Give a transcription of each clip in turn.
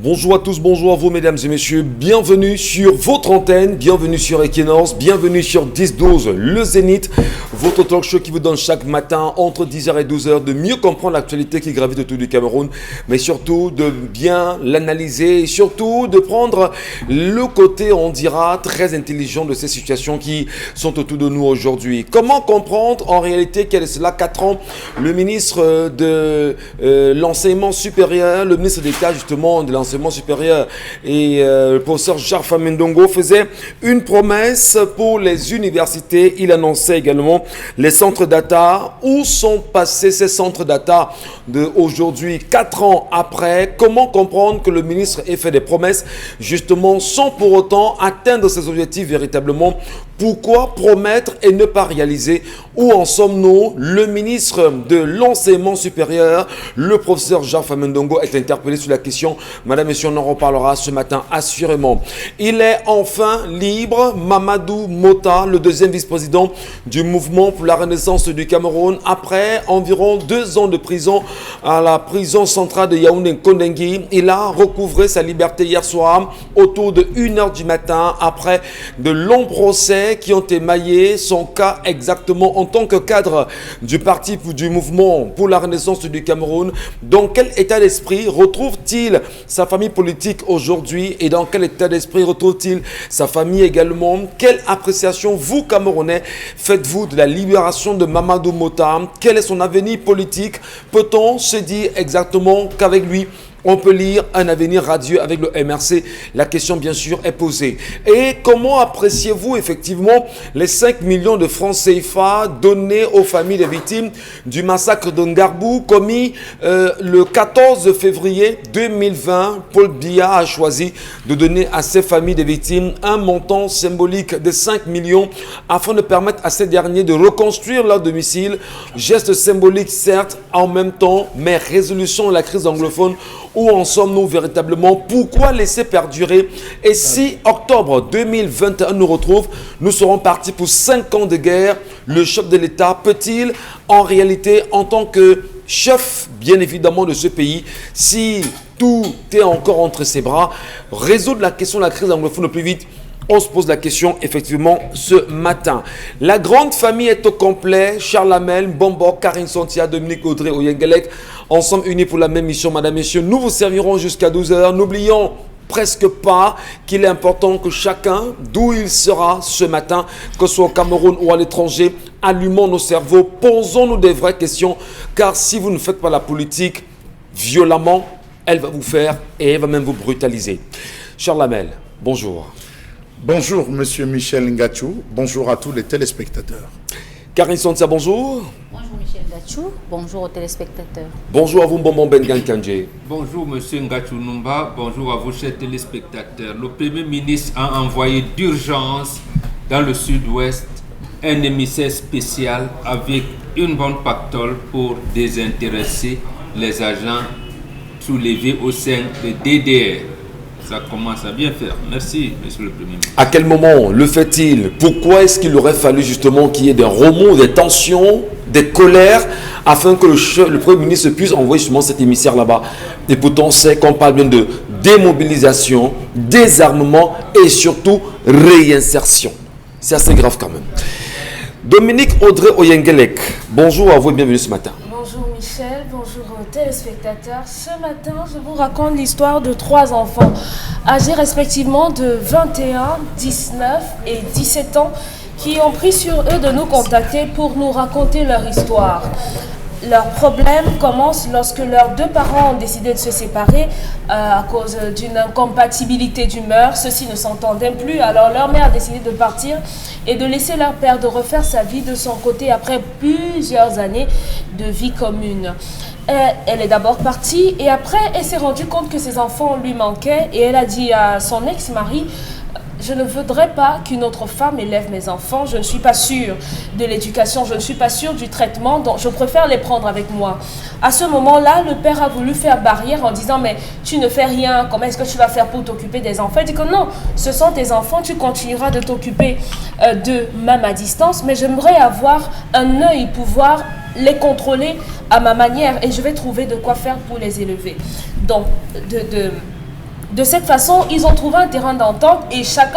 Bonjour à tous, bonjour à vous mesdames et messieurs, bienvenue sur votre antenne, bienvenue sur Equinox, bienvenue sur 10-12, le Zénith, votre talk show qui vous donne chaque matin entre 10h et 12h de mieux comprendre l'actualité qui gravite autour du Cameroun, mais surtout de bien l'analyser et surtout de prendre le côté, on dira, très intelligent de ces situations qui sont autour de nous aujourd'hui. Comment comprendre en réalité qu'il y a cela 4 ans, le ministre de l'enseignement supérieur, le ministre d'État justement de l'enseignement supérieur et le professeur Jacques Famendongo faisait une promesse pour les universités. Il annonçait également les centres data. Où sont passés ces centres data d'aujourd'hui, 4 ans après? Comment comprendre que le ministre ait fait des promesses justement sans pour autant atteindre ses objectifs véritablement? Pourquoi promettre et ne pas réaliser? Où en sommes-nous? Le ministre de l'enseignement supérieur, le professeur Jacques Famendongo, est interpellé sur la question. Madame, Monsieur, on en reparlera ce matin assurément. Il est enfin libre. Mamadou Mota, le deuxième vice-président du mouvement pour la renaissance du Cameroun, après environ 2 ans de prison à la prison centrale de Yaoundé-Kondengui, il a recouvré sa liberté hier soir autour de 1h du matin après de longs procès qui ont émaillé son cas exactement en tant que cadre du parti du mouvement pour la renaissance du Cameroun. Dans quel état d'esprit retrouve-t-il sa famille politique aujourd'hui et dans quel état d'esprit retrouve-t-il sa famille également? Quelle appréciation, vous Camerounais, faites-vous de la libération de Mamadou Mota? Quel est son avenir politique? Peut-on se dire exactement qu'avec lui, on peut lire un avenir radieux avec le MRC? La question, bien sûr, est posée. Et comment appréciez-vous effectivement les 5 millions de francs CFA donnés aux familles des victimes du massacre de Ngarbou commis le 14 février 2020? Paul Biya a choisi de donner à ces familles des victimes un montant symbolique de 5 millions afin de permettre à ces derniers de reconstruire leur domicile. Geste symbolique, certes, en même temps, mais résolution de la crise anglophone. Où en sommes-nous véritablement? Pourquoi laisser perdurer? Et si octobre 2021 nous retrouve, nous serons partis pour 5 ans de guerre. Le chef de l'État peut-il, en réalité, en tant que chef, bien évidemment, de ce pays, si tout est encore entre ses bras, résoudre la question de la crise anglophone le plus vite? On se pose la question effectivement ce matin. La grande famille est au complet. Charles Hamel, Bombo, Karine Santia, Dominique Audrey, Oyengelek, ensemble unis pour la même mission, madame, messieurs. Nous vous servirons jusqu'à 12h. N'oublions presque pas qu'il est important que chacun, d'où il sera ce matin, que ce soit au Cameroun ou à l'étranger, allumons nos cerveaux, posons-nous des vraies questions, car si vous ne faites pas la politique violemment, elle va vous faire et elle va même vous brutaliser. Charles Hamel, bonjour. Bonjour, monsieur Michel Ngachou. Bonjour à tous les téléspectateurs. Karine Santia, bonjour. Bonjour, Michel Ngachou. Bonjour aux téléspectateurs. Bonjour à vous, Mbombo Bengan Kandje. Bonjour, monsieur Ngachou Numba. Bonjour à vous, chers téléspectateurs. Le Premier ministre a envoyé d'urgence dans le sud-ouest un émissaire spécial avec une bonne pactole pour désintéresser les agents soulevés au sein de DDR. Ça commence à bien faire. Merci, monsieur le Premier ministre. À quel moment le fait-il? Pourquoi est-ce qu'il aurait fallu justement qu'il y ait des remous, des tensions, des colères, afin que le Premier ministre puisse envoyer justement cet émissaire là-bas? Et pourtant, c'est qu'on parle bien de démobilisation, désarmement et surtout réinsertion. C'est assez grave quand même. Dominique Audrey Oyengelek, bonjour à vous et bienvenue ce matin. Bonjour Michel, bonjour aux téléspectateurs. Ce matin, je vous raconte l'histoire de 3 enfants âgés respectivement de 21, 19 et 17 ans qui ont pris sur eux de nous contacter pour nous raconter leur histoire. Leur problème commence lorsque leurs 2 parents ont décidé de se séparer à cause d'une incompatibilité d'humeur. Ceux-ci ne s'entendaient plus, alors leur mère a décidé de partir et de laisser leur père de refaire sa vie de son côté après plusieurs années de vie commune. Elle est d'abord partie et après elle s'est rendue compte que ses enfants lui manquaient et elle a dit à son ex-mari: je ne voudrais pas qu'une autre femme élève mes enfants, je ne suis pas sûre de l'éducation, je ne suis pas sûre du traitement, donc je préfère les prendre avec moi. À ce moment-là, le père a voulu faire barrière en disant: mais tu ne fais rien, comment est-ce que tu vas faire pour t'occuper des enfants? Il dit que non, ce sont tes enfants, tu continueras de t'occuper d'eux même à distance, mais j'aimerais avoir un œil, pouvoir les contrôler à ma manière et je vais trouver de quoi faire pour les élever. Donc, De cette façon, ils ont trouvé un terrain d'entente et chaque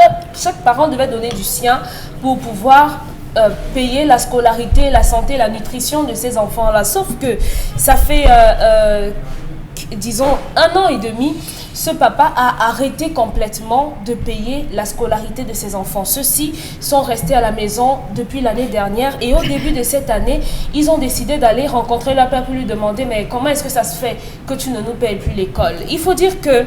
parent devait donner du sien pour pouvoir payer la scolarité, la santé, la nutrition de ces enfants-là. Sauf que ça fait, disons, 1 an et demi, ce papa a arrêté complètement de payer la scolarité de ses enfants. Ceux-ci sont restés à la maison depuis l'année dernière et au début de cette année, ils ont décidé d'aller rencontrer leur père pour lui demander « Mais comment est-ce que ça se fait que tu ne nous payes plus l'école ?» Il faut dire que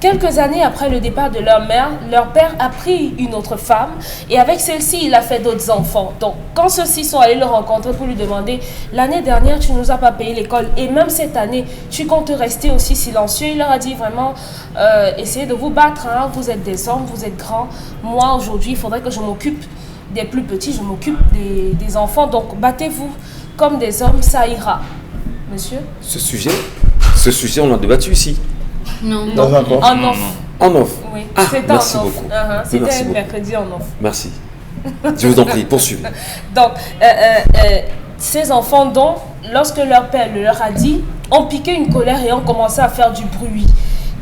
quelques années après le départ de leur mère, leur père a pris une autre femme et avec celle-ci, il a fait d'autres enfants. Donc, quand ceux-ci sont allés le rencontrer pour lui demander « L'année dernière, tu ne nous as pas payé l'école et même cette année, tu comptes rester aussi silencieux ?» Il leur a dit vraiment « Essayez de vous battre, hein. Vous êtes des hommes, vous êtes grands. Moi, aujourd'hui, il faudrait que je m'occupe des plus petits, je m'occupe des enfants. Donc, battez-vous comme des hommes, ça ira. » Monsieur? Ce sujet, on l'a débattu ici. Non. Dans un corps. En off. En off. Oui, Ah, c'était merci en off. beaucoup. C'était Merci un beaucoup. mercredi en off. Merci. Je vous en prie, poursuivez. Donc, ces enfants, dont, lorsque leur père leur a dit, ont piqué une colère et ont commencé à faire du bruit.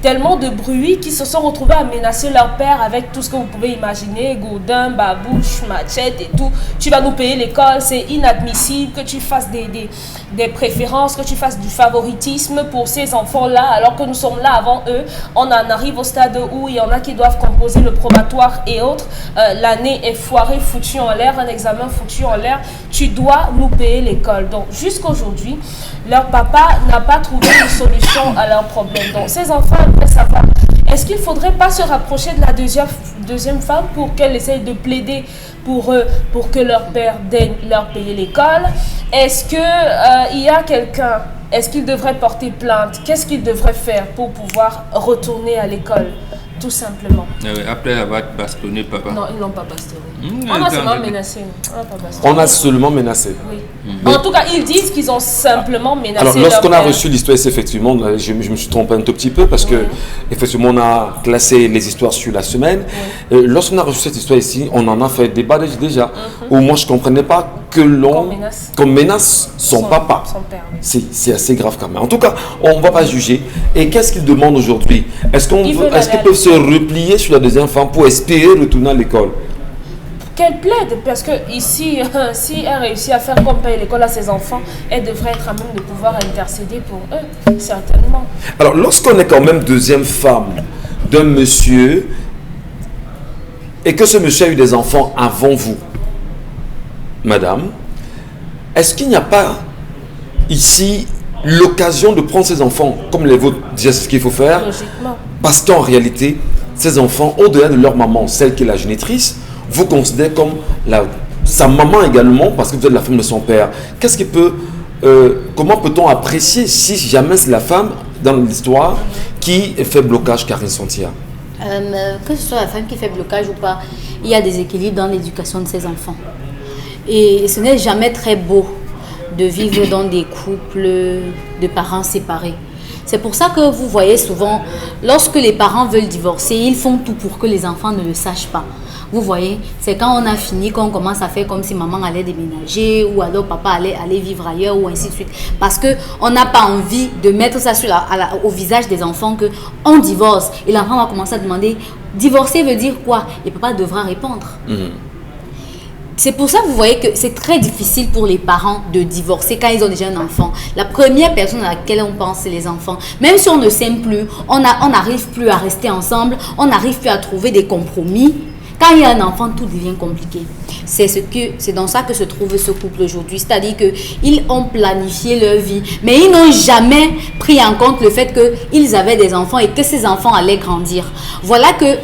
Tellement de bruit qu'ils se sont retrouvés à menacer leur père avec tout ce que vous pouvez imaginer, gourdin, babouche, machette et tout. Tu vas nous payer l'école, c'est inadmissible que tu fasses des préférences, que tu fasses du favoritisme pour ces enfants-là, alors que nous sommes là avant eux. On en arrive au stade où il y en a qui doivent composer le probatoire et autres. L'année est foirée, foutue en l'air, un examen foutu en l'air. Tu dois nous payer l'école. Donc, jusqu'aujourd'hui, leur papa n'a pas trouvé une solution à leur problème. Donc, ces enfants aimeraient savoir, est-ce qu'il ne faudrait pas se rapprocher de la deuxième femme pour qu'elle essaye de plaider pour eux, pour que leur père daigne leur payer l'école? Est-ce qu'il y a quelqu'un, est-ce qu'il devrait porter plainte? Qu'est-ce qu'il devrait faire pour pouvoir retourner à l'école? Tout simplement. Après avoir bastonné papa. Non, ils ne l'ont pas bastonné. Mmh, On a seulement menacé. On a seulement menacé. Oui. En tout cas, ils disent qu'ils ont simplement menacé. Alors, lorsqu'on leur a père. reçu l'histoire, effectivement, je me suis trompé un tout petit peu parce que, effectivement, on a classé les histoires sur la semaine. Lorsqu'on a reçu cette histoire ici, on en a fait débat déjà. Où moi, je ne comprenais pas que qu'on menace son papa. Son père. C'est assez grave quand même. En tout cas, on ne va pas juger. Et qu'est-ce qu'ils demandent aujourd'hui? Est-ce qu'ils peuvent se replier sur la deuxième femme pour espérer retourner à l'école? Qu'elle plaide, parce que ici, si elle réussit à faire comme payer l'école à ses enfants, elle devrait être à même de pouvoir intercéder pour eux, certainement. Alors, lorsqu'on est quand même deuxième femme d'un monsieur et que ce monsieur a eu des enfants avant vous, madame, est-ce qu'il n'y a pas ici l'occasion de prendre ses enfants comme les vôtres? Déjà, c'est ce qu'il faut faire. Logiquement. Parce qu'en réalité, ces enfants, au-delà de leur maman, celle qui est la génitrice, vous considérez comme sa maman également, parce que vous êtes la femme de son père. Qu'est-ce qui peut, comment peut-on apprécier si jamais c'est la femme dans l'histoire qui fait blocage, Karine Sontia? Que ce soit la femme qui fait blocage ou pas, il y a des équilibres dans l'éducation de ses enfants. Et ce n'est jamais très beau de vivre dans des couples de parents séparés. C'est pour ça que vous voyez souvent, lorsque les parents veulent divorcer, ils font tout pour que les enfants ne le sachent pas. Vous voyez, c'est quand on a fini qu'on commence à faire comme si maman allait déménager ou alors papa allait vivre ailleurs ou ainsi de suite. Parce qu'on n'a pas envie de mettre ça au visage des enfants qu'on divorce. Et l'enfant va commencer à demander, divorcer veut dire quoi? Et papa devra répondre. C'est pour ça que vous voyez que c'est très difficile pour les parents de divorcer quand ils ont déjà un enfant. La première personne à laquelle on pense, c'est les enfants. Même si on ne s'aime plus, on n'arrive plus à rester ensemble, on n'arrive plus à trouver des compromis. Quand il y a un enfant, tout devient compliqué. C'est dans ça que se trouve ce couple aujourd'hui. C'est-à-dire qu'ils ont planifié leur vie, mais ils n'ont jamais pris en compte le fait qu'ils avaient des enfants et que ces enfants allaient grandir. Voilà que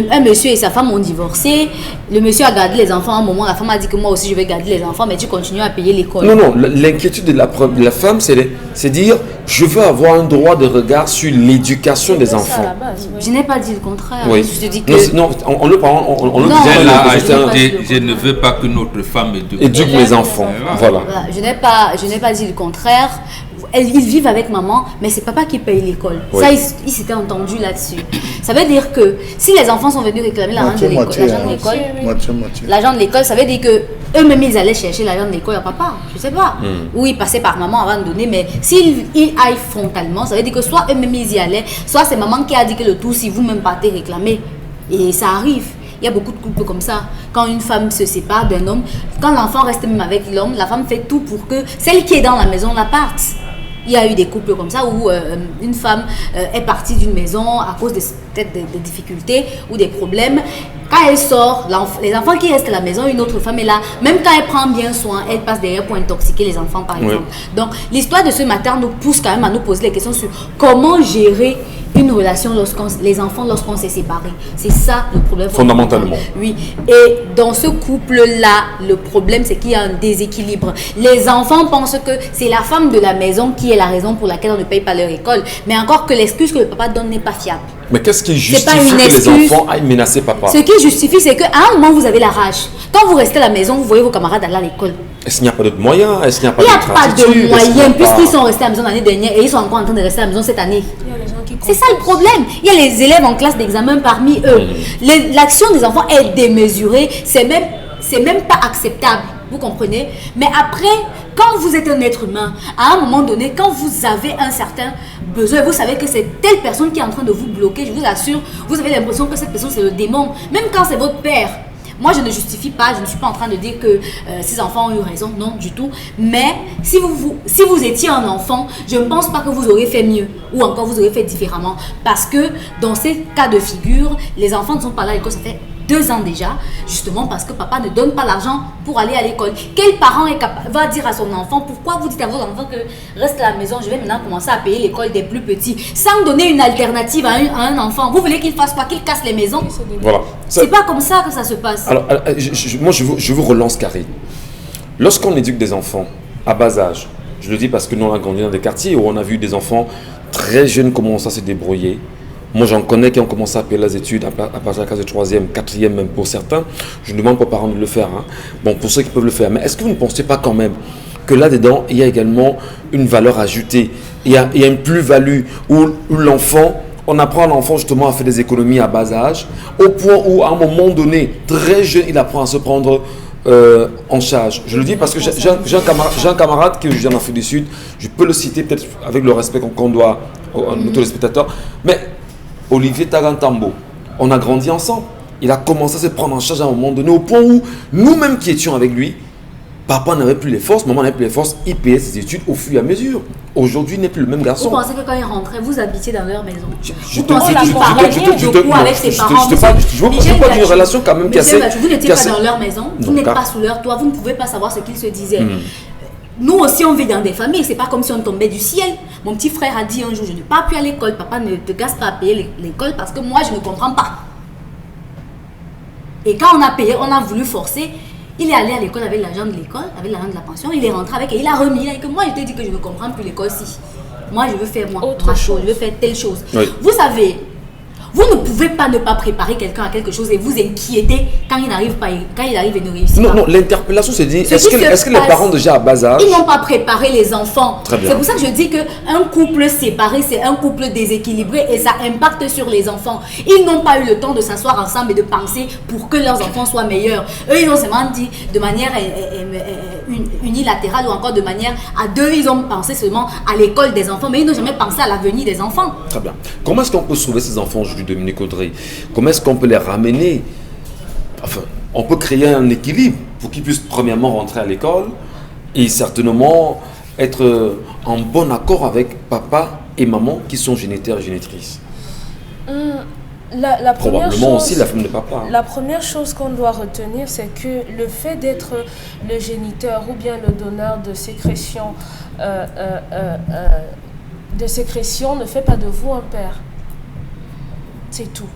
un monsieur et sa femme ont divorcé. Le monsieur a gardé les enfants à un moment. La femme a dit que moi aussi je vais garder les enfants, mais tu continues à payer l'école. Non, l'inquiétude de la femme, c'est dire je veux avoir un droit de regard sur l'éducation des enfants. Ça, à la base, oui. Je n'ai pas dit le contraire. Oui. Je te dis que... Non, on le parle. Elle a je ajouté, je ne veux pas que notre femme éduque mes enfants. Voilà. Voilà. Je n'ai pas dit le contraire. ils vivent avec maman, mais c'est papa qui paye l'école. Oui. Ça, ils s'étaient entendus là-dessus. Ça veut dire que si les enfants sont venus réclamer l'argent de l'école, l'argent de l'école, ça veut dire que eux-mêmes ils allaient chercher l'argent de l'école à papa. Je sais pas. Ou ils passaient par maman avant de donner, mais s'ils aillent frontalement, ça veut dire que soit eux-mêmes ils y allaient, soit c'est maman qui a dit que le tout si vous-même partez réclamer. Et ça arrive. Il y a beaucoup de couples comme ça. Quand une femme se sépare d'un homme, quand l'enfant reste même avec l'homme, la femme fait tout pour que celle qui est dans la maison la parte. Il y a eu des couples comme ça où une femme est partie d'une maison à cause peut-être des difficultés ou des problèmes. Quand elle sort, les enfants qui restent à la maison, une autre femme est là. Même quand elle prend bien soin, elle passe derrière pour intoxiquer les enfants, par exemple. Donc, l'histoire de ce matin nous pousse quand même à nous poser les questions sur comment gérer une relation lorsqu'on s'est séparés. C'est ça le problème. Fondamentalement. Oui. Et dans ce couple-là, le problème, c'est qu'il y a un déséquilibre. Les enfants pensent que c'est la femme de la maison qui est la raison pour laquelle on ne paye pas leur école. Mais encore que l'excuse que le papa donne n'est pas fiable. Mais qu'est-ce qui justifie que les enfants aillent menacer papa? Ce qui justifie, c'est qu'à un moment, vous avez la rage. Quand vous restez à la maison, vous voyez vos camarades aller à l'école. Est-ce qu'il n'y a pas d'autres moyens? Est-ce qu'il n'y a pas Il n'y a d'autres pas attitudes? de moyens, puisqu'ils sont restés à la maison l'année dernière et ils sont encore en train de rester à la maison cette année. C'est ça le problème. Il y a les élèves en classe d'examen parmi eux. L'action des enfants est démesurée. C'est même pas acceptable. Vous comprenez? Mais après, quand vous êtes un être humain, à un moment donné, quand vous avez un certain besoin, vous savez que c'est telle personne qui est en train de vous bloquer, je vous assure, vous avez l'impression que cette personne c'est le démon. Même quand c'est votre père. Moi, je ne justifie pas, je ne suis pas en train de dire que ces enfants ont eu raison, non du tout. Mais si vous étiez un enfant, je ne pense pas que vous auriez fait mieux ou encore vous auriez fait différemment. Parce que dans ces cas de figure, les enfants ne sont pas là à l'école, ça fait 2 ans déjà, justement parce que papa ne donne pas l'argent pour aller à l'école. Quel parent va dire à son enfant, pourquoi vous dites à votre enfant que reste à la maison, je vais maintenant commencer à payer l'école des plus petits, sans donner une alternative à un enfant. Vous voulez qu'il fasse quoi? Qu'il casse les maisons? Voilà. C'est pas comme ça que ça se passe. Alors, moi, je vous relance Karine. Lorsqu'on éduque des enfants à bas âge, je le dis parce que nous, on a grandi dans des quartiers où on a vu des enfants très jeunes commencer à se débrouiller. Moi, j'en connais qui ont commencé à payer les études à partir de la classe de 3e, 4e, même pour certains. Je ne demande pas aux parents de le faire. Hein. Bon, pour ceux qui peuvent le faire. Mais est-ce que vous ne pensez pas quand même que là-dedans, il y a également une valeur ajoutée? Il y a une plus-value où l'enfant, on apprend à l'enfant justement à faire des économies à bas âge, au point où, à un moment donné, très jeune, il apprend à se prendre en charge. Je le dis parce que j'ai un camarade qui est en Afrique du Sud. Je peux le citer peut-être avec le respect qu'on doit à nos téléspectateurs. Mais Olivier Tagantambo, on a grandi ensemble. Il a commencé à se prendre en charge à un moment donné au point où nous-mêmes qui étions avec lui, papa n'avait plus les forces, maman n'avait plus les forces, il payait ses études au fur et à mesure. Aujourd'hui, il n'est plus le même garçon. Vous pensez que quand il rentrait, vous habitiez dans leur maison? Je Vous pensez qu'il parlait beaucoup avec ses parents? Je parle d'une relation quand même qui a... Vous n'étiez pas dans leur maison, vous n'êtes pas sous leur toit, vous ne pouvez pas savoir ce qu'ils se disaient. Nous aussi, on vit dans des familles, c'est pas comme si on tombait du ciel. Mon petit frère a dit un jour, je n'ai pas pu à l'école, papa ne te gasse pas à payer l'école parce que moi, je ne comprends pas. Et quand on a payé, on a voulu forcer, il est allé à l'école avec l'argent de l'école, avec l'argent de la pension, il est rentré avec et il a remis. Et que moi, je t'ai dit que je ne comprends plus l'école si. Moi, je veux faire ma chose, je veux faire telle chose. Oui. Vous savez, vous ne pouvez pas ne pas préparer quelqu'un à quelque chose et vous inquiéter quand il n'arrive pas, quand il arrive et ne réussit pas. Non, l'interpellation c'est dit, est-ce que les parents déjà à bas âge... Ils n'ont pas préparé les enfants. C'est pour ça que je dis qu'un couple séparé, c'est un couple déséquilibré et ça impacte sur les enfants. Ils n'ont pas eu le temps de s'asseoir ensemble et de penser pour que leurs enfants soient meilleurs. Eux, ils ont seulement dit de manière unilatérale ou encore de manière à deux, ils ont pensé seulement à l'école des enfants, mais ils n'ont jamais pensé à l'avenir des enfants. Très bien. Comment est-ce qu'on peut sauver ces enfants aujourd'hui, Dominique Audrey? Comment est-ce qu'on peut les ramener? Enfin, on peut créer un équilibre pour qu'ils puissent premièrement rentrer à l'école et certainement être en bon accord avec papa et maman qui sont géniteurs et génitrices. La Probablement chose, aussi la femme de papa. Hein. La première chose qu'on doit retenir, c'est que le fait d'être le géniteur ou bien le donneur de sécrétion, ne fait pas de vous un père. C'est tout.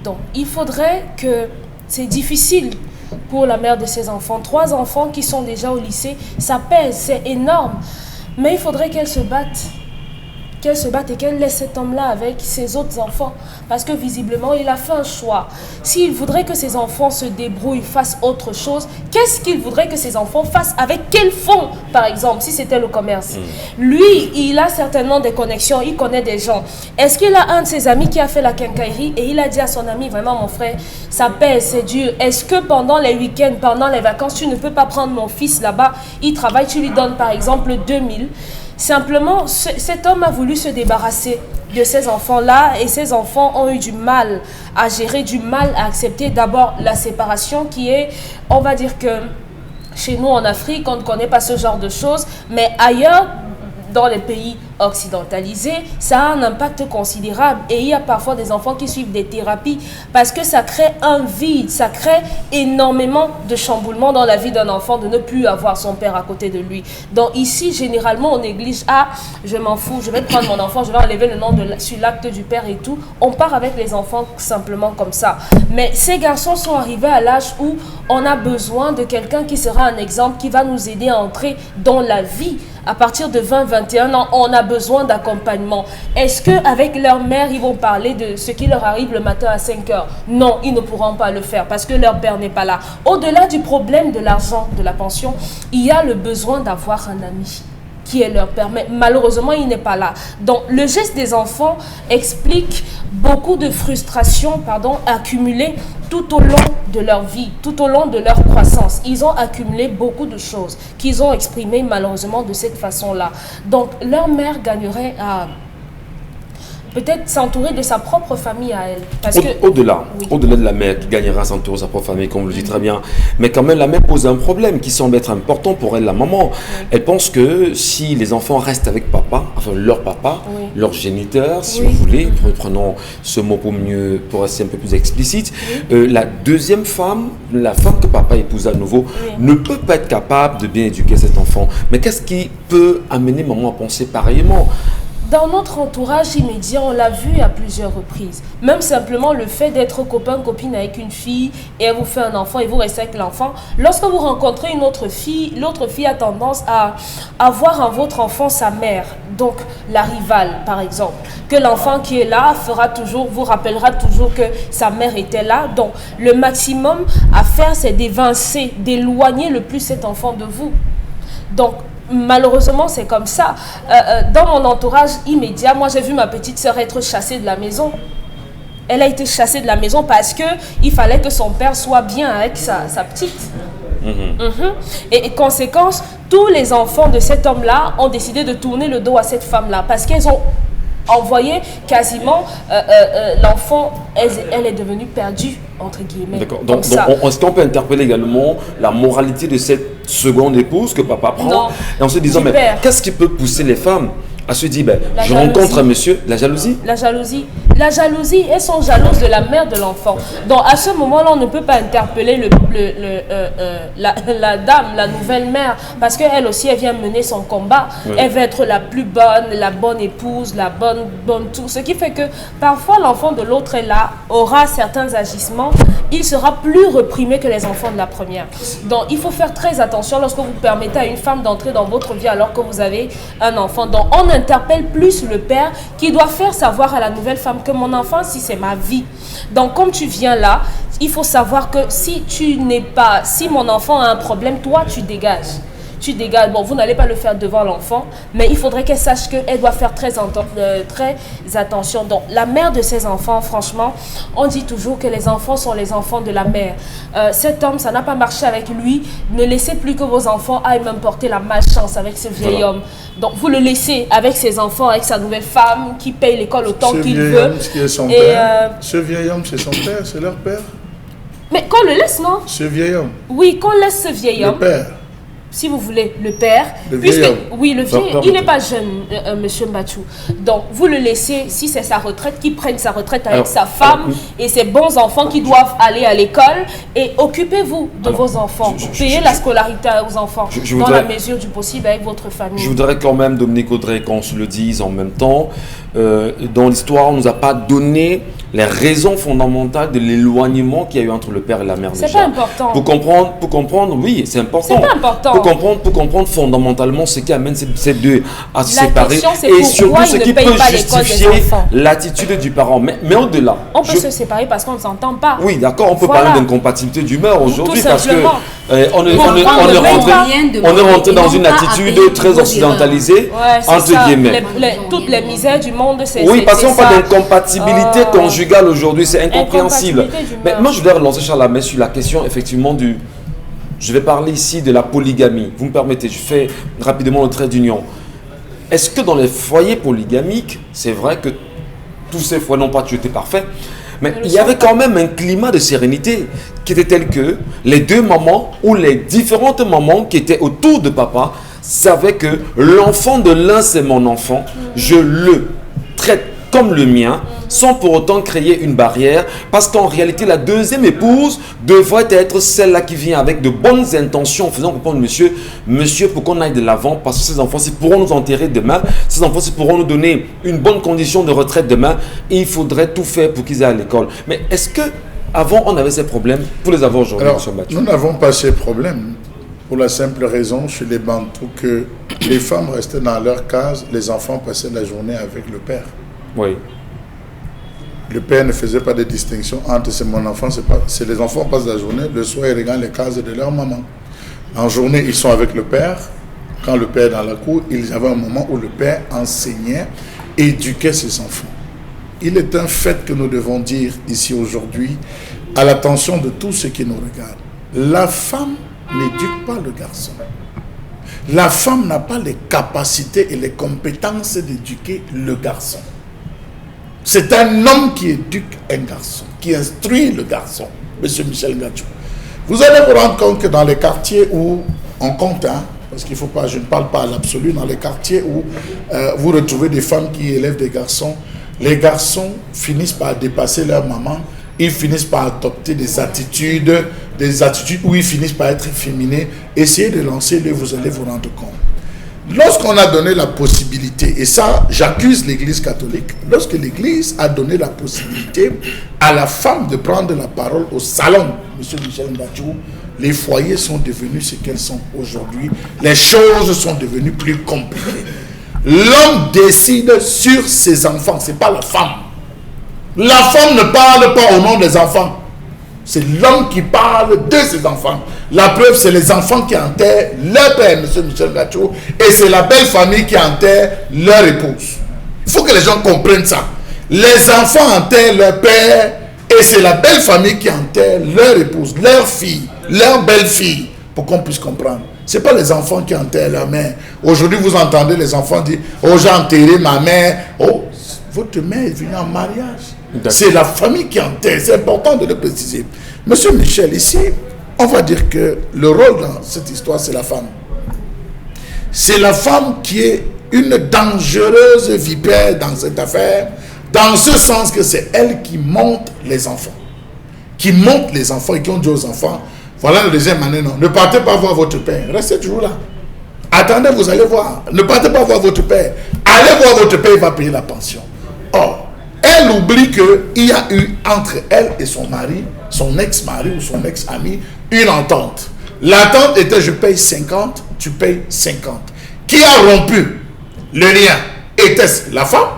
Donc, il faudrait que... C'est difficile pour la mère de ses enfants. 3 enfants qui sont déjà au lycée, ça pèse, c'est énorme. Mais il faudrait qu'elle se batte qu'elle se batte et qu'elle laisse cet homme-là avec ses autres enfants. Parce que visiblement, il a fait un choix. S'il voudrait que ses enfants se débrouillent, fassent autre chose, qu'est-ce qu'il voudrait que ses enfants fassent? Avec quel fonds, par exemple, si c'était le commerce? Lui, il a certainement des connexions, il connaît des gens. Est-ce qu'il a un de ses amis qui a fait la quincaillerie et il a dit à son ami, vraiment mon frère, ça pèse, c'est dur. Est-ce que pendant les week-ends, pendant les vacances, tu ne peux pas prendre mon fils là-bas, il travaille, tu lui donnes par exemple 2000? Simplement, cet homme a voulu se débarrasser de ces enfants-là et ces enfants ont eu du mal à gérer, du mal à accepter d'abord la séparation qui est, on va dire que chez nous en Afrique, on ne connaît pas ce genre de choses, mais ailleurs, dans les pays occidentalisés, ça a un impact considérable et il y a parfois des enfants qui suivent des thérapies parce que ça crée un vide, ça crée énormément de chamboulements dans la vie d'un enfant de ne plus avoir son père à côté de lui. Donc ici, généralement, on néglige, je m'en fous, je vais prendre mon enfant, je vais enlever le nom sur l'acte du père et tout. On part avec les enfants simplement comme ça. Mais ces garçons sont arrivés à l'âge où on a besoin de quelqu'un qui sera un exemple, qui va nous aider à entrer dans la vie. À partir de 20-21 ans, on a besoin d'accompagnement. Est-ce qu'avec leur mère, ils vont parler de ce qui leur arrive le matin à 5 heures? Non, ils ne pourront pas le faire parce que leur père n'est pas là. Au-delà du problème de l'argent, de la pension, il y a le besoin d'avoir un ami qui est leur père. Mais malheureusement, il n'est pas là. Donc, le geste des enfants explique beaucoup de frustrations accumulées tout au long de leur vie, tout au long de leur croissance. Ils ont accumulé beaucoup de choses qu'ils ont exprimées malheureusement de cette façon-là. Donc, leur mère gagnerait à peut-être s'entourer de sa propre famille à elle. Au-delà de la mère qui gagnera à s'entourer de sa propre famille, comme vous le dites très bien, mais quand même la mère pose un problème qui semble être important pour elle, la maman. Elle pense que si les enfants restent avec papa, enfin leur papa, leur géniteur, si vous voulez, prenons ce mot pour rester un peu plus explicite, la deuxième femme, la femme que papa épouse à nouveau, ne peut pas être capable de bien éduquer cet enfant. Mais qu'est-ce qui peut amener maman à penser pareillement? Dans notre entourage immédiat, on l'a vu à plusieurs reprises. Même simplement le fait d'être copain-copine avec une fille et elle vous fait un enfant et vous restez avec l'enfant. Lorsque vous rencontrez une autre fille, l'autre fille a tendance à voir en votre enfant sa mère. Donc la rivale, par exemple. Que l'enfant qui est là vous rappellera toujours que sa mère était là. Donc le maximum à faire, c'est d'évincer, d'éloigner le plus cet enfant de vous. Donc, malheureusement, c'est comme ça. Dans mon entourage immédiat, moi, j'ai vu ma petite sœur être chassée de la maison. Elle a été chassée de la maison parce qu'il fallait que son père soit bien avec sa petite. Et conséquence, tous les enfants de cet homme-là ont décidé de tourner le dos à cette femme-là parce qu'ils ont envoyé quasiment l'enfant, elle est devenue perdue, entre guillemets. D'accord. Donc est-ce qu'on peut interpeller également la moralité de cette seconde épouse que papa prend? Non. Et en se disant, mais qu'est-ce qui peut pousser les femmes à se dire, je rencontre un monsieur, la jalousie? La jalousie. La jalousie, elles sont jalouses de la mère de l'enfant. Donc à ce moment-là, on ne peut pas interpeller la dame, la nouvelle mère, parce qu'elle aussi, elle vient mener son combat. Elle veut être la plus bonne, la bonne épouse, la bonne tout. Ce qui fait que parfois, l'enfant de l'autre est là, aura certains agissements, il sera plus reprimé que les enfants de la première. Donc il faut faire très attention lorsque vous permettez à une femme d'entrer dans votre vie alors que vous avez un enfant. Donc on interpelle plus le père qui doit faire savoir à la nouvelle femme que mon enfant, si c'est ma vie. Donc comme tu viens là, il faut savoir que si mon enfant a un problème, toi tu dégages. Tu dégages. Bon, vous n'allez pas le faire devant l'enfant, mais il faudrait qu'elle sache qu'elle doit faire très attention. Donc, la mère de ses enfants, franchement, on dit toujours que les enfants sont les enfants de la mère. Cet homme, ça n'a pas marché avec lui. Ne laissez plus que vos enfants aillent même porter la malchance avec ce vieil homme. Donc, vous le laissez avec ses enfants, avec sa nouvelle femme, qui paye l'école autant qu'il veut. Ce vieil homme, c'est son père, c'est leur père. Mais qu'on le laisse, non? Ce vieil homme. Oui, qu'on laisse ce vieil homme. Le père. Si vous voulez, le père. Le vieil homme. Oui, le vieil, il n'est pas jeune, monsieur Mbachou. Donc, vous le laissez, si c'est sa retraite, qu'il prenne sa retraite avec sa femme et ses bons enfants qui doivent aller à l'école. Et occupez-vous de vos enfants. Payez la scolarité aux enfants dans la mesure du possible avec votre famille. Je voudrais quand même, Dominique Audrey, qu'on se le dise en même temps. Dans l'histoire, on ne nous a pas donné les raisons fondamentales de l'éloignement qu'il y a eu entre le père et la mère. C'est pas important. Pour comprendre, oui, c'est important. C'est pas important. pour comprendre fondamentalement ce qui amène ces deux à se La séparer question, c'est et pourquoi surtout ce ils ne qui payent peut pas l'école des justifier enfants. l'attitude du parent. Mais au-delà. On peut se séparer parce qu'on ne s'entend pas. Oui, d'accord, on peut Voilà. parler d'incompatibilité d'humeur aujourd'hui Tout parce que simplement. on est moyens rentré de dans monter une et non pas attitude à payer très vos occidentalisée, Ouais, c'est entre ça. guillemets. Toutes les misères du monde, c'est Oui, parce c'est qu'on parle ça. d'incompatibilité conjugale aujourd'hui, c'est incompréhensible. Incompatibilité d'humeur. Mais moi, je voudrais relancer Charles Lamé sur la question effectivement du... Je vais parler ici de la polygamie. Vous me permettez, je fais rapidement le trait d'union. Est-ce que dans les foyers polygamiques, c'est vrai que tous ces foyers n'ont pas toujours été parfaits, mais il y avait quand même un climat de sérénité qui était tel que les deux mamans ou les différentes mamans qui étaient autour de papa savaient que l'enfant de l'un c'est mon enfant, je le traite comme le mien, sans pour autant créer une barrière, parce qu'en réalité, la deuxième épouse devrait être celle-là qui vient avec de bonnes intentions, en faisant comprendre monsieur, pour qu'on aille de l'avant, parce que ces enfants-ci pourront nous enterrer demain, ces enfants-ci pourront nous donner une bonne condition de retraite demain, et il faudrait tout faire pour qu'ils aient à l'école. Mais est-ce que avant on avait ces problèmes pour les avoir aujourd'hui, Alors, M. Battu? nous n'avons pas ces problèmes pour la simple raison chez les Bantous que les femmes restaient dans leur case, les enfants passaient la journée avec le père. Oui. Le père ne faisait pas de distinction entre c'est mon enfant, c'est les enfants passent la journée, le soir ils regardent les cases de leur maman. En journée, ils sont avec le père. Quand le père est dans la cour, ils avaient un moment où le père enseignait, éduquait ses enfants. Il est un fait que nous devons dire ici aujourd'hui, à l'attention de tous ceux qui nous regardent. La femme n'éduque pas le garçon. La femme n'a pas les capacités et les compétences d'éduquer le garçon. C'est un homme qui éduque un garçon, qui instruit le garçon, M. Michel Ngachou. Vous allez vous rendre compte que dans les quartiers où on compte, parce qu'il ne faut pas, je ne parle pas à l'absolu, dans les quartiers où vous retrouvez des femmes qui élèvent des garçons, les garçons finissent par dépasser leur maman, ils finissent par adopter des attitudes où ils finissent par être efféminés. Essayez de lancer-le, vous allez vous rendre compte. Lorsqu'on a donné la possibilité, et ça j'accuse l'Église catholique, lorsque l'Église a donné la possibilité à la femme de prendre la parole au salon, M. Michel Ngachou, les foyers sont devenus ce qu'elles sont aujourd'hui, les choses sont devenues plus compliquées. L'homme décide sur ses enfants, ce n'est pas la femme. La femme ne parle pas au nom des enfants. C'est l'homme qui parle de ses enfants. La preuve, c'est les enfants qui enterrent leur père, M. Michel Ngachou, et c'est la belle famille qui enterre leur épouse. Il faut que les gens comprennent ça. Les enfants enterrent leur père, et c'est la belle famille qui enterre leur épouse, leur fille, leur belle-fille, pour qu'on puisse comprendre. Ce n'est pas les enfants qui enterrent leur mère. Aujourd'hui, vous entendez les enfants dire « Oh, j'ai enterré ma mère. » Oh, votre mère est venue en mariage. C'est la famille qui enterre. C'est important de le préciser. Monsieur Michel, ici, on va dire que le rôle dans cette histoire, c'est la femme. C'est la femme qui est une dangereuse vipère dans cette affaire, dans ce sens que c'est elle qui monte les enfants. Qui monte les enfants et qui ont dit aux enfants, voilà la deuxième année, non, ne partez pas voir votre père, restez toujours là. Attendez, vous allez voir. Ne partez pas voir votre père. Allez voir votre père, il va payer la pension. Or, elle oublie qu'il y a eu entre elle et son mari, son ex-mari ou son ex-ami, une entente. L'entente était je paye 50, tu payes 50. Qui a rompu le lien? Était-ce la femme?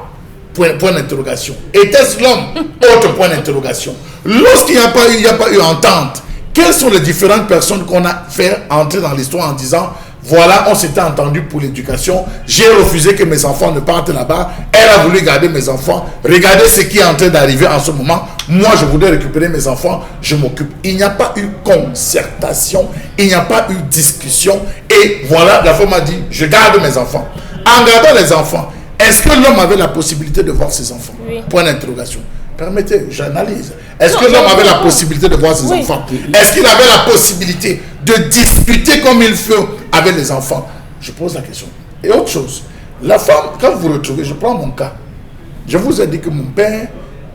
Point d'interrogation. Était-ce l'homme? Autre point d'interrogation. Lorsqu'il n'y a pas eu entente, quelles sont les différentes personnes qu'on a fait entrer dans l'histoire en disant voilà, on s'était entendu pour l'éducation, j'ai refusé que mes enfants ne partent là-bas, elle a voulu garder mes enfants, regardez ce qui est en train d'arriver en ce moment, moi je voulais récupérer mes enfants, je m'occupe. Il n'y a pas eu concertation, il n'y a pas eu discussion, et voilà, la femme a dit, je garde mes enfants. En gardant les enfants, est-ce que l'homme avait la possibilité de voir ses enfants? Oui. Point d'interrogation. Permettez, j'analyse. Est-ce que l'homme avait la possibilité de voir ses enfants? Est-ce qu'il avait la possibilité de discuter comme il faut avec les enfants? Je pose la question. Et autre chose, la femme, quand vous retrouvez, je prends mon cas. Je vous ai dit que mon père,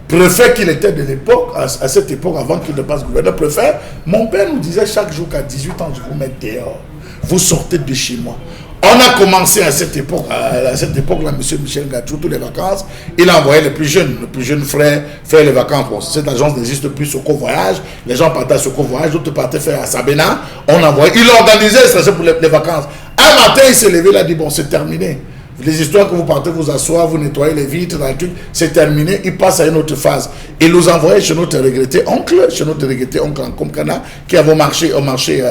préfet qu'il était de l'époque, à cette époque, avant qu'il ne passe gouverneur, préfet, mon père nous disait chaque jour qu'à 18 ans, je vous mets dehors. Vous sortez de chez moi. On a commencé à cette époque-là, M. Michel Gachou, toutes les vacances, il a envoyé les plus jeunes frères faire les vacances. Bon, cette agence n'existe plus, Soko Voyage. Les gens partaient à Soko Voyage, d'autres partaient faire à Sabena. On envoyait, il organisait ça pour les vacances. Un matin, il s'est levé, il a dit, bon, c'est terminé. Les histoires que vous partez vous asseoir, vous nettoyez les vitres, c'est terminé, il passe à une autre phase. Il nous envoyait chez notre regretté oncle en Komkana, qui avait marché au marché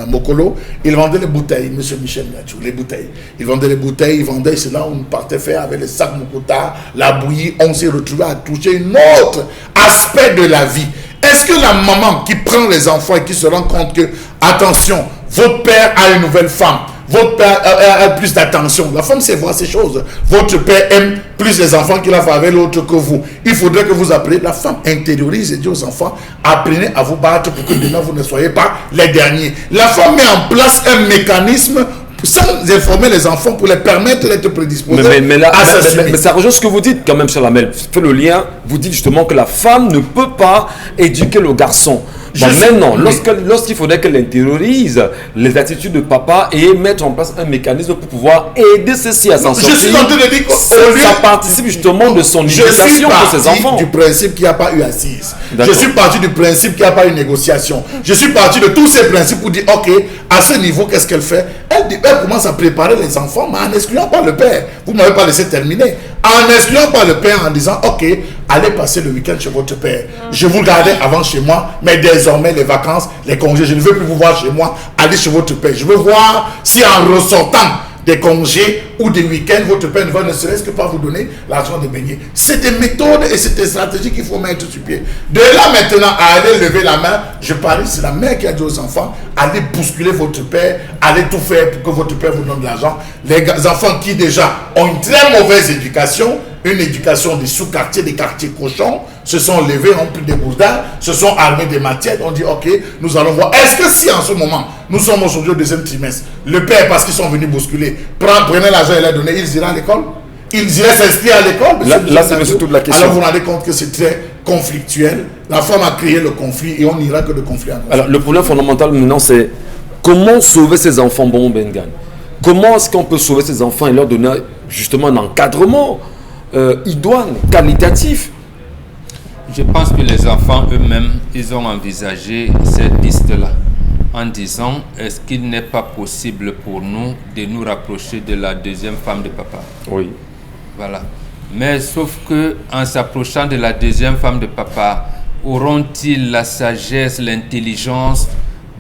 Mokolo. Il vendait les bouteilles, M. Michel Gachou, les bouteilles. Il vendait les bouteilles, il vendait, c'est là où on partait faire avec les sacs Mokota, la bouillie. On s'est retrouvé à toucher un autre aspect de la vie. Est-ce que la maman qui prend les enfants et qui se rend compte que, attention, votre père a une nouvelle femme, votre père a plus d'attention. La femme sait voir ces choses. Votre père aime plus les enfants qu'il a fait avec l'autre que vous. Il faudrait que vous apprenez. La femme intériorise et dit aux enfants, apprenez à vous battre pour que demain vous ne soyez pas les derniers. La femme met en place un mécanisme sans informer les enfants pour les permettre d'être prédisposés à s'assumer. Mais ça rejoint ce que vous dites quand même, cher Lamel. Faites le lien. Vous dites justement que la femme ne peut pas éduquer le garçon. Bon, maintenant, lorsqu'il faudrait qu'elle intériorise les attitudes de papa et mettre en place un mécanisme pour pouvoir aider ceci à s'en sortir, je suis en train de dire que ça participe justement de son éducation pour ses enfants. Je suis parti du principe qu'il n'y a pas eu assise. Je suis parti du principe qu'il n'y a pas eu négociation. Je suis parti de tous ces principes pour dire, ok, à ce niveau, qu'est-ce qu'elle fait? Elle commence à préparer les enfants, mais en n'excluant pas le père. Vous ne m'avez pas laissé terminer. En n'excluant pas le père, en disant, ok, allez passer le week-end chez votre père. Je vous gardais avant chez moi, mais désormais, les vacances, les congés, je ne veux plus vous voir chez moi. Allez chez votre père. Je veux voir si en ressortant des congés ou des week-ends, votre père ne va ne serait-ce que pas vous donner l'argent de baigner. C'est des méthodes et c'est des stratégies qu'il faut mettre sur pied. De là maintenant à aller lever la main, je parie, c'est la mère qui a dit aux enfants, allez bousculer votre père, allez tout faire pour que votre père vous donne de l'argent. Les enfants qui déjà ont une très mauvaise éducation, une éducation des sous-quartiers, des quartiers cochons, se sont levés, ont pris des bourdards, se sont armés des matières, on dit ok, nous allons voir. Est-ce que si en ce moment, nous sommes aujourd'hui au deuxième trimestre, le père, parce qu'ils sont venus bousculer, prenait l'argent et l'a donné, ils iraient à l'école? Ils iraient s'inscrire à l'école? Là c'est surtout la question. Alors vous vous rendez compte que c'est très conflictuel. La femme a créé le conflit et on n'ira que de conflit en conflit. Alors le problème fondamental maintenant c'est comment sauver ces enfants bon Bengan? Comment est-ce qu'on peut sauver ces enfants et leur donner justement un encadrement idoine, qualitatif? Je pense que les enfants eux-mêmes, ils ont envisagé cette piste-là en disant, est-ce qu'il n'est pas possible pour nous de nous rapprocher de la deuxième femme de papa? Oui. Voilà. Mais sauf que en s'approchant de la deuxième femme de papa, auront-ils la sagesse, l'intelligence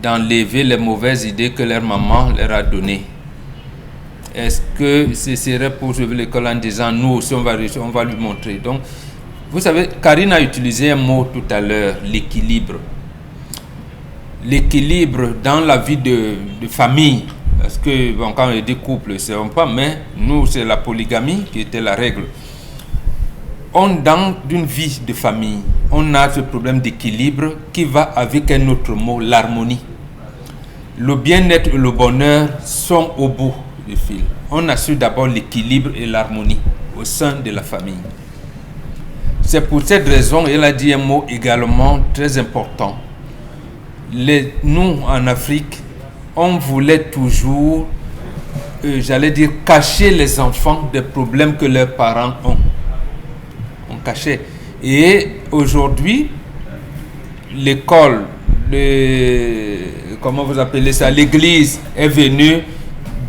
d'enlever les mauvaises idées que leur maman leur a données? Est-ce que ce serait pour sauver l'école en disant, nous aussi on va lui montrer? Donc, vous savez, Karine a utilisé un mot tout à l'heure, l'équilibre. L'équilibre dans la vie de famille. Parce que, bon, quand on dit couple, c'est un pas, mais nous, c'est la polygamie qui était la règle. Dans une vie de famille, on a ce problème d'équilibre qui va avec un autre mot, l'harmonie. Le bien-être et le bonheur sont au bout du fil. On assure d'abord l'équilibre et l'harmonie au sein de la famille. C'est pour cette raison, elle a dit un mot également très important. Nous, en Afrique, on voulait toujours, j'allais dire, cacher les enfants des problèmes que leurs parents ont. On cachait. Et aujourd'hui, l'école, comment vous appelez ça, l'église est venue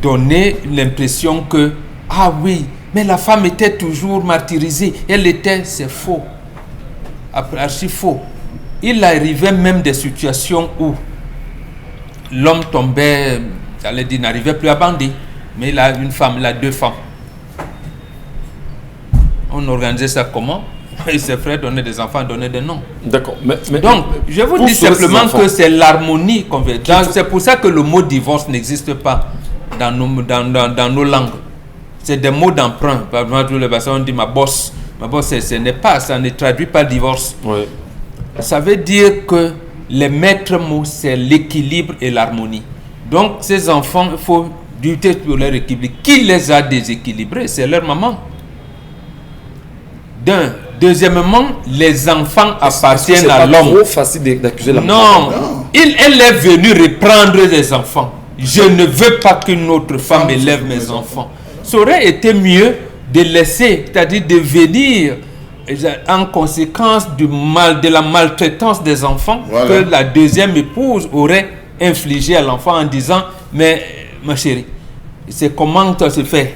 donner l'impression que, ah oui, mais la femme était toujours martyrisée. C'est faux. Archi faux. Il arrivait même des situations où l'homme tombait, j'allais dire, n'arrivait plus à bander. Mais il a une femme, il a deux femmes. On organisait ça comment? Et ses frères donnaient des enfants, donnaient des noms. D'accord. Mais donc, je vous dis simplement que c'est l'harmonie qu'on veut. C'est pour ça que le mot divorce n'existe pas dans nos langues. C'est des mots d'emprunt. Par exemple, tous les personnes on dit ma bosse. Ma bosse, ce n'est pas, ça ne traduit pas divorce. Oui. Ça veut dire que les maîtres mots, c'est l'équilibre et l'harmonie. Donc, ces enfants, il faut lutter pour leur équilibre. Qui les a déséquilibrés? C'est leur maman. Deuxièmement, les enfants appartiennent à l'homme. C'est trop facile d'accuser la maman. Non, elle est venue reprendre les enfants. je ne veux pas qu'une autre femme élève mes enfants. Ça aurait été mieux de laisser, c'est-à-dire de venir en conséquence de la maltraitance des enfants que la deuxième épouse aurait infligé à l'enfant en disant, mais ma chérie, c'est comment ça se fait?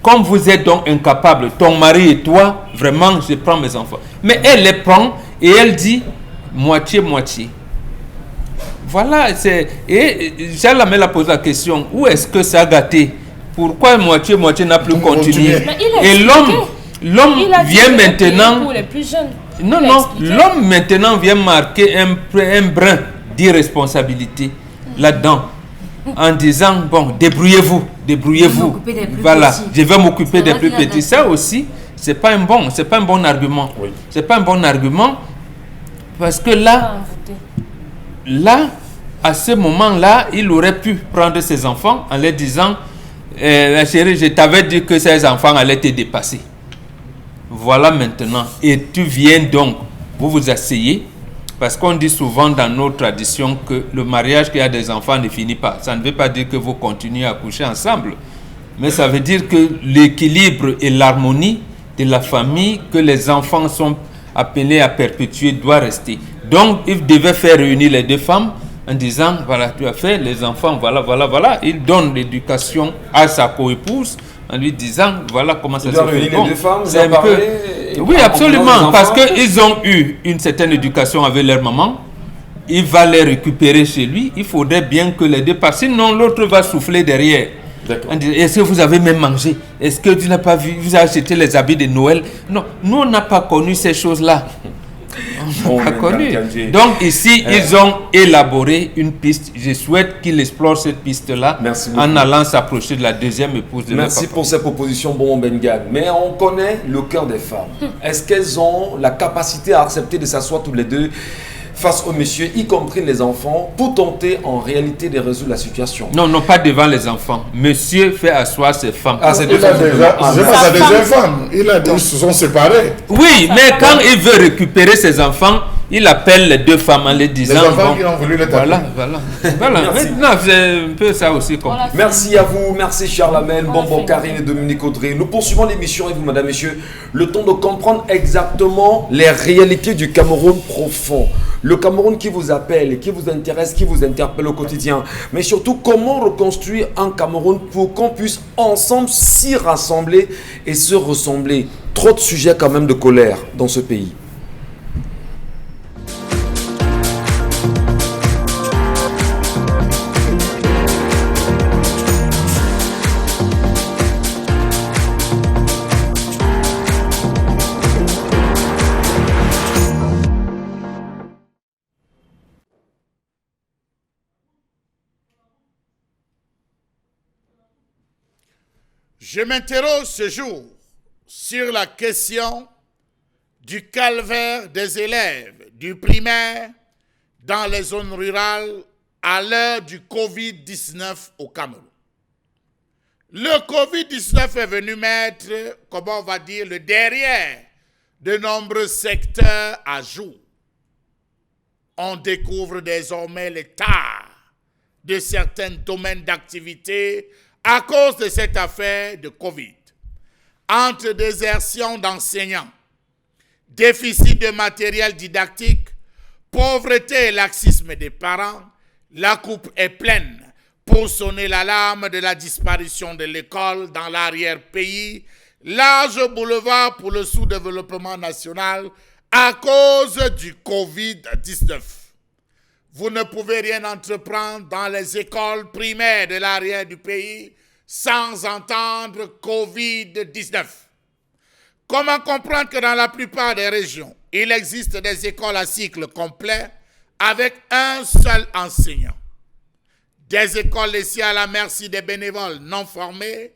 Comme vous êtes donc incapable, ton mari et toi, vraiment, je prends mes enfants. Mais elle les prend et elle dit moitié-moitié. Voilà, et Charles a posé la question, où est-ce que ça a gâté? Pourquoi moitié-moitié n'a plus continué? Et l'homme vient maintenant... Pour les plus jeunes. Non, l'homme maintenant vient marquer un brin d'irresponsabilité là-dedans. En disant, bon, débrouillez-vous. Voilà, je vais m'occuper des plus petits. Ça aussi, c'est pas un bon argument. Oui. C'est pas un bon argument parce que là, à ce moment-là, il aurait pu prendre ses enfants en leur disant, la chérie, je t'avais dit que ces enfants allaient te dépasser. Voilà maintenant. Et tu viens donc, vous vous asseyez. Parce qu'on dit souvent dans nos traditions que le mariage qui a des enfants ne finit pas. Ça ne veut pas dire que vous continuez à coucher ensemble. Mais ça veut dire que l'équilibre et l'harmonie de la famille que les enfants sont appelés à perpétuer doit rester. Donc, il devait faire réunir les deux femmes en disant, voilà, tu as fait les enfants, voilà. Il donne l'éducation à sa coépouse en lui disant, voilà comment ça se fait. Bon, les deux femmes, c'est un peu... Oui, absolument, parce qu'ils ont eu une certaine éducation avec leur maman. Il va les récupérer chez lui. Il faudrait bien que les deux partent. Sinon, l'autre va souffler derrière. Est-ce que vous avez même mangé? Est-ce que tu n'as pas vu? Vous avez acheté les habits de Noël? Non, nous, on n'a pas connu ces choses-là. On n'a pas connu. Donc ici, ils ont élaboré une piste. Je souhaite qu'ils explorent cette piste-là en allant s'approcher de la deuxième épouse de Merci pour cette proposition, Bonbon Bengan. Mais on connaît le cœur des femmes. Est-ce qu'elles ont la capacité à accepter de s'asseoir tous les deux face aux messieurs, y compris les enfants, pour tenter en réalité de résoudre la situation? Non, pas devant les enfants. Monsieur fait asseoir ses femmes. Ah, c'est déjà sa deuxième femme. Ils se sont séparés. Oui, mais quand il veut récupérer ses enfants, il appelle les deux femmes en les disant... Les enfants qui ont voulu les taper. Voilà. Maintenant, c'est un peu ça aussi. Merci à vous, merci Charles Amel, Bonbon Karine et Dominique Audrey. Nous poursuivons l'émission et vous, madame, messieurs, le temps de comprendre exactement les réalités du Cameroun profond. Le Cameroun qui vous appelle, qui vous intéresse, qui vous interpelle au quotidien. Mais surtout, comment reconstruire un Cameroun pour qu'on puisse ensemble s'y rassembler et se ressembler. Trop de sujets quand même de colère dans ce pays. Je m'interroge ce jour sur la question du calvaire des élèves du primaire dans les zones rurales à l'heure du Covid-19 au Cameroun. Le Covid-19 est venu mettre, comment on va dire, le derrière de nombreux secteurs à jour. On découvre désormais l'état de certains domaines d'activité à cause de cette affaire de Covid. Entre désertion d'enseignants, déficit de matériel didactique, pauvreté et laxisme des parents, la coupe est pleine pour sonner l'alarme de la disparition de l'école dans l'arrière-pays, large boulevard pour le sous-développement national à cause du Covid-19. Vous ne pouvez rien entreprendre dans les écoles primaires de l'arrière du pays sans entendre Covid-19. Comment comprendre que dans la plupart des régions, il existe des écoles à cycle complet avec un seul enseignant? Des écoles laissées à la merci des bénévoles non formés?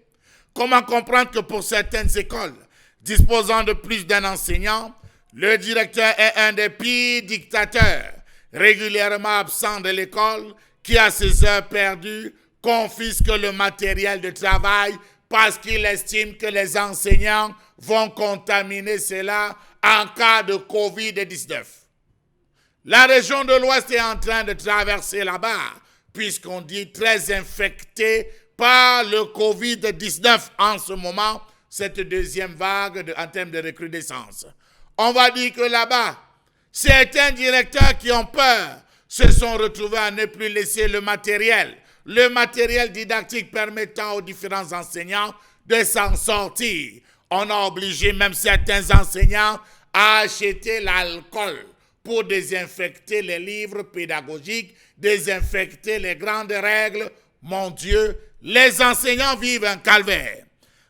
Comment comprendre que pour certaines écoles disposant de plus d'un enseignant, le directeur est un des pires dictateurs, régulièrement absent de l'école, qui à ses heures perdues confisque le matériel de travail parce qu'il estime que les enseignants vont contaminer cela en cas de Covid-19. La région de l'Ouest est en train de traverser la barre puisqu'on dit très infectés par le Covid-19 en ce moment, cette deuxième vague en termes de recrudescence. On va dire que là-bas, certains directeurs qui ont peur se sont retrouvés à ne plus laisser le matériel didactique permettant aux différents enseignants de s'en sortir. On a obligé même certains enseignants à acheter l'alcool pour désinfecter les livres pédagogiques, désinfecter les grandes règles. Mon Dieu, les enseignants vivent un calvaire.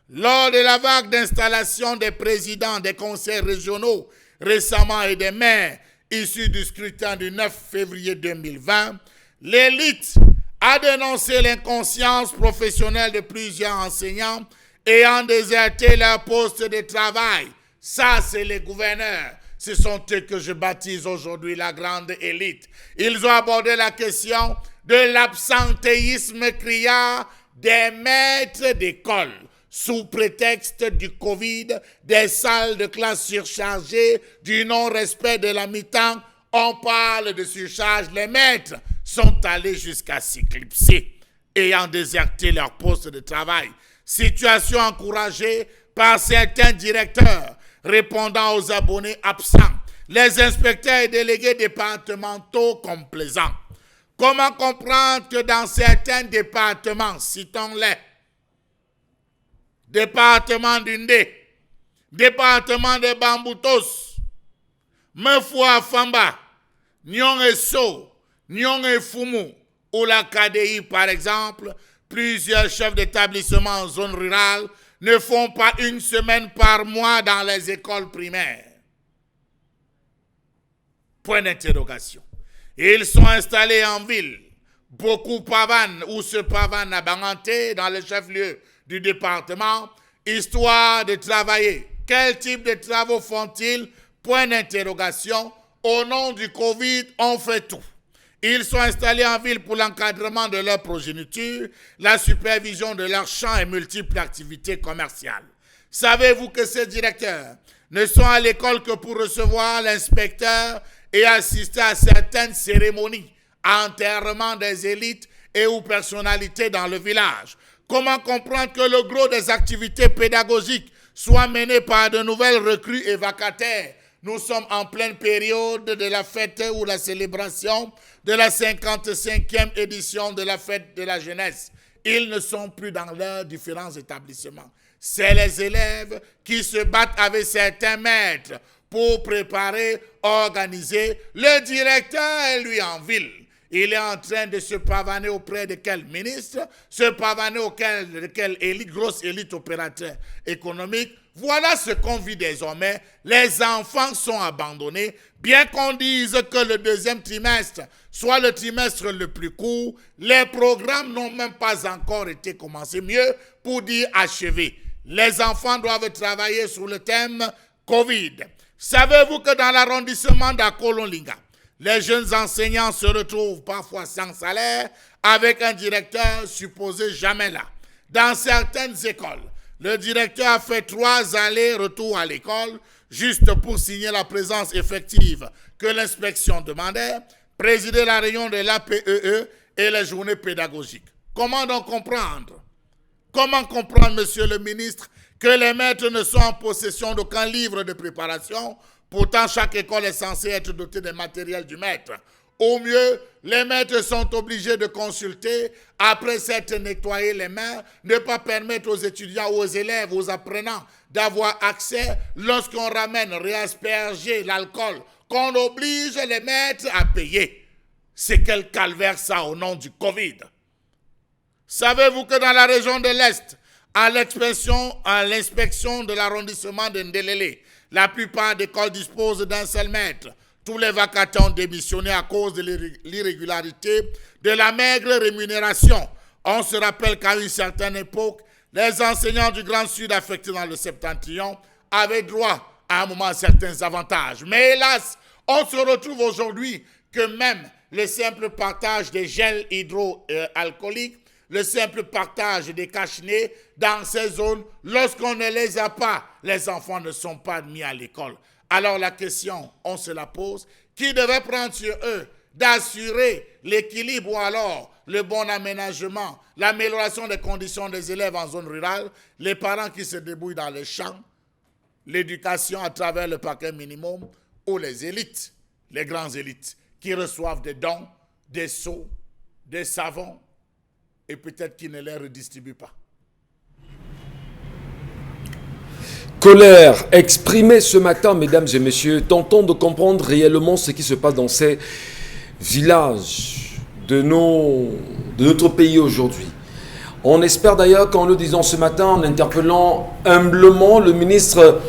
Lors de la vague d'installation des présidents des conseils régionaux récemment et des maires issus du scrutin du 9 février 2020, l'élite a dénoncé l'inconscience professionnelle de plusieurs enseignants ayant déserté leur poste de travail. Ça, c'est les gouverneurs. Ce sont eux que je baptise aujourd'hui la grande élite. Ils ont abordé la question de l'absentéisme criard des maîtres d'école. Sous prétexte du Covid, des salles de classe surchargées, du non-respect de la mi-temps, on parle de surcharge. Les maîtres sont allés jusqu'à s'éclipser, ayant déserté leur poste de travail. Situation encouragée par certains directeurs répondant aux abonnés absents, les inspecteurs et délégués départementaux complaisants. Comment comprendre que dans certains départements, citons-les, département d'Undé, département de Bamboutos, Mefou Famba, Nyon et So, Nyon et Fumu, ou la KDI par exemple, plusieurs chefs d'établissement en zone rurale ne font pas une semaine par mois dans les écoles primaires. Point d'interrogation. Ils sont installés en ville. Beaucoup pavanent ou se pavanent à Banganté, dans le chef-lieu du département, histoire de travailler. Quel type de travaux font-ils? Point d'interrogation. Au nom du Covid, on fait tout. Ils sont installés en ville pour l'encadrement de leur progéniture, la supervision de leurs champs et multiples activités commerciales. Savez-vous que ces directeurs ne sont à l'école que pour recevoir l'inspecteur et assister à certaines cérémonies, enterrement des élites et ou personnalités dans le village? Comment comprendre que le gros des activités pédagogiques soit mené par de nouvelles recrues et vacataires? Nous sommes en pleine période de la fête ou la célébration de la 55e édition de la fête de la jeunesse. Ils ne sont plus dans leurs différents établissements. C'est les élèves qui se battent avec certains maîtres pour préparer, organiser. Le directeur est lui en ville. Il est en train de se pavaner auprès de quel ministre, se pavaner auprès de quelle élite, grosse élite opérateur économique. Voilà ce qu'on vit désormais. Les enfants sont abandonnés. Bien qu'on dise que le deuxième trimestre soit le trimestre le plus court, les programmes n'ont même pas encore été commencés. Mieux pour dire achevés. Les enfants doivent travailler sur le thème Covid. Savez-vous que dans l'arrondissement d'Akolonlinga, les jeunes enseignants se retrouvent parfois sans salaire avec un directeur supposé jamais là. Dans certaines écoles, le directeur a fait 3 allers-retours à l'école juste pour signer la présence effective que l'inspection demandait, présider la réunion de l'APEE et les journées pédagogiques. Comment donc comprendre? Comment comprendre, monsieur le ministre, que les maîtres ne sont en possession d'aucun livre de préparation? Pourtant, chaque école est censée être dotée de matériel du maître. Au mieux, les maîtres sont obligés de consulter, après s'être nettoyés les mains, ne pas permettre aux étudiants, aux élèves, aux apprenants d'avoir accès lorsqu'on ramène réasperger l'alcool, qu'on oblige les maîtres à payer. C'est quel calvaire ça au nom du Covid. Savez-vous que dans la région de l'Est, à l'inspection de l'arrondissement de Ndelele, la plupart des écoles disposent d'un seul maître. Tous les vacataires ont démissionné à cause de l'irrégularité, de la maigre rémunération. On se rappelle qu'à une certaine époque, les enseignants du Grand Sud affectés dans le Septentrion avaient droit à un moment à certains avantages. Mais hélas, on se retrouve aujourd'hui que même le simple partage des gels hydroalcooliques, le simple partage des cache-nez dans ces zones, lorsqu'on ne les a pas, les enfants ne sont pas admis à l'école. Alors la question, on se la pose, qui devait prendre sur eux d'assurer l'équilibre ou alors le bon aménagement, l'amélioration des conditions des élèves en zone rurale, les parents qui se débrouillent dans les champs, l'éducation à travers le paquet minimum, ou les élites, les grandes élites, qui reçoivent des dons, des seaux, des savons, et peut-être qui ne les redistribuent pas. Colère exprimée ce matin, mesdames et messieurs, tentons de comprendre réellement ce qui se passe dans ces villages de notre pays aujourd'hui. On espère d'ailleurs qu'en le disant ce matin, en interpellant humblement le ministre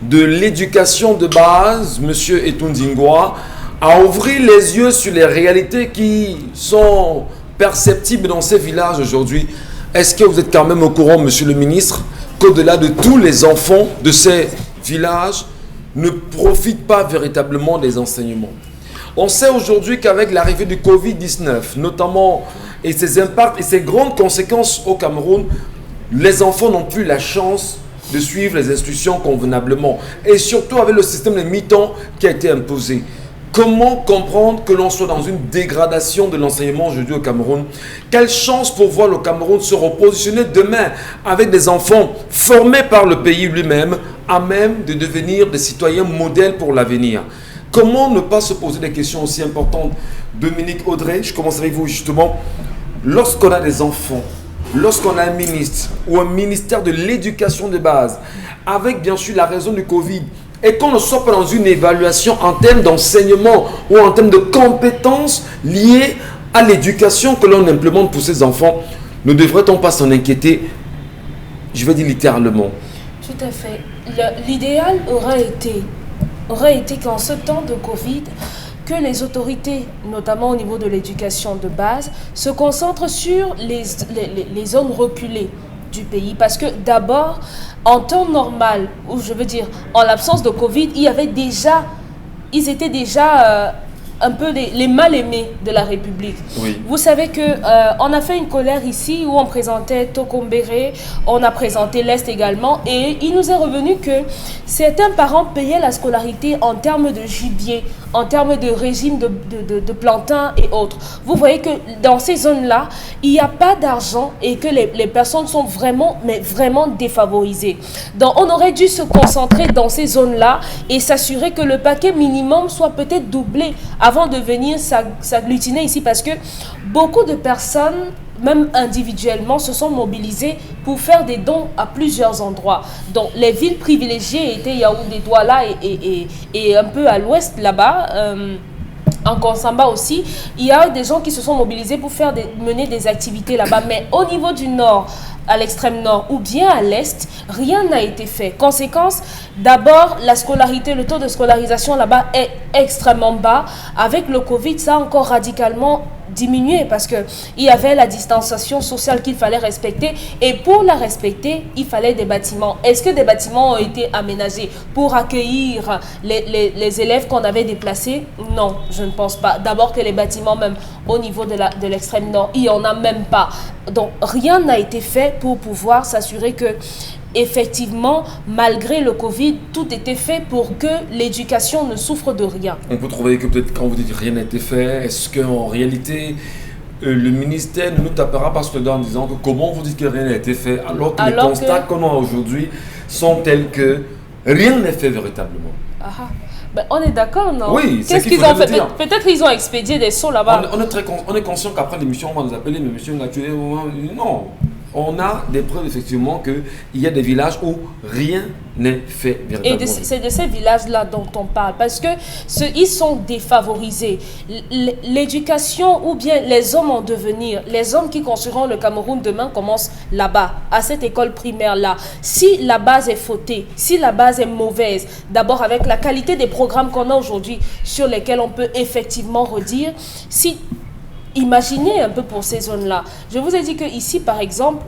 de l'Éducation de base, M. Etundingwa, à ouvrir les yeux sur les réalités qui sont perceptibles dans ces villages aujourd'hui. Est-ce que vous êtes quand même au courant, monsieur le ministre, qu'au-delà de tous les enfants de ces villages ne profitent pas véritablement des enseignements? On sait aujourd'hui qu'avec l'arrivée du Covid-19, notamment, et ses impacts et ses grandes conséquences au Cameroun, les enfants n'ont plus la chance de suivre les instructions convenablement. Et surtout avec le système de mi-temps qui a été imposé. Comment comprendre que l'on soit dans une dégradation de l'enseignement aujourd'hui au Cameroun? Quelle chance pour voir le Cameroun se repositionner demain avec des enfants formés par le pays lui-même, à même de devenir des citoyens modèles pour l'avenir? Comment ne pas se poser des questions aussi importantes? Dominique Audrey, je commence avec vous justement. Lorsqu'on a des enfants, lorsqu'on a un ministre ou un ministère de l'éducation de base, avec bien sûr la raison du Covid, et qu'on ne soit pas dans une évaluation en termes d'enseignement ou en termes de compétences liées à l'éducation que l'on implémente pour ces enfants, ne devrait-on pas s'en inquiéter? Je vais dire littéralement. Tout à fait. L'idéal aurait été qu'en ce temps de Covid, que les autorités, notamment au niveau de l'éducation de base, se concentrent sur les zones reculées du pays. Parce que d'abord, en temps normal, ou je veux dire en l'absence de Covid, ils étaient déjà un peu les mal-aimés de la République. Oui. Vous savez que on a fait une colère ici où on présentait Tokombéré, on a présenté l'Est également, et il nous est revenu que certains parents payaient la scolarité en termes de gibier, en termes de régime de plantains et autres. Vous voyez que dans ces zones-là, il n'y a pas d'argent et que les personnes sont vraiment défavorisées. Donc on aurait dû se concentrer dans ces zones-là et s'assurer que le paquet minimum soit peut-être doublé avant de venir s'agglutiner ici, parce que beaucoup de personnes, même individuellement, se sont mobilisées pour faire des dons à plusieurs endroits. Donc les villes privilégiées étaient Yaoundé, Douala et un peu à l'ouest là-bas, en Konsamba aussi. Il y a des gens qui se sont mobilisés pour mener des activités là-bas. Mais au niveau du nord, à l'extrême nord ou bien à l'est, rien n'a été fait. Conséquence, d'abord, la scolarité, le taux de scolarisation là-bas est extrêmement bas. Avec le Covid, ça a encore radicalement diminué parce qu'il y avait la distanciation sociale qu'il fallait respecter, et pour la respecter, il fallait des bâtiments. Est-ce que des bâtiments ont été aménagés pour accueillir les élèves qu'on avait déplacés? Non, je ne pense pas. D'abord que les bâtiments, même au niveau de l'extrême nord, il n'y en a même pas. Donc rien n'a été fait pour pouvoir s'assurer que effectivement, malgré le Covid, tout était fait pour que l'éducation ne souffre de rien. On peut trouver que peut-être quand vous dites rien n'a été fait, est-ce qu'en réalité, le ministère ne nous tapera pas sur le dos en disant que comment vous dites que rien n'a été fait alors que les constats qu'on a aujourd'hui sont tels que rien n'est fait véritablement? Ben, on est d'accord, non? Oui, qu'est-ce qu'ils ont fait? Peut-être qu'ils ont expédié des sons là-bas. On est conscient qu'après l'émission, on va nous appeler, mais monsieur Ngatué, non. On a des preuves effectivement qu'il y a des villages où rien n'est fait véritablement. Et c'est de ces villages-là dont on parle, parce que ils sont défavorisés. L'éducation ou bien les hommes en devenir, les hommes qui construiront le Cameroun demain commencent là-bas, à cette école primaire-là. Si la base est fautée, si la base est mauvaise, d'abord avec la qualité des programmes qu'on a aujourd'hui sur lesquels on peut effectivement redire, si Imaginez un peu pour ces zones-là. Je vous ai dit que ici, par exemple,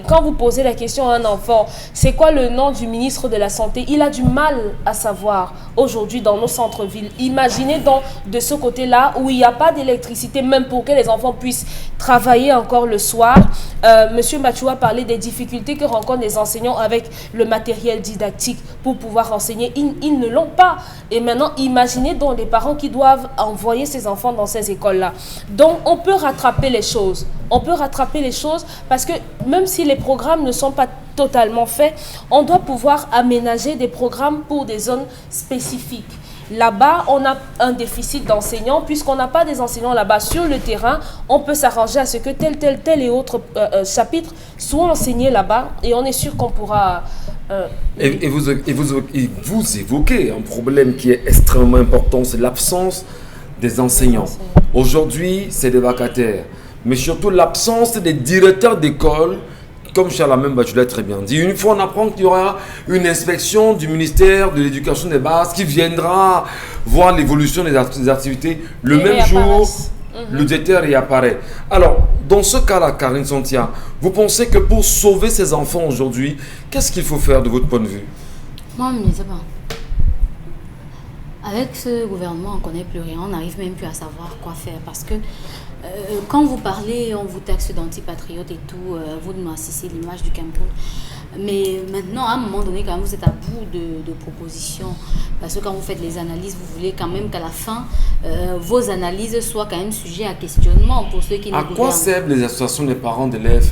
quand vous posez la question à un enfant, c'est quoi le nom du ministre de la Santé? Il a du mal à savoir aujourd'hui dans nos centres-villes. Imaginez donc de ce côté-là où il n'y a pas d'électricité, même pour que les enfants puissent travailler encore le soir. Monsieur Machou a parlé des difficultés que rencontrent les enseignants avec le matériel didactique pour pouvoir enseigner. Ils ne l'ont pas. Et maintenant, imaginez donc les parents qui doivent envoyer ces enfants dans ces écoles-là. Donc, on peut rattraper les choses. On peut rattraper les choses parce que même si les programmes ne sont pas totalement faits, on doit pouvoir aménager des programmes pour des zones spécifiques. Là-bas, on a un déficit d'enseignants. Puisqu'on n'a pas des enseignants là-bas sur le terrain, on peut s'arranger à ce que tel et autre chapitre soient enseignés là-bas et on est sûr qu'on pourra... Et vous évoquez un problème qui est extrêmement important, c'est l'absence des enseignants. Aujourd'hui, c'est des vacataires, mais surtout l'absence des directeurs d'école, comme Charlamagne Bachou l'a très bien dit. Une fois on apprend qu'il y aura une inspection du ministère de l'Éducation des bases qui viendra voir l'évolution des activités, le même jour, le directeur y apparaît. Alors, dans ce cas-là, Karine Santia, vous pensez que pour sauver ces enfants aujourd'hui, qu'est-ce qu'il faut faire de votre point de vue? Moi, je ne sais pas. Avec ce gouvernement, on ne connaît plus rien, on n'arrive même plus à savoir quoi faire. Parce que quand vous parlez, on vous taxe d'antipatriote et tout, vous noircissez l'image du Cameroun. Mais maintenant, à un moment donné, quand même, vous êtes à bout de propositions. Parce que quand vous faites les analyses, vous voulez quand même qu'à la fin, vos analyses soient quand même sujets à questionnement pour ceux qui nous gouvernent. À quoi servent les associations des parents d'élèves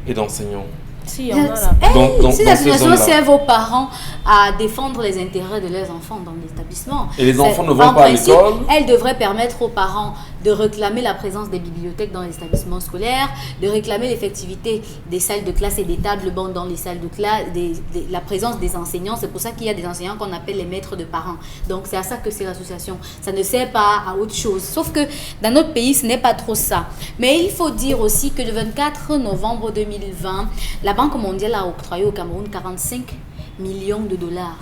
et d'enseignants? Si, il y en a là. Si l'association sert vos parents à défendre les intérêts de leurs enfants dans l'établissement. Et les enfants ne vont pas à l'école. Elle devrait permettre aux parents de réclamer la présence des bibliothèques dans les établissements scolaires, de réclamer l'effectivité des salles de classe et des tables bancs dans les salles de classe, la présence des enseignants. C'est pour ça qu'il y a des enseignants qu'on appelle les maîtres de parents. Donc c'est à ça que c'est l'association. Ça ne sert pas à autre chose. Sauf que dans notre pays, ce n'est pas trop ça. Mais il faut dire aussi que le 24 novembre 2020, la Banque mondiale a octroyé au Cameroun 45 millions de dollars.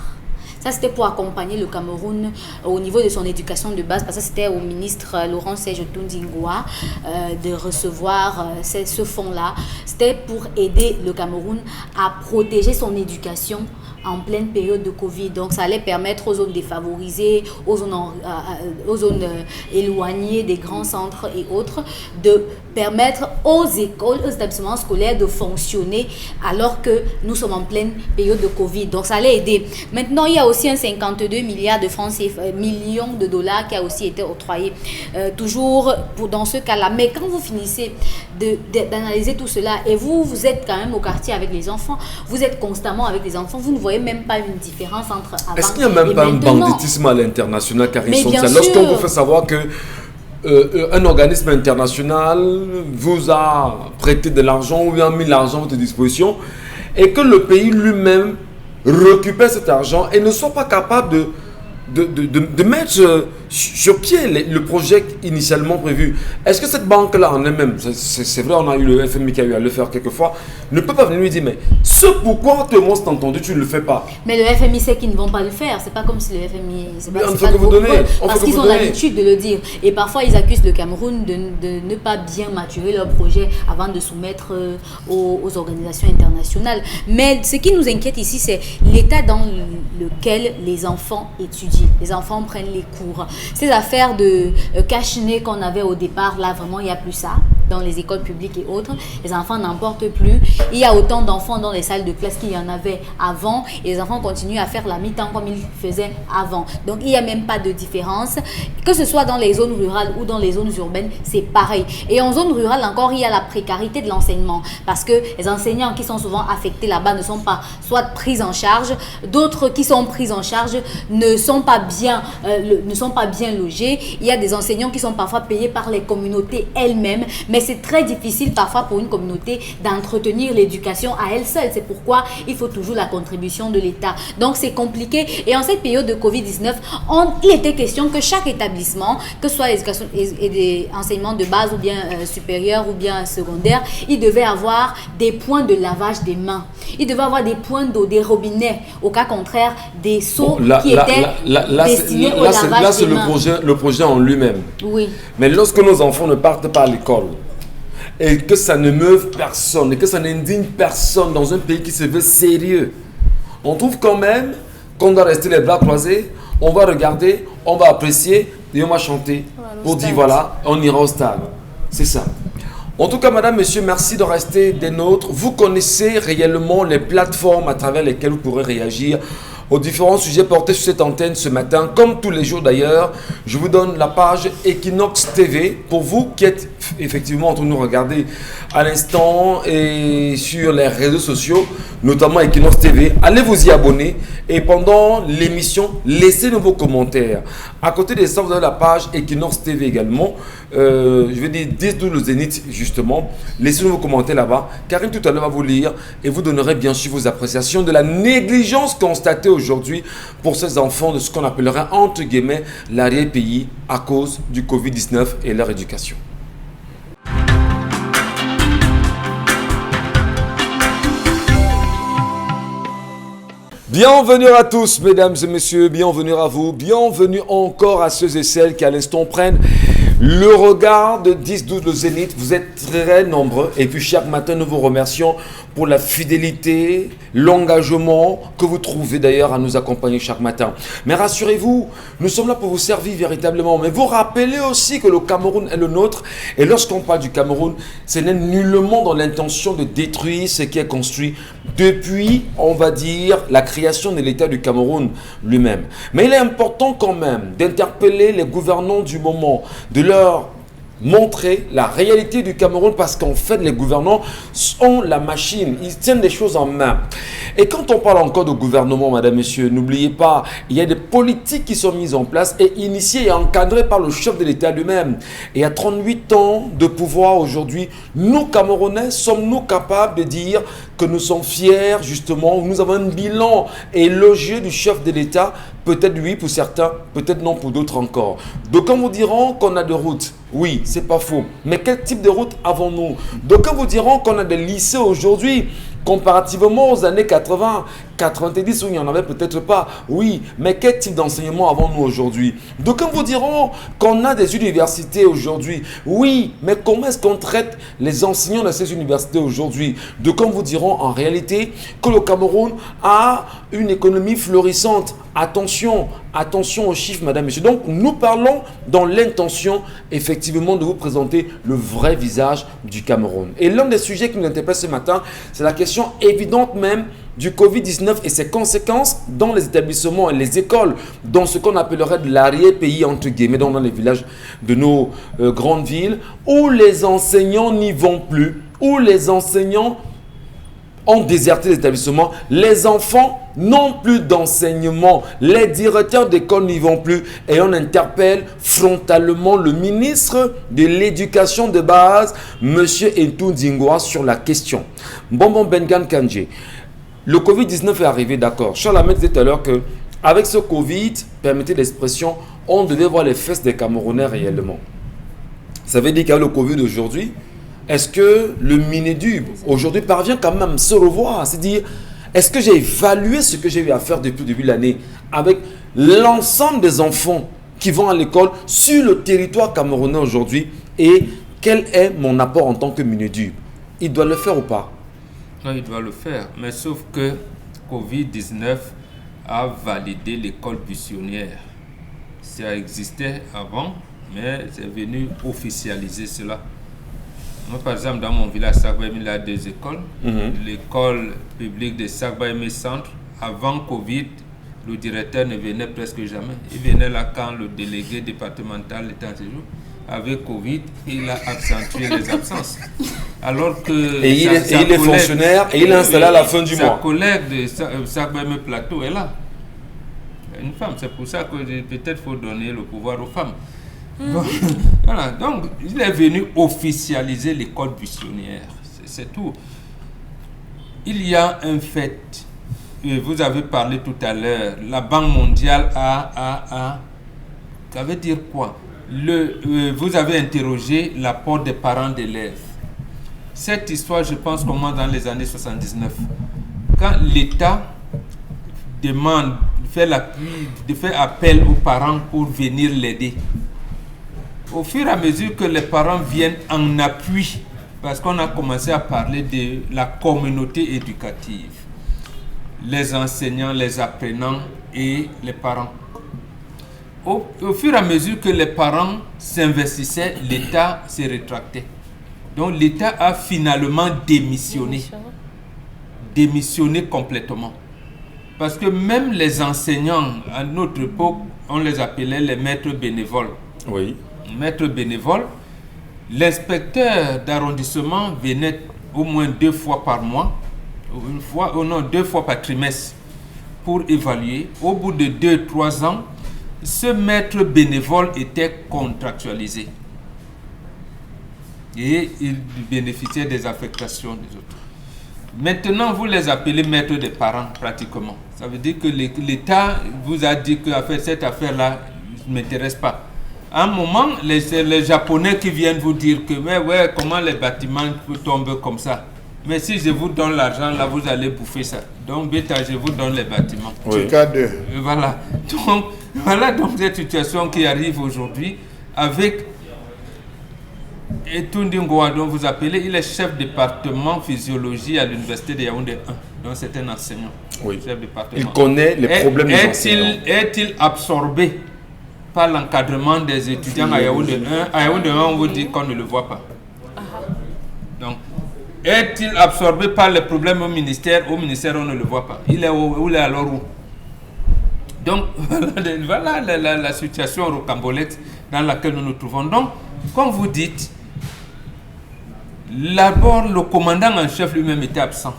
Ça, c'était pour accompagner le Cameroun au niveau de son éducation de base, parce que c'était au ministre Laurent Serge Toundingwa de recevoir ce fonds-là. C'était pour aider le Cameroun à protéger son éducation en pleine période de Covid. Donc, ça allait permettre aux zones défavorisées, aux zones éloignées des grands centres et autres, de permettre aux écoles, aux établissements scolaires de fonctionner alors que nous sommes en pleine période de Covid. Donc, ça allait aider. Maintenant, il y a aussi un 52 milliards de francs CFA, millions de dollars qui a aussi été octroyé, toujours dans ce cas-là. Mais quand vous finissez d'analyser tout cela et vous êtes quand même au quartier avec les enfants, vous êtes constamment avec les enfants, vous ne voyez même pas une différence entre avant. Est-ce qu'il n'y a même pas un banditisme à l'international, Karine Santia? Lorsqu'on vous fait savoir que un organisme international vous a prêté de l'argent ou bien mis l'argent à votre disposition et que le pays lui-même récupère cet argent et ne soit pas capable de mettre sur pied le projet initialement prévu. Est-ce que cette banque-là en elle-même, c'est vrai, on a eu le FMI qui a eu à le faire quelquefois, ne peut pas venir lui dire, mais ce pourquoi te moi, c'est entendu, tu ne le fais pas? Mais le FMI sait qu'ils ne vont pas le faire. C'est pas comme si le FMI... Parce qu'ils ont l'habitude de le dire. Et parfois, ils accusent le Cameroun de ne pas bien maturer leur projet avant de soumettre aux organisations internationales. Mais ce qui nous inquiète ici, c'est l'état dans lequel les enfants étudient. Les enfants prennent les cours. Ces affaires de cache-nez qu'on avait au départ, là, vraiment, il n'y a plus ça. Dans les écoles publiques et autres, les enfants n'en portent plus. Il y a autant d'enfants dans les salles de classe qu'il y en avait avant. Et les enfants continuent à faire la mi-temps comme ils faisaient avant. Donc, il n'y a même pas de différence. Que ce soit dans les zones rurales ou dans les zones urbaines, c'est pareil. Et en zone rurale, encore, il y a la précarité de l'enseignement. Parce que les enseignants qui sont souvent affectés là-bas ne sont pas soit pris en charge, d'autres qui sont pris en charge ne sont pas bien logés. Il y a des enseignants qui sont parfois payés par les communautés elles-mêmes, mais c'est très difficile parfois pour une communauté d'entretenir l'éducation à elle seule. C'est pourquoi il faut toujours la contribution de l'État. Donc c'est compliqué. Et en cette période de Covid-19, il était question que chaque établissement, que ce soit l'éducation et des enseignements de base ou bien supérieurs ou bien secondaires, il devait avoir des points de lavage des mains. Il devait avoir des points d'eau, des robinets. Au cas contraire, des seaux qui étaient destinés au lavage des mains. Là, c'est le projet en lui-même. Oui. Mais lorsque nos enfants ne partent pas à l'école et que ça ne meuve personne et que ça n'indigne personne dans un pays qui se veut sérieux, on trouve quand même qu'on doit rester les bras croisés, on va regarder, on va apprécier et on va chanter pour dire voilà, on ira au stade. C'est ça. En tout cas, madame, monsieur, merci de rester des nôtres. Vous connaissez réellement les plateformes à travers lesquelles vous pourrez réagir aux différents sujets portés sur cette antenne ce matin. Comme tous les jours d'ailleurs, je vous donne la page Equinox TV pour vous qui êtes effectivement en train de nous regarder à l'instant et sur les réseaux sociaux, notamment Equinox TV. Allez vous y abonner et pendant l'émission, laissez-nous vos commentaires. À côté de ça, vous avez la page Equinox TV également. Je vais dire 10-12 le Zénith justement. Laissez-nous vos commentaires là-bas. Karine tout à l'heure va vous lire et vous donnerez bien sûr vos appréciations de la négligence constatée aujourd'hui pour ces enfants de ce qu'on appellerait entre guillemets l'arrière-pays à cause du Covid-19 et leur éducation. Bienvenue à tous, mesdames et messieurs, bienvenue à vous, bienvenue encore à ceux et celles qui à l'instant prennent le regard de 10-12 le Zénith. Vous êtes très nombreux et puis chaque matin nous vous remercions pour la fidélité, l'engagement que vous trouvez d'ailleurs à nous accompagner chaque matin. Mais rassurez-vous, nous sommes là pour vous servir véritablement. Mais vous rappelez aussi que le Cameroun est le nôtre. Et lorsqu'on parle du Cameroun, ce n'est nullement dans l'intention de détruire ce qui est construit depuis, on va dire, la création de l'État du Cameroun lui-même. Mais il est important quand même d'interpeller les gouvernants du moment, de leur montrer la réalité du Cameroun parce qu'en fait les gouvernants ont la machine, ils tiennent des choses en main. Et quand on parle encore de gouvernement, madame, monsieur, n'oubliez pas, il y a des politiques qui sont mises en place et initiées et encadrées par le chef de l'État lui-même. Et à 38 ans de pouvoir aujourd'hui, nous Camerounais sommes-nous capables de dire que nous sommes fiers justement, nous avons un bilan élogieux du chef de l'État, peut-être oui pour certains, peut-être non pour d'autres encore. D'aucuns vous diront qu'on a de routes. Oui, c'est pas faux. Mais quel type de route avons-nous? D'aucuns vous diront qu'on a des lycées aujourd'hui, comparativement aux années 80, 90 où il n'y en avait peut-être pas. Oui, mais quel type d'enseignement avons-nous aujourd'hui? D'aucuns vous diront qu'on a des universités aujourd'hui. Oui, mais comment est-ce qu'on traite les enseignants de ces universités aujourd'hui? D'aucuns vous diront en réalité que le Cameroun a une économie florissante. Attention, attention aux chiffres, madame, monsieur. Donc, nous parlons dans l'intention, effectivement, de vous présenter le vrai visage du Cameroun. Et l'un des sujets qui nous interpelle ce matin, c'est la question évidente même du Covid-19 et ses conséquences dans les établissements et les écoles, dans ce qu'on appellerait de l'arrière-pays, entre guillemets, dans les villages de nos grandes villes, où les enseignants n'y vont plus, où les enseignants ont déserté les établissements, les enfants n'ont plus d'enseignement, les directeurs d'école n'y vont plus et on interpelle frontalement le ministre de l'Éducation de base, M. Ntou Dingwa, sur la question. Bonbon Bengan Kandje, le Covid-19 est arrivé, d'accord. Charles Ahmed disait tout à l'heure qu'avec ce Covid, permettez l'expression, on devait voir les fesses des Camerounais réellement. Ça veut dire qu'avec le Covid aujourd'hui, est-ce que le Minédub aujourd'hui parvient quand même à se revoir, c'est dire, est-ce que j'ai évalué ce que j'ai eu à faire depuis le début de l'année avec l'ensemble des enfants qui vont à l'école sur le territoire camerounais aujourd'hui et quel est mon apport en tant que Minédub? Il doit le faire ou pas? Non, il doit le faire, mais sauf que Covid-19 a validé l'école buissonnière. Ça existait avant, mais c'est venu officialiser cela. Moi, par exemple, dans mon village, Sagbaïmé, il y a 2 écoles. L'école publique de Sagbaïmé Centre, avant Covid, le directeur ne venait presque jamais. Il venait là quand le délégué départemental était en séjour. Avec Covid, il a accentué les absences. Alors que il est fonctionnaire et il est installé à la fin du mois. Sa collègue de Sagbaïmé Plateau est là. Une femme, c'est pour ça que peut-être faut donner le pouvoir aux femmes. Bon, voilà, donc il est venu officialiser l'école buissonnière. C'est tout. Il y a un fait, vous avez parlé tout à l'heure, la Banque mondiale a ça veut dire quoi? Vous avez interrogé l'apport des parents d'élèves. Cette histoire, je pense, commence dans les années 79. Quand l'État fait appel aux parents pour venir l'aider. Au fur et à mesure que les parents viennent en appui, parce qu'on a commencé à parler de la communauté éducative, les enseignants, les apprenants et les parents. Au fur et à mesure que les parents s'investissaient, l'État s'est rétracté. Donc l'État a finalement démissionné complètement. Parce que même les enseignants, à notre époque, on les appelait les maîtres bénévoles. Oui. Maîtres bénévoles, l'inspecteur d'arrondissement venait au moins 2 fois par mois, 2 fois par trimestre, pour évaluer. Au bout de 2-3 ans, ce maître bénévole était contractualisé. Et il bénéficiait des affectations des autres. Maintenant, vous les appelez maîtres des parents, pratiquement. Ça veut dire que l'État vous a dit que cette affaire-là ne m'intéresse pas. À un moment, les Japonais qui viennent vous dire que comment les bâtiments tombent comme ça. Mais si je vous donne l'argent, là, vous allez bouffer ça. Donc, bêta, je vous donne les bâtiments. Oui. Cas 2. Voilà. Donc, voilà donc cette situation qui arrive aujourd'hui avec Etundi Ngoa, dont vous appelez, il est chef département physiologie à l'université de Yaoundé 1. Donc, c'est un enseignant. Oui. Chef département. Il connaît les problèmes des enseignants. Est-il absorbé par l'encadrement des étudiants à Yaoundé 1? À Yaoundé 1, on vous dit qu'on ne le voit pas. Donc, est-il absorbé par les problèmes au ministère? Au ministère, on ne le voit pas. Il est alors où? Donc, voilà la situation rocambolesque dans laquelle nous nous trouvons. Donc, comme vous dites, d'abord, le commandant en chef lui-même était absent.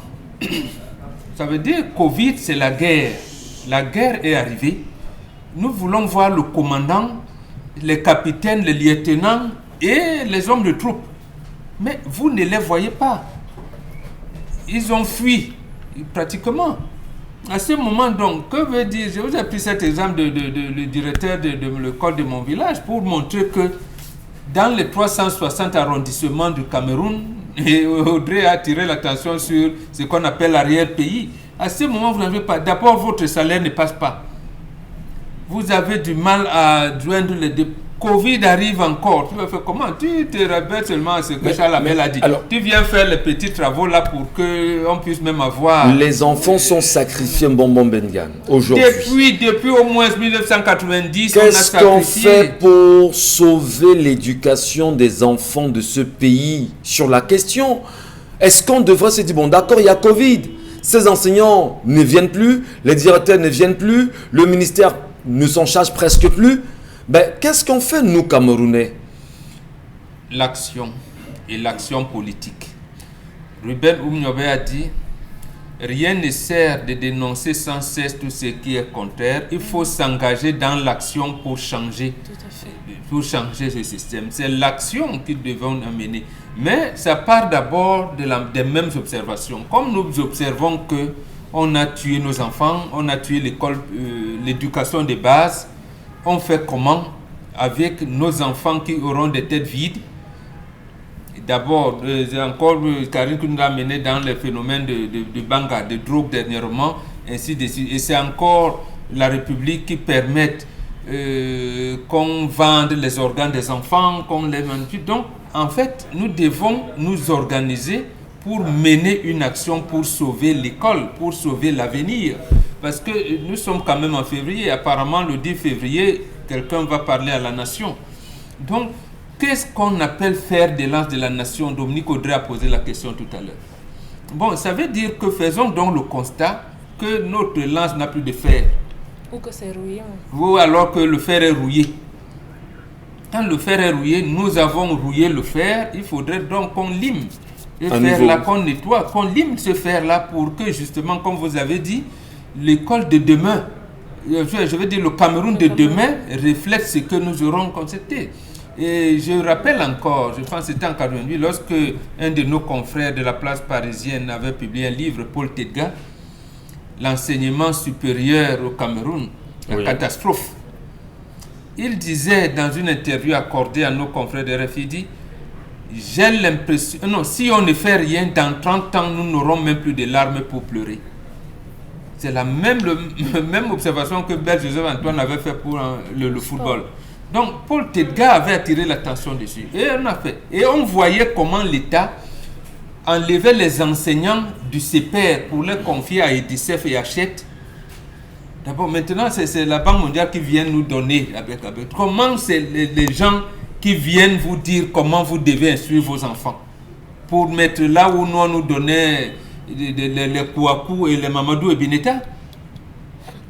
Ça veut dire que Covid, c'est la guerre. La guerre est arrivée. Nous voulons voir le commandant, les capitaines, les lieutenants et les hommes de troupes. Mais vous ne les voyez pas. Ils ont fui, pratiquement. À ce moment, donc, que veut dire? Je vous ai pris cet exemple le directeur de l'école de mon village pour montrer que dans les 360 arrondissements du Cameroun, et Audrey a attiré l'attention sur ce qu'on appelle l'arrière-pays. À ce moment, vous n'avez pas. D'abord, votre salaire ne passe pas. Vous avez du mal à joindre les deux. Covid arrive encore. Tu vas faire comment? Tu te rappelles seulement ce que Charles Abel a dit. Alors, tu viens faire les petits travaux là pour qu'on puisse même avoir. Les enfants sont sacrifiés Bonbon Bengan aujourd'hui. Depuis au moins 1990, qu'est-ce qu'on fait pour sauver l'éducation des enfants de ce pays? Sur la question, est-ce qu'on devrait se dire, bon d'accord, il y a Covid, ces enseignants ne viennent plus, les directeurs ne viennent plus, le ministère ne s'en charge presque plus. Ben, qu'est-ce qu'on fait, nous, Camerounais? L'action et l'action politique. Ruben Oumniobe a dit, rien ne sert de dénoncer sans cesse tout ce qui est contraire. Il faut s'engager dans l'action pour changer, ce système. C'est l'action qu'ils devront amener. Mais ça part d'abord des mêmes observations. Comme nous observons qu'on a tué nos enfants, on a tué l'école, l'éducation de base, on fait comment avec nos enfants qui auront des têtes vides? D'abord, encore Karine qui nous a mené dans les phénomènes de banga, de drogue dernièrement, ainsi de suite. Et c'est encore la République qui permet qu'on vende les organes des enfants, qu'on les manipule. Donc, en fait, nous devons nous organiser pour mener une action pour sauver l'école, pour sauver l'avenir. Parce que nous sommes quand même en février. Apparemment, le 10 février, quelqu'un va parler à la nation. Donc, qu'est-ce qu'on appelle faire des lances de la nation? Dominique Audrey a posé la question tout à l'heure. Bon, ça veut dire que faisons donc le constat que notre lance n'a plus de fer. Ou que c'est rouillé. Ou alors que le fer est rouillé. Quand le fer est rouillé, nous avons rouillé le fer, il faudrait donc qu'on lime. Le fer-là, qu'on nettoie, qu'on lime ce fer-là pour que justement, comme vous avez dit, l'école de demain je veux dire, le Cameroun de demain reflète ce que nous aurons constaté. Et je rappelle encore, je pense que c'était en 88, lorsque un de nos confrères de la place parisienne avait publié un livre, Paul Tedga, L'enseignement supérieur au Cameroun, la catastrophe. Il disait dans une interview accordée à nos confrères de RFI, il dit, j'ai l'impression, non, si on ne fait rien, dans 30 ans, nous n'aurons même plus de larmes pour pleurer. C'est la même observation que Bel Joseph Antoine avait fait pour le football. Donc, Paul Tedga avait attiré l'attention dessus. Et on a fait. Et on voyait comment l'État enlevait les enseignants du CPR pour les confier à EDICEF et Hachette. D'abord, maintenant, c'est la Banque mondiale qui vient nous donner. Comment c'est les gens qui viennent vous dire comment vous devez instruire vos enfants. Pour mettre là où nous, on nous donnait les Kouakou et les Mamadou et Bineta.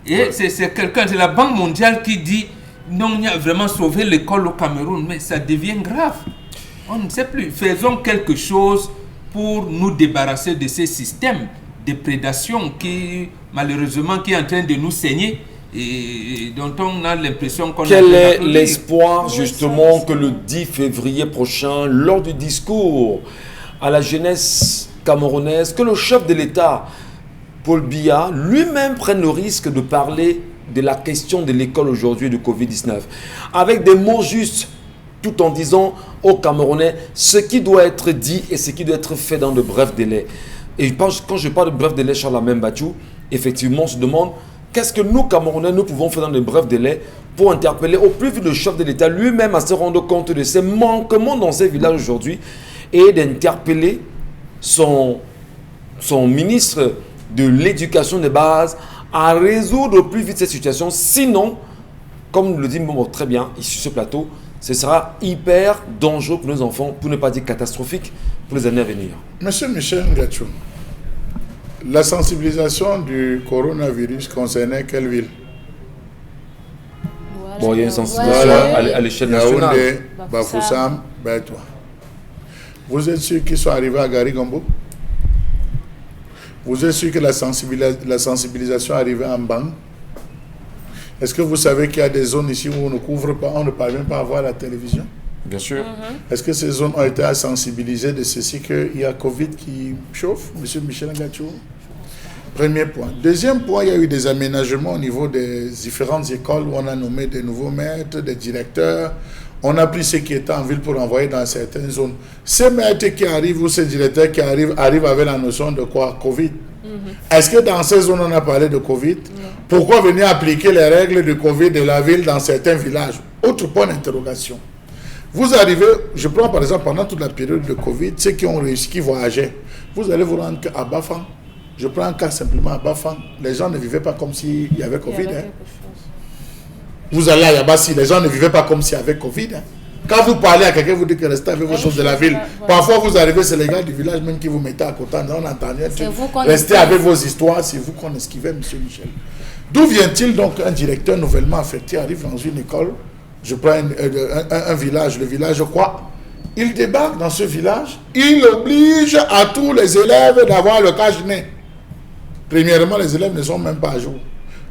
Et c'est quelqu'un de la Banque mondiale qui dit non, on a vraiment sauvé l'école au Cameroun, mais ça devient grave. On ne sait plus. Faisons quelque chose pour nous débarrasser de ces systèmes de prédation qui, malheureusement, qui est en train de nous saigner et dont on a l'impression qu'on... Quel est l'espoir, justement, que le 10 février prochain, lors du discours à la jeunesse camerounaise, que le chef de l'État, Paul Biya, lui-même prenne le risque de parler de la question de l'école aujourd'hui de Covid-19, avec des mots justes, tout en disant aux Camerounais ce qui doit être dit et ce qui doit être fait dans de brefs délais. Et quand je parle de brefs délais, Charles Mbachou, effectivement, on se demande qu'est-ce que nous, Camerounais, nous pouvons faire dans de brefs délais pour interpeller au plus vite le chef de l'État lui-même à se rendre compte de ces manquements dans ces villages aujourd'hui et d'interpeller son ministre de l'éducation de base à résoudre au plus vite cette situation. Sinon, comme le dit Momo très bien ici sur ce plateau, ce sera hyper dangereux pour nos enfants, pour ne pas dire catastrophique pour les années à venir. Monsieur Michel Ngachou, la sensibilisation du coronavirus concernait quelle ville? Bon, il y a une sensibilisation à l'échelle nationale. Yaoundé, Bafoussam, Bertois. Vous êtes sûr qu'ils sont arrivés à Garigombo? Vous êtes sûr que la sensibilisation est arrivée en Bang? Est-ce que vous savez qu'il y a des zones ici où on ne couvre pas, on ne parvient pas à voir la télévision? Bien sûr. Est-ce que ces zones ont été sensibilisées de ceci qu'il y a Covid qui chauffe, monsieur Michel Ngachou? Premier point. Deuxième point, il y a eu des aménagements au niveau des différentes écoles où on a nommé des nouveaux maîtres, des directeurs. On a pris ceux qui étaient en ville pour envoyer dans certaines zones. Ces maîtres qui arrivent ou ces directeurs qui arrivent avec la notion de quoi? Covid. Est-ce que dans ces zones, on a parlé de Covid? Pourquoi venir appliquer les règles de Covid de la ville dans certains villages? Autre point d'interrogation. Vous arrivez, je prends par exemple pendant toute la période de Covid, ceux qui ont réussi, qui voyageaient, vous allez vous rendre à Bafang. Je prends un cas simplement à Bafang. Les gens ne vivaient pas comme s'il y avait Covid. Vous allez à Yabassi, les gens ne vivaient pas comme s'il y avait Covid. Quand vous parlez à quelqu'un, vous dites que restez avec vos choses de la ville. Parfois, vous arrivez, c'est les gars du village même qui vous mettez à côté. On entend rien. Restez avec vos histoires, c'est vous qu'on esquivait, monsieur Michel. D'où vient-il donc un directeur nouvellement affecté arrive dans une école? Je prends un village, le village quoi? Il débarque dans ce village, il oblige à tous les élèves d'avoir le cache-nez. Premièrement, les élèves ne sont même pas à jour.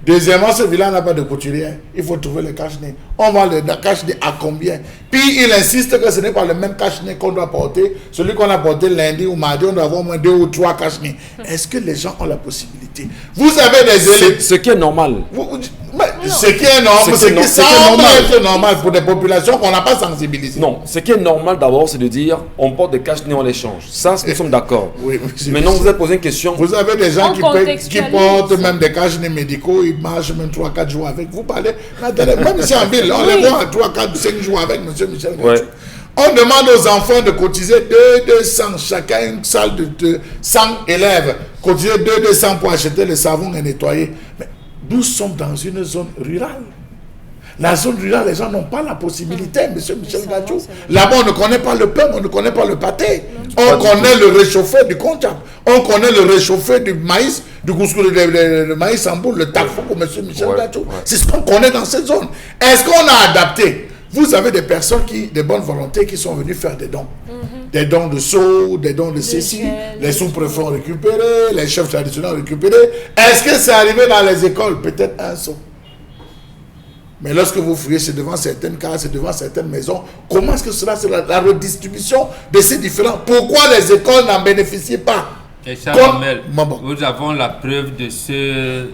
Deuxièmement, ce village n'a pas de couturier. Il faut trouver le cache-nez. On vend le cache-nez à combien? Puis il insiste que ce n'est pas le même cache-nez qu'on doit porter. Celui qu'on a porté lundi ou mardi, on doit avoir au moins 2 ou 3 cache-nez. Est-ce que les gens ont la possibilité? Vous avez des élèves... Ce qui est normal. Ce qui est normal, ce qui semble être normal pour des populations qu'on n'a pas sensibilisées. Non, ce qui est normal d'abord, c'est de dire on porte des cache-nez, on les change. Ça, nous sommes d'accord. Oui, maintenant, vous avez posé une question. Vous avez des gens qui portent même des cache-nez médicaux, ils marchent même 3-4 jours avec. Vous parlez, même ici en ville, on les voit 3-4-5 jours avec monsieur Michel Ngachou. On demande aux enfants de cotiser 200, chacun une salle de 100 élèves, cotiser 200 pour acheter le savon et nettoyer. Mais nous sommes dans une zone rurale. La zone rurale, les gens n'ont pas la possibilité, monsieur Michel Ngachou. Là-bas, on ne connaît pas le pain, on ne connaît pas le pâté. On connaît le réchauffé du konjac. On connaît le réchauffé du maïs, du couscous, le maïs en boule, le tafou pour monsieur Michel Ngachou. C'est ce qu'on connaît dans cette zone. Est-ce qu'on a adapté? Vous avez des personnes de bonne volonté qui sont venues faire des dons. Des dons de seaux, des dons de ceci. Les sous-préfets ont récupéré, les chefs traditionnels ont récupéré. Est-ce que c'est arrivé dans les écoles? Peut-être un seau. Mais lorsque vous fouillez, c'est devant certaines cases, c'est devant certaines maisons. Comment est-ce que cela, c'est la redistribution de ces différents? Pourquoi les écoles n'en bénéficient pas? Et Charles, nous avons la preuve de ce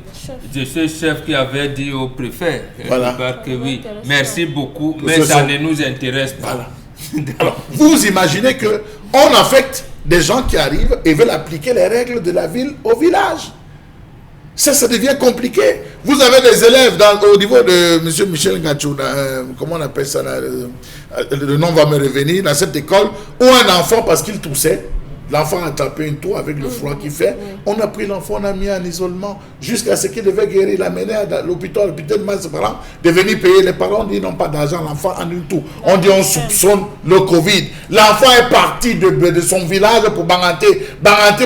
chef qui avait dit au préfet que oui, merci beaucoup, mais ça ne nous intéresse pas. Voilà. Alors, vous imaginez qu'on affecte des gens qui arrivent et veulent appliquer les règles de la ville au village. Ça devient compliqué. Vous avez des élèves au niveau de M. Michel Ngachou, comment on appelle ça, le nom va me revenir, dans cette école, où un enfant, parce qu'il toussait, l'enfant a tapé une toux avec le froid qu'il fait. On a pris l'enfant, on a mis en isolement jusqu'à ce qu'il devait guérir. Il l'a mené à l'hôpital de ses parents de venir payer. Les parents disent non, pas d'argent, l'enfant en une toux. On dit on soupçonne le Covid. L'enfant est parti de son village pour Banganté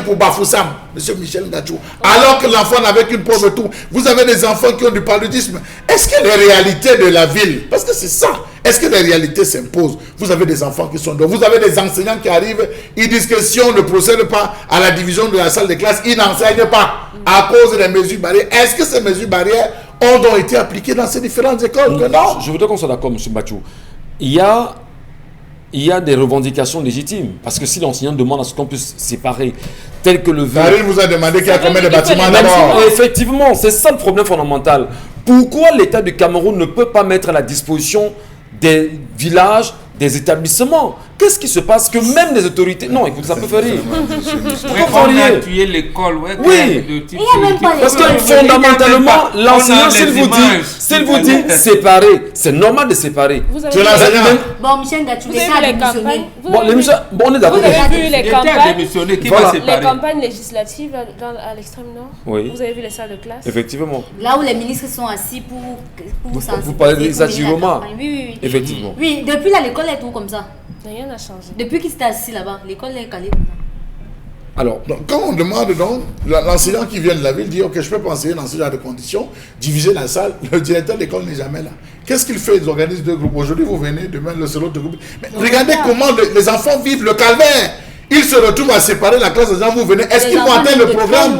pour Bafoussam, M. Michel Ngachou. Alors que l'enfant n'avait qu'une pauvre toux. Vous avez des enfants qui ont du paludisme. Est-ce que les réalités de la ville, parce que c'est ça, est-ce que les réalités s'imposent? Vous avez des enfants qui sont dehors. Vous avez des enseignants qui arrivent, ils disent que si on ne procède pas à la division de la salle de classe, ils n'enseignent pas à cause des mesures barrières. Est-ce que ces mesures barrières ont donc été appliquées dans ces différentes écoles? Que non. Je voudrais qu'on soit d'accord, M. Bachou. Il y a des revendications légitimes. Parce que si l'enseignant demande à ce qu'on puisse séparer, tel que le veut... Karine vous a demandé qu'il y a combien de bâtiments d'abord? Effectivement, c'est ça le problème fondamental. Pourquoi l'État du Cameroun ne peut pas mettre à la disposition des villages, des établissements? Qu'est-ce qui se passe que même les autorités... Non, écoute, ça peut faire rire. On a tué l'école. Oui. Parce que fondamentalement, l'enseignant, s'il vous dit séparer, c'est normal de séparer. Tu es l'enseignant. Bon, Michel Ngachou, vous avez vu les campagnes? On est d'accord. Vous avez vu les campagnes? Les campagnes législatives à l'extrême nord? Oui. Vous avez vu les salles de classe? Effectivement. Là où les ministres sont assis pour Vous parlez des Ajiroma. Oui. Effectivement. Oui, depuis là, l'école est tout comme ça. Rien n'a changé. Depuis qu'il s'est assis là-bas, l'école est calée comme ça. Alors, donc, quand on demande, l'enseignant qui vient de la ville dit ok, je peux pas enseigner dans ce genre de conditions, diviser la salle, le directeur de l'école n'est jamais là. Qu'est-ce qu'il fait? Ils organisent deux groupes. Aujourd'hui, vous venez, demain, le seul autre groupe. Mais regardez comment les enfants vivent le calvaire. Ils se retrouvent à séparer la classe des gens, vous venez. Est-ce qu'ils vont atteindre le programme?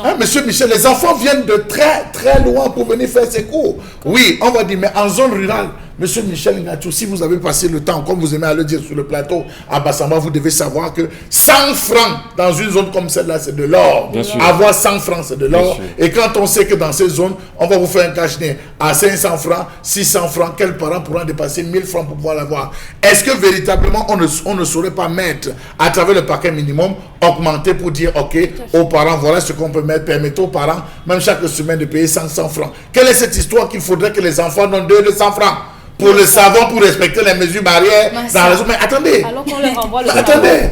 Hein, Monsieur Michel, les enfants viennent de très très loin pour venir faire ces cours. Oui, on va dire, mais en zone rurale, Monsieur Michel Ngachou, si vous avez passé le temps, comme vous aimez à le dire sur le plateau, à Bassamba, vous devez savoir que 100 francs dans une zone comme celle-là, c'est de l'or. Avoir 100 francs, c'est de l'or. Et quand on sait que dans ces zones, on va vous faire un cache-nez à 500 francs, 600 francs, quels parents pourront dépasser 1000 francs pour pouvoir l'avoir? Est-ce que véritablement, on ne saurait pas mettre, à travers le paquet minimum, augmenter pour dire, ok, aux parents, voilà ce qu'on peut mettre, permettre aux parents, même chaque semaine, de payer 500 francs. Quelle est cette histoire qu'il faudrait que les enfants donnent 200 francs pour le savon, pour respecter les mesures barrières dans la zone? Mais attendez. Alors qu'on leur envoie le attendez.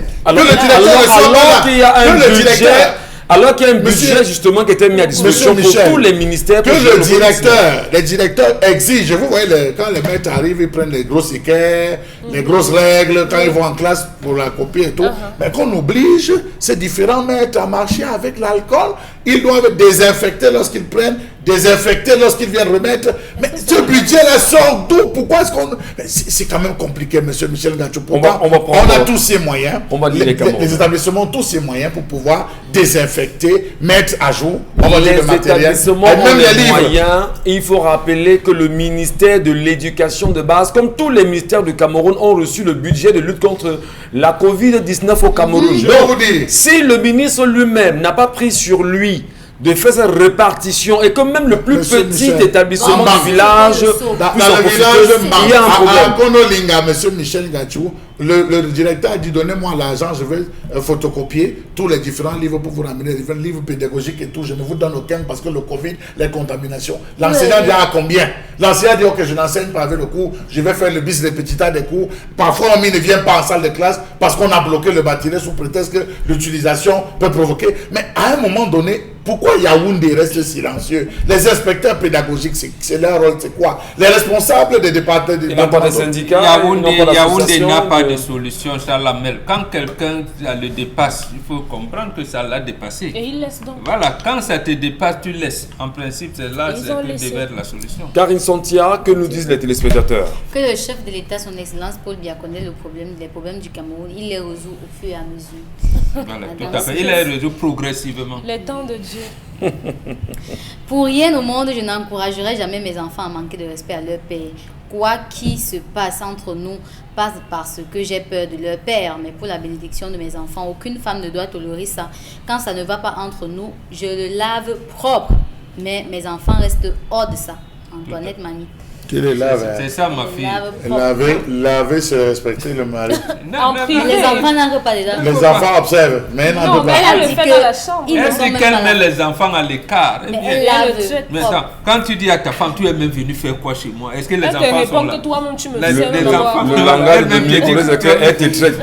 alors qu'il y a un budget justement qui était mis à disposition pour tous les ministères. Que les directeurs exigent. Vous voyez, quand les maîtres arrivent, ils prennent les grosses équerres, les grosses règles, quand ils vont en classe pour la copie et tout. Mais qu'on oblige ces différents maîtres à marcher avec l'alcool. Ils doivent désinfecter lorsqu'ils prennent, désinfecter lorsqu'ils viennent remettre. Mais ce budget-là sort d'où? Pourquoi est-ce qu'on... C'est quand même compliqué, monsieur Michel Ngachou. On a tous ces moyens. Les établissements ont tous ces moyens pour pouvoir désinfecter, mettre à jour. On va dire le matériel. Établissements ont les moyens. Il faut rappeler que le ministère de l'Éducation de base, comme tous les ministères du Cameroun, ont reçu le budget de lutte contre la Covid-19 au Cameroun. Je vais vous dire. Si le ministre lui-même n'a pas pris sur lui de faire cette répartition et que même le plus petit établissement du village, dans le village il y a un problème. À Konolinga, monsieur Michel Ngachou, le directeur a dit donnez-moi l'argent, je vais photocopier tous les différents livres pour vous ramener, les livres pédagogiques et tout. Je ne vous donne aucun parce que le Covid, les contaminations. L'enseignant dit à combien? L'enseignant dit ok, je n'enseigne pas avec le cours, je vais faire le bis des petits tas des cours. Parfois, on ne vient pas en salle de classe parce qu'on a bloqué le bâtiment sous prétexte que l'utilisation peut provoquer. Mais à un moment donné, pourquoi Yaoundé reste silencieux? Les inspecteurs pédagogiques, c'est leur rôle, c'est quoi? Les responsables des départements... Ils n'ont pas de syndicats, Yaoundé n'a pas de solution, Charles Amel. Quand quelqu'un le dépasse, il faut comprendre que ça l'a dépassé. Et il laisse donc. Voilà, quand ça te dépasse, tu laisses. En principe, c'est là que devait être la solution. Karine Santia, que nous disent les téléspectateurs? Que le chef de l'État, son Excellence Paul Biya, connaît les problèmes du Cameroun. Il les résout au fur et à mesure. Voilà, tout à fait. Il les résout progressivement. Les temps de Dieu. Pour rien au monde, je n'encouragerai jamais mes enfants à manquer de respect à leur père. Quoi qu'il se passe entre nous passe parce que j'ai peur de leur père. Mais pour la bénédiction de mes enfants, aucune femme ne doit tolérer ça. Quand ça ne va pas entre nous, je le lave propre. Mais mes enfants restent hors de ça. Antoinette Mani. Qui les lave? C'est ça, ma fille. Laver, c'est respecter le mari. Non, Les enfants n'en pas déjà. Les enfants observent, mais non, Non, mais elle le fait dans la chambre. Ils ne Elle sont dit même qu'elle pas met là. les enfants à l'écart. Eh Mais bien. elle Elle lave le souhaite. Mais propre. attends, quand tu dis à ta femme, tu es même venu faire quoi chez moi? Est-ce que les Elle te enfants sont répond là? que toi-même tu me Les fais enfants. Le Elle langage de même mieux dit c'est qu'elle te traite.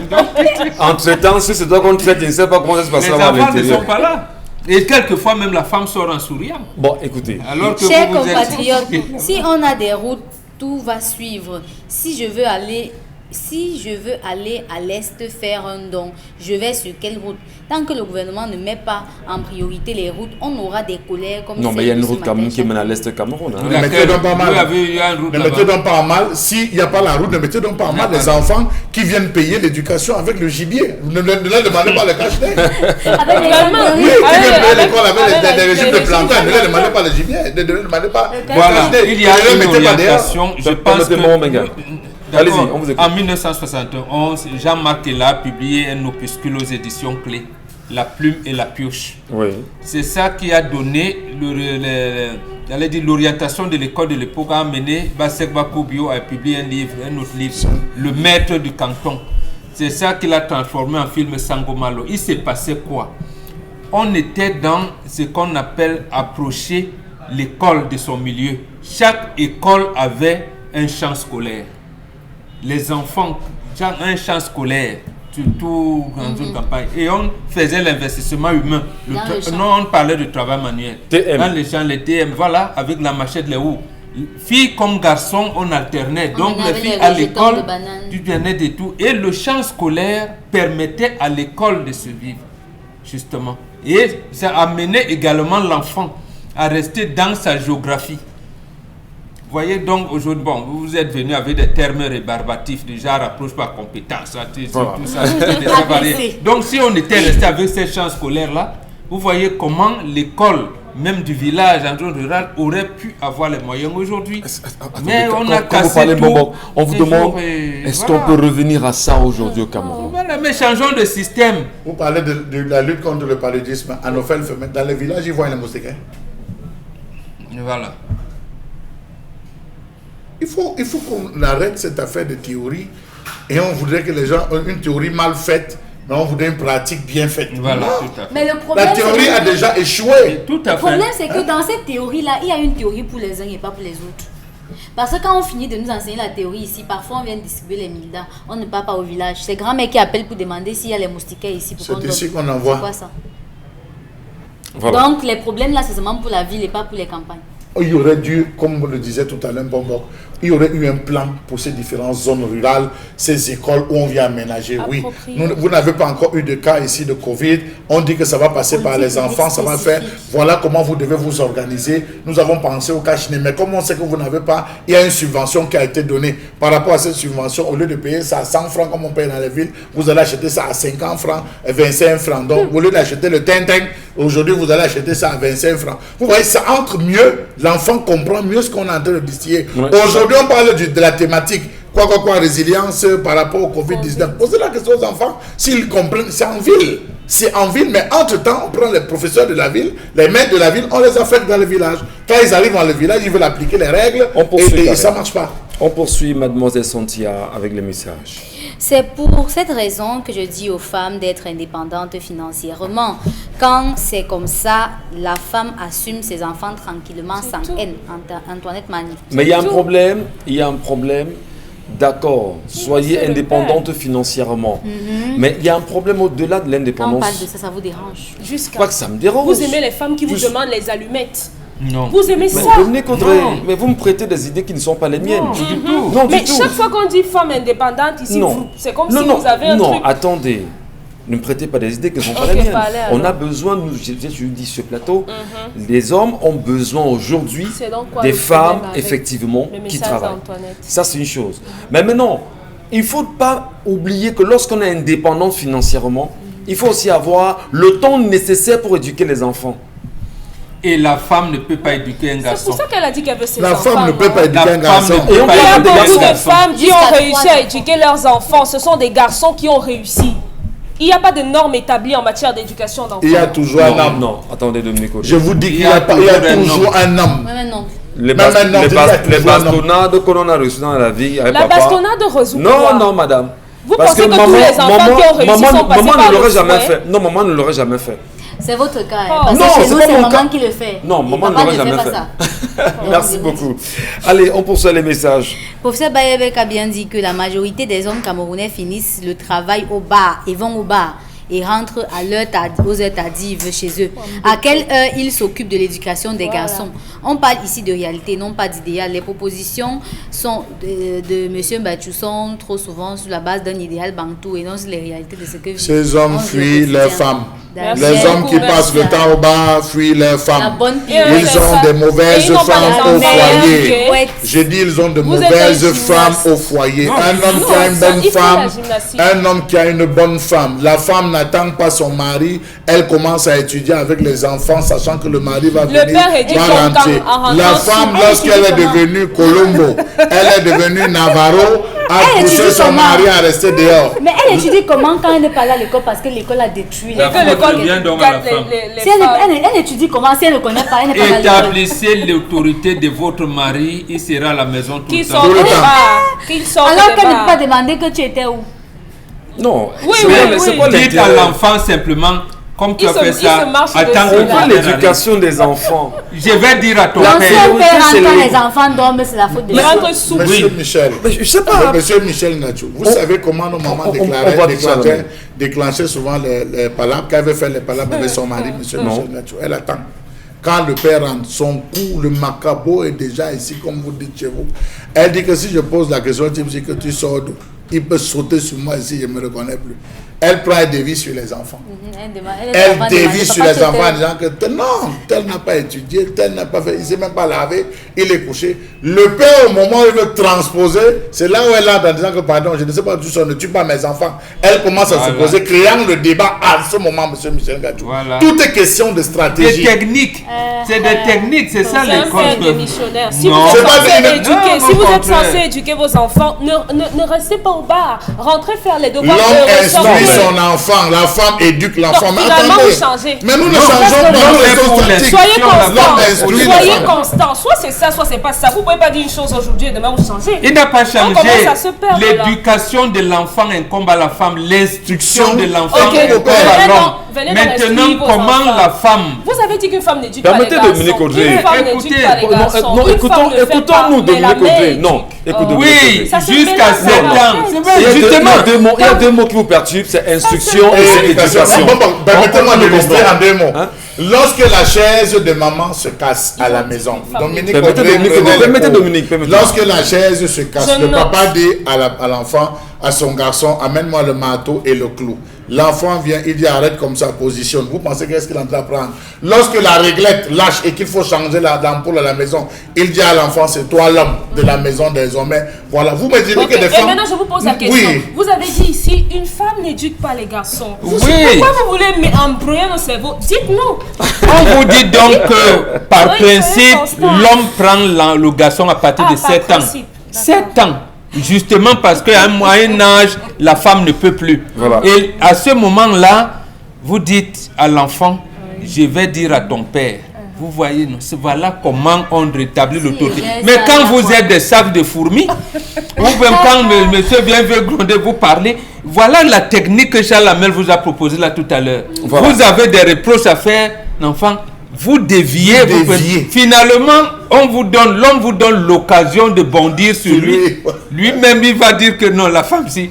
Entre-temps, si c'est toi qu'on traite, je ne sais pas comment ça se Les passera à enfants ne l'intérieur. sont pas là. Et quelquefois, même la femme sort en souriant. Bon, écoutez. Alors que Chers vous êtes... compatriotes, si on a des routes, tout va suivre. Si je veux aller à l'est faire un don, je vais sur quelle route? Tant que le gouvernement ne met pas en priorité les routes, on aura des colères comme Non, mais il y a celle une de ce route quand même matin qui mène à chaque l'est de Cameroun. hein. Ne mettez donc pas mal. Vous avez eu une route Ne là-bas. mettez donc pas mal. S'il n'y a pas la route, ne mettez donc pas mal les enfants qui viennent payer l'éducation avec le gibier. Ne leur demandez pas le cacheter. Avec les Vraiment, Oui, gendarmeries. qui viennent payer avec- l'école avec avec des régimes de les plantain. Ne leur régimes demandez pas le gibier. Ne leur demandez pas le Voilà, cacheter. il y a Ne les une mettez pas dehors. orientation. Je pense que... Permettez-moi, mes gars. D'accord. Allez-y, on vous écoute. En 1971, Jean-Marc Ella a publié un opuscule aux éditions Clés, La plume et la pioche. Oui. C'est ça qui a donné l'orientation de l'école de l'époque, a amené Basek Bakobio à publier un autre livre, Le maître du canton. C'est ça qu'il a transformé en film Sangomalo. Il s'est passé quoi? On était dans ce qu'on appelle approcher l'école de son milieu. Chaque école avait un champ scolaire. Les enfants, un champ scolaire, surtout dans une campagne. Et on faisait l'investissement humain. Dans le champ. Non, on parlait de travail manuel. TM. Dans les champs, les TM, voilà, avec la machette, les roues. Filles comme garçons, on alternait. On Donc les avait filles les à végétaux l'école, de bananes. du bien-être et tout. Et le champ scolaire permettait à l'école de survivre, justement. Et ça amenait également l'enfant à rester dans sa géographie. Vous voyez donc aujourd'hui, bon, vous êtes venu avec des termes rébarbatifs, du genre approche par compétence, Voilà. tout ça. ça varie. Donc si on était resté avec ces champs scolaires-là, vous voyez comment l'école, même du village, en zone rurale, aurait pu avoir les moyens aujourd'hui. Mais on a Quand vous cassé parlez tout. bonbon, on vous Ces demande, jours, et est-ce voilà. qu'on peut revenir à ça aujourd'hui au Cameroun? Voilà, mais changeons de système. Vous parlez de la lutte contre le paludisme. Anophèle, dans les villages, ils voient les moustiquaires. Voilà. Il faut qu'on arrête cette affaire de théorie et on voudrait que les gens aient une théorie mal faite, mais on voudrait une pratique bien faite. Voilà, Non. tout à fait. Mais le problème, La théorie c'est a que- déjà échoué. Tout à Le problème, fait. c'est que dans cette théorie-là, il y a une théorie pour les uns et pas pour les autres. Parce que quand on finit de nous enseigner la théorie ici, parfois on vient distribuer les mildas, on ne part pas au village. C'est grand mec qui appelle pour demander s'il y a les moustiquaires ici. Pour C'est qu'on ici donne. qu'on envoie. C'est quoi ça? Voilà. Donc les problèmes là, c'est seulement pour la ville et pas pour les campagnes. Il y aurait dû, comme le disait tout à l'heure Bonbon, il y aurait eu un plan pour ces différentes zones rurales, ces écoles où on vient aménager. Oui, Approprié. vous n'avez pas encore eu de cas ici de Covid. On dit que ça va passer par les enfants, ça va faire. Voilà comment vous devez vous organiser. Nous avons pensé au cache mais comme on sait que vous n'avez pas, il y a une subvention qui a été donnée. Par rapport à cette subvention, au lieu de payer ça à 100 francs comme on paye dans les villes, vous allez acheter ça à 50 francs, 25 francs. Donc, au lieu d'acheter le tintin, aujourd'hui, vous allez acheter ça à 25 francs. Vous voyez, ça entre mieux. L'enfant comprend mieux ce qu'on est en train de distiller. Ouais. Aujourd'hui, on parle de la thématique résilience par rapport au Covid-19. Posez la question aux enfants s'ils comprennent. C'est en ville. C'est en ville, mais entre-temps, on prend les professeurs de la ville, les maîtres de la ville, on les affecte dans le village. Quand ils arrivent dans le village, ils veulent appliquer les règles On poursuit, et Karen. ça ne marche pas. On poursuit Mademoiselle Santia avec les messages. C'est pour cette raison que je dis aux femmes d'être indépendantes financièrement. Quand c'est comme ça, la femme assume ses enfants tranquillement, sans tout. haine. Antoinette Mani. Mais il y a un tout. problème, D'accord, soyez c'est le indépendante financièrement. Mais il y a un problème au-delà de Quand on l'indépendance. parle de ça, ça vous dérange. Jusqu'à. Pas que ça me dérange. Vous aimez les femmes qui vous Juste- demandent les allumettes. Non. Vous aimez Mais ça. Dominique Audrey, Non. mais vous me prêtez des idées qui ne sont pas les miennes. Non, du tout. Non, Mais du tout. chaque fois qu'on dit femme indépendante ici, Non. c'est comme non, si non, vous avez un non, truc. attendez. Ne me prêtez pas des idées qui ne sont pas Ok, les miennes. pas l'air, On alors. a besoin, je dis sur ce plateau, les hommes ont besoin aujourd'hui C'est donc quoi des le problème femmes, avec effectivement, le qui message travaillent. d'Antoinette? Ça, c'est une chose. Mais maintenant, il ne faut pas oublier que lorsqu'on est indépendante financièrement, il faut aussi avoir le temps nécessaire pour éduquer les enfants. et la femme ne peut pas éduquer un C'est garçon. pour ça qu'elle a dit qu'elle veut ses La enfants. femme ne peut pas non? éduquer un La femme garçon. ne peut Il y pas a éduquer un beaucoup de garçon. femmes qui Jusqu'à ont réussi 3 à ans. éduquer leurs enfants. Ce sont des garçons qui ont réussi. Il n'y a pas de normes établies en matière d'éducation d'enfants. Il y a toujours un Non, homme. non, attendez Dominique. Je vous dis qu'il y Il y a a toujours un homme. Ouais, mais non. Les, Même maintenant, les je dis à les toujours un homme. bastonnades que l'on a reçues dans la vie avec La papa. bastonnade résout Non, quoi? non, madame. Vous pensez que tous les enfants qui ont réussi sont passés maman par ne l'aurait le jamais fouet? fait. Non, maman ne l'aurait jamais fait. C'est votre cas. Oh. Parce Non, que chez c'est nous, pas c'est mon maman cas. qui le fait. Non, Et maman ne papa l'aurait ne jamais fait fait. pas ça. Merci beaucoup. Allez, on poursuit les messages. Professeur Bayebek a bien dit que la majorité des hommes camerounais finissent le travail au bar et vont au bar et rentrent aux heures tardives chez eux. À quelle heure ils s'occupent de l'éducation des garçons? On parle ici de réalité, non pas d'idéal. Les propositions sont de M. Bachou sont trop souvent sur la base d'un idéal bantou et non sur les réalités de ce que Ces hommes on vit au fuient quotidien. leurs femmes. Merci Les hommes qui beaucoup, passent le merci. temps au bar fuient leurs La femmes. bonne Et pire. Ils c'est ont ça. des mauvaises Et ils n'ont pas femmes les au enfants foyer. éduqués. Ouais. Je dis, ils ont de Vous êtes mauvaises un femmes gymnaste. au foyer. Un homme non, qui a une ça, bonne il faut la femme, gymnastique. un homme qui a une bonne femme. La femme n'attend pas son mari. Elle commence à étudier avec les enfants, sachant que le mari va venir père éduque va en rentrer. rentrant La sur- femme, elle lorsqu'elle est étudie comment? devenue Colombo, elle est devenue Navarro, a Elle poussé étudie son comment? mari à rester dehors. Mais elle étudie comment quand elle n'est pas là à l'école parce que l'école a détruit La les faute l'école revient donc à la gâte femme. les Si elle, femmes. elle étudie comment si elle ne connaît pas, elle n'est pas là à l'école. Établissez l'autorité de votre mari, il sera à la maison tout Qui le temps. sortent Tout le des temps. bars. Qui sortent Alors des qu'elle ne peut bars. pas demander que tu étais où. Non. Oui, c'est oui, quoi- oui. c'est quoi Dites à l'intérêt? l'enfant simplement, comme tu Il as se- fait il ça, se marche attends dessus, que là. C'est quoi tu arrives. l'éducation des enfants? Je vais dire à ton L'ancien père. père c'est rentre quand le- les enfants dorment, c'est la faute de Il rentre sous. Monsieur Michel. Mais je sais pas. Monsieur Michel Nacho, vous savez comment nos mamans on va dire ça, déclenchaient souvent les palabres, qu'elle avait fait les palabres avec son mari, Monsieur Michel Nacho. Elle attend. Quand le père rentre, son cou, le macabo est déjà ici, comme vous dites chez vous. Elle dit que si je pose la question, tu me dis que tu sors d'où? Il peut sauter sur moi ici, je ne me reconnais plus. Elle prend un dévie sur les enfants. Elle dévie sur les enfants en disant que non, tel n'a pas étudié, tel n'a pas fait, il ne s'est même pas lavé, il est couché. Le père, au moment où il veut transposer, c'est là où elle entre en disant que pardon, je ne sais pas d'où ça, ne tue pas mes enfants. Elle commence à Voilà. se poser, créant le débat à ce moment, monsieur Michel Gadjou. Voilà. Tout est question de Des stratégie. techniques. C'est des techniques, c'est ça C'est un l'école. père démissionnaire. Si Non. vous C'est êtes pas censé des- éduquer, Non, si au vous êtes contraire. censé éduquer vos enfants, ne restez pas au bar. Rentrez faire les devoirs. L'homme et ressortez. instruit son enfant, la femme éduque l'enfant. Donc, Mais finalement, attendez, vous changez. mais nous ne Non, changeons parce que pas, nous l'homme est restons pour les- statiques. Soyez L'homme constant. instruit les Soyez femmes. constant. Soit c'est ça, soit c'est pas ça. Vous pouvez pas dire une chose aujourd'hui et demain vous changez. Il n'a pas changé. commence à se perdre, là. L'éducation de l'enfant incombe à la femme. L'instruction de l'enfant Ok, incombe venez à dans- l'homme. venez dans l'esprit, Maintenant, vos comment enfants. la femme... Vous avez dit qu'une femme n'éduque pas les Permettez garçons. Dominique Audrey. Une femme Écoutez, n'éduque pas les Non, garçons. non, Une femme écoutons-nous, ne fait pas, mais la Dominique Audrey. mère Non, éduque. écoute Oh. Dominique Oui, Audrey. Ça se jusqu'à mélange 7 dans la ans. tête. C'est Il y vrai, a deux- justement. il y a deux mots qui vous perturbent, c'est instruction et c'est éducation. Bon, permettez-moi de On rester comprend. en deux mots. Hein? Lorsque la chaise de maman se casse à la maison, Dominique Permettez Audrey Dominique, prenait les permettez cours. Dominique, permettez. Lorsque la chaise se casse, Je le note. papa dit à l'enfant, à son garçon, amène-moi le marteau et le clou. L'enfant vient, il dit arrête comme ça, positionne. Vous pensez qu'est-ce qu'il est en train de prendre? Lorsque la réglette lâche et qu'il faut changer l'ampoule à la maison, il dit à l'enfant, c'est toi l'homme de la maison désormais. Voilà, vous me direz Ok, que des et femmes... maintenant je vous pose la question. Oui. Vous avez dit ici, une femme n'éduque pas les garçons. Oui. Pourquoi vous voulez embrouiller nos cerveaux? Dites-nous. On vous dit donc que par Oui, soyez principe, constant. l'homme prend le garçon à partir Ah, de par 7 ans. principe, 7 ans. Justement parce qu'à un moyen âge, la femme ne peut plus. Voilà. Et à ce moment-là, vous dites à l'enfant, je vais dire à ton père. Vous voyez, non, voilà comment on rétablit l'autorité. j'ai Mais ça quand à la vous fois. êtes des sacs de fourmis, ou même quand le monsieur vient veut gronder, vous parlez, voilà la technique que Charles Hamel vous a proposée là tout à l'heure. Voilà. Vous avez des reproches à faire, l'enfant, vous déviez. Vous déviez. Finalement, l'homme vous donne l'occasion de bondir sur lui. lui. Lui-même, il va dire que non, la femme, si.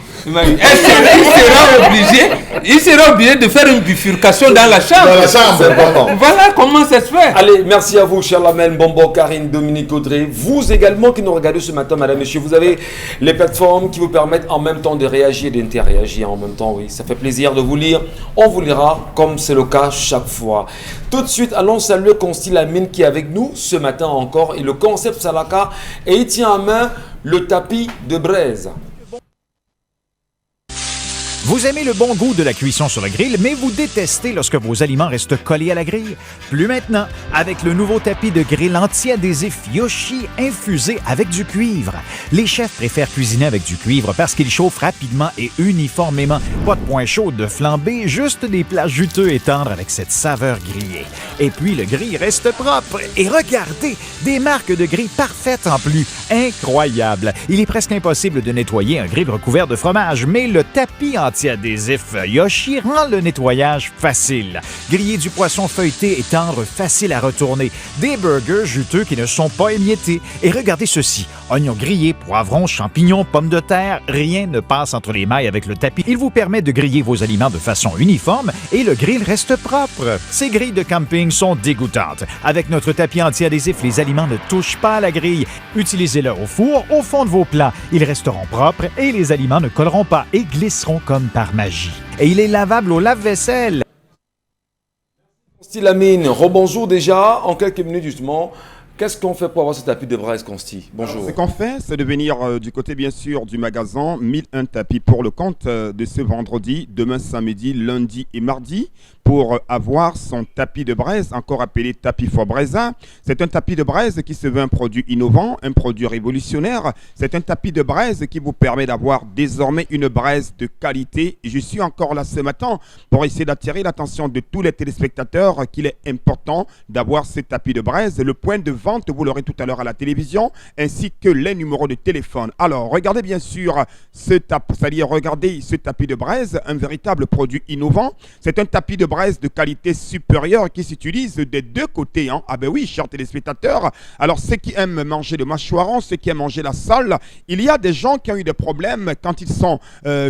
Il sera obligé de faire une bifurcation dans la chambre. Dans la chambre, C'est important. Voilà comment ça se fait. Allez, merci à vous, Charlamagne, Bombo, Karine, Dominique Audrey. Vous également qui nous regardez ce matin, madame, messieurs, vous avez les plateformes qui vous permettent en même temps de réagir et d'interréagir en même temps. Oui, ça fait plaisir de vous lire. On vous lira comme c'est le cas chaque fois. Tout de suite, allons saluer Consti Lamine qui est avec nous ce matin encore. Et le concept Salaka, et il tient en main le tapis de braise. Vous aimez le bon goût de la cuisson sur le grill, mais vous détestez lorsque vos aliments restent collés à la grille? Plus maintenant, avec le nouveau tapis de grill anti-adhésif Yoshi infusé avec du cuivre. Les chefs préfèrent cuisiner avec du cuivre parce qu'il chauffe rapidement et uniformément. Pas de point chaud de flambée, juste des plats juteux et tendres avec cette saveur grillée. Et puis le grill reste propre. Et regardez, des marques de grill parfaites en plus. Incroyable! Il est presque impossible de nettoyer un grill recouvert de fromage, mais le tapis anti-adhésif Yoshi rend le nettoyage facile. Griller du poisson feuilleté et tendre, facile à retourner. Des burgers juteux qui ne sont pas émiettés. Et regardez ceci, oignons grillés, poivrons, champignons, pommes de terre, rien ne passe entre les mailles avec le tapis. Il vous permet de griller vos aliments de façon uniforme et le grill reste propre. Ces grilles de camping sont dégoûtantes. Avec notre tapis anti-adhésif, les aliments ne touchent pas à la grille. Utilisez-le au four, au fond de vos plats. Ils resteront propres et les aliments ne colleront pas et glisseront comme par magie. Et il est lavable au lave-vaisselle. Consti Lamine, rebonjour déjà. En quelques minutes justement, qu'est-ce qu'on fait pour avoir ce tapis de braise, Consti? Bonjour. Ce qu'on fait, c'est de venir du côté bien sûr du magasin 1001 tapis pour le compte de ce vendredi, demain samedi, lundi et mardi, pour avoir son tapis de braise, encore appelé tapis Fabreza. C'est un tapis de braise qui se veut un produit innovant, un produit révolutionnaire. C'est un tapis de braise qui vous permet d'avoir désormais une braise de qualité. Je suis encore là ce matin pour essayer d'attirer l'attention de tous les téléspectateurs qu'il est important d'avoir ce tapis de braise. Le point de vente, vous l'aurez tout à l'heure à la télévision, ainsi que les numéros de téléphone. Alors, regardez bien sûr ce tapis, c'est-à-dire regardez ce tapis de braise, un véritable produit innovant. C'est un tapis de braise de qualité supérieure qui s'utilise des deux côtés. Ah ben oui, chers téléspectateurs. Alors, ceux qui aiment manger le mâchoiron, ceux qui aiment manger la sole, il y a des gens qui ont eu des problèmes quand ils sont